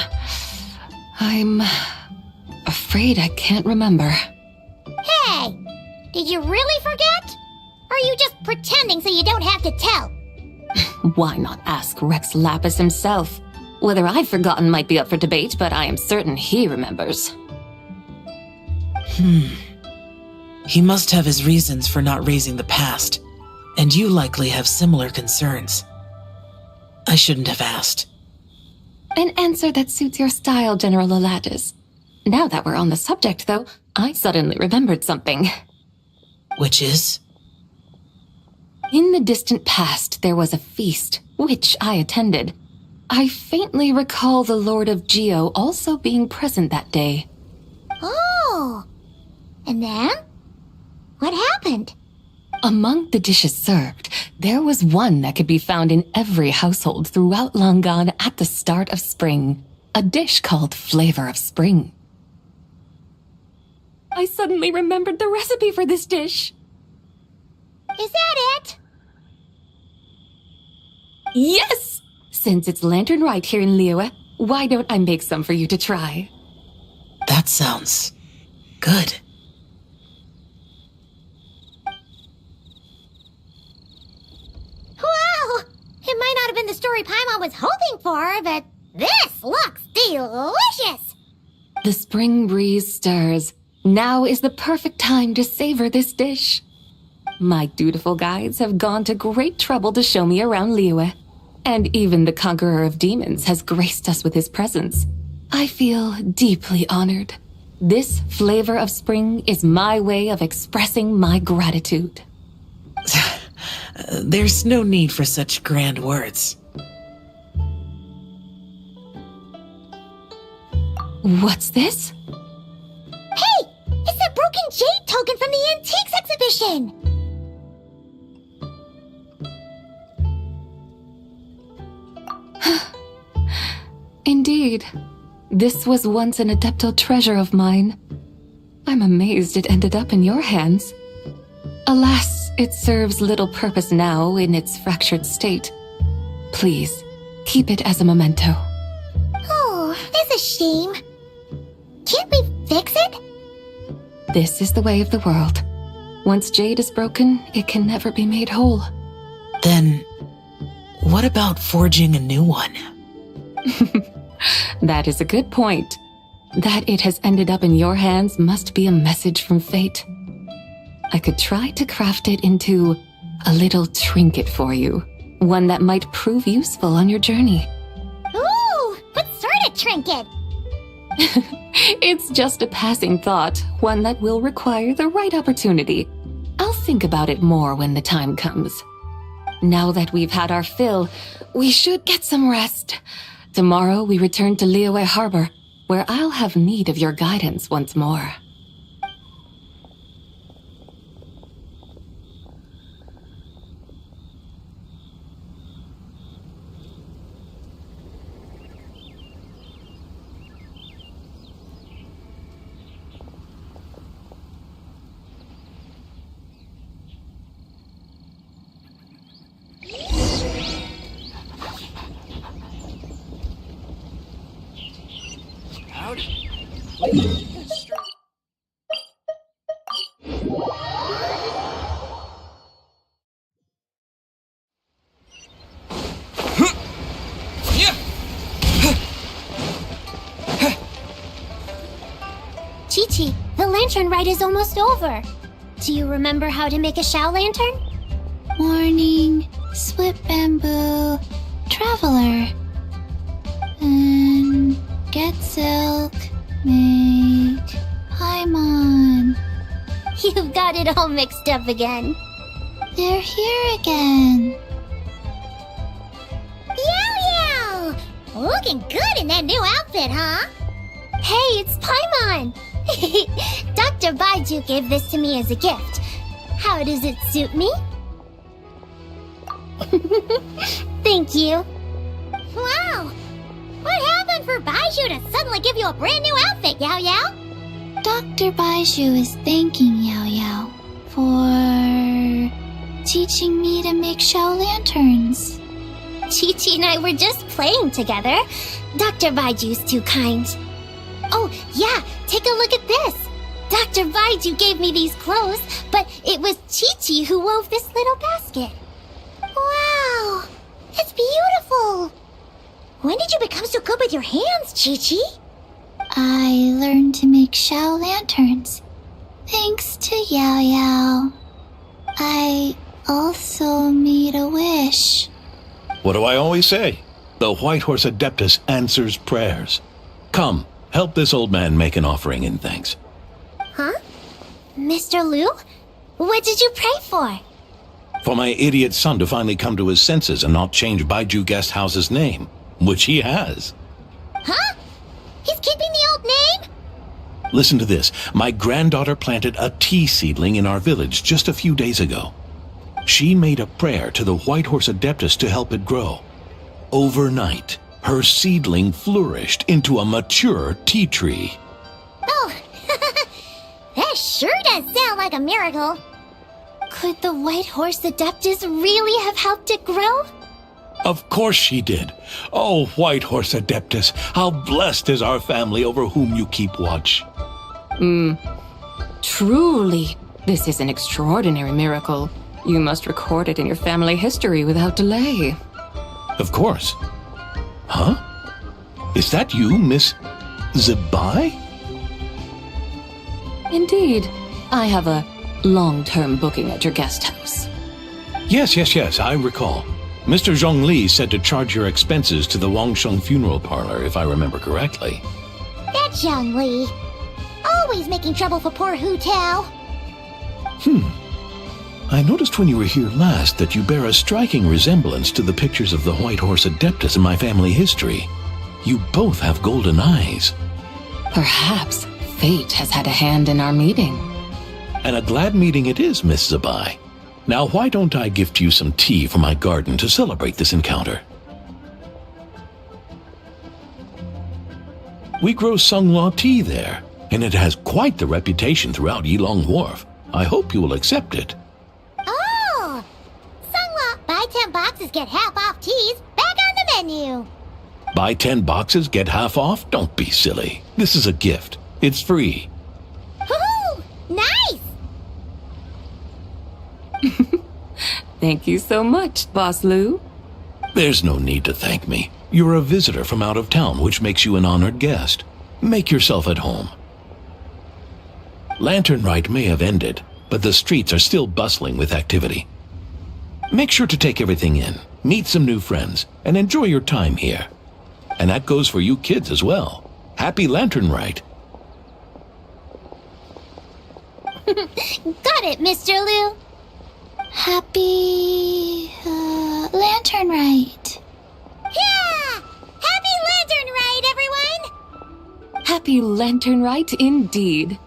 I'm afraid I can't remember. Hey, did you really forget? Or are you just pretending so you don't have to tell? Why not ask Rex Lapis himself? Whether I've forgotten might be up for debate, but I am certain he remembers. He must have his reasons for not raising the past. And you likely have similar concerns. I shouldn't have asked. An answer that suits your style, General Elatis. Now that we're on the subject, though, I suddenly remembered something. Which is? In the distant past, there was a feast, which I attended. I faintly recall the Lord of Geo also being present that day. Oh! And then? What happened? Among the dishes served, there was one that could be found in every household throughout Langan at the start of spring. A dish called Flavor of Spring. I suddenly remembered the recipe for this dish. Is that it? Yes! Since it's lantern right here in Liyue, why don't I make some for you to try? That sounds good. Wow! It might not have been the story Paimon was hoping for, but this looks delicious! The spring breeze stirs. Now is the perfect time to savor this dish. My dutiful guides have gone to great trouble to show me around Liyue, and even the conqueror of demons has graced us with his presence. I feel deeply honored. This flavor of spring is my way of expressing my gratitude. There's no need for such grand words. What's this? Hey! It's that broken jade token from the antiques exhibition! Indeed. This was once an adeptal treasure of mine. I'm amazed it ended up in your hands. Alas, it serves little purpose now in its fractured state. Please, keep it as a memento. Oh, it's a shame. Can't we fix it? This is the way of the world. Once jade is broken, it can never be made whole. Then, what about forging a new one? That is a good point. That it has ended up in your hands must be a message from fate. I could try to craft it into a little trinket for you. One that might prove useful on your journey. Ooh, what sort of trinket? It's just a passing thought, one that will require the right opportunity. I'll think about it more when the time comes. Now that we've had our fill, we should get some rest. Tomorrow we return to Liyue Harbor, where I'll have need of your guidance once more. Chi-Chi, the lantern ride is almost over. Do you remember how to make a Shao lantern? Morning, split bamboo, traveler. And get silk, make Paimon. You've got it all mixed up again. They're here again. Yow! Looking good in that new outfit, huh? Hey, it's Paimon! Dr. Baiju gave this to me as a gift. How does it suit me? Thank you. Wow! What happened for Baiju to suddenly give you a brand new outfit, Yao Yao? Dr. Baiju is thanking Yao Yao for teaching me to make Shao lanterns. Chi-Chi and I were just playing together. Dr. Baiju's too kind. Oh, yeah, take a look at this. Dr. Baiju gave me these clothes, but it was Chi-Chi who wove this little basket. Wow, it's beautiful. When did you become so good with your hands, Chi-Chi? I learned to make Shao lanterns, thanks to Yao Yao. I also made a wish. What do I always say? The White Horse Adeptus answers prayers. Come, help this old man make an offering in thanks. Huh? Mr. Liu? What did you pray for? For my idiot son to finally come to his senses and not change Baiju Guest House's name, which he has. Huh? He's keeping the old name? Listen to this. My granddaughter planted a tea seedling in our village just a few days ago. She made a prayer to the White Horse Adeptus to help it grow. Overnight, her seedling flourished into a mature tea tree. Oh, that sure does sound like a miracle. Could the White Horse Adeptus really have helped it grow? Of course she did. Oh, White Horse Adeptus, how blessed is our family over whom you keep watch. Truly, this is an extraordinary miracle. You must record it in your family history without delay. Of course. Huh? Is that you, Miss Zebai? Indeed. I have a long-term booking at your guest house. Yes, I recall. Mr. Zhongli said to charge your expenses to the Wangsheng funeral parlor, if I remember correctly. That Zhongli. Always making trouble for poor Hu Tao. I noticed when you were here last that you bear a striking resemblance to the pictures of the White Horse Adeptus in my family history. You both have golden eyes. Perhaps fate has had a hand in our meeting. And a glad meeting it is, Miss Zebai. Now why don't I gift you some tea from my garden to celebrate this encounter? We grow Sunghua tea there, and it has quite the reputation throughout Yilong Wharf. I hope you will accept it. Oh! Sunghua, buy 10 boxes, get half off teas. Back on the menu. Buy 10 boxes, get half off? Don't be silly. This is a gift. It's free. Woohoo! Nice! Thank you so much, Boss Liu. There's no need to thank me. You're a visitor from out of town, which makes you an honored guest. Make yourself at home. Lantern Rite may have ended, but the streets are still bustling with activity. Make sure to take everything in, meet some new friends, and enjoy your time here. And that goes for you kids as well. Happy Lantern Rite. Got it, Mr. Liu. Happy Lantern Rite. Yeah! Happy Lantern Rite, everyone! Happy Lantern Rite indeed.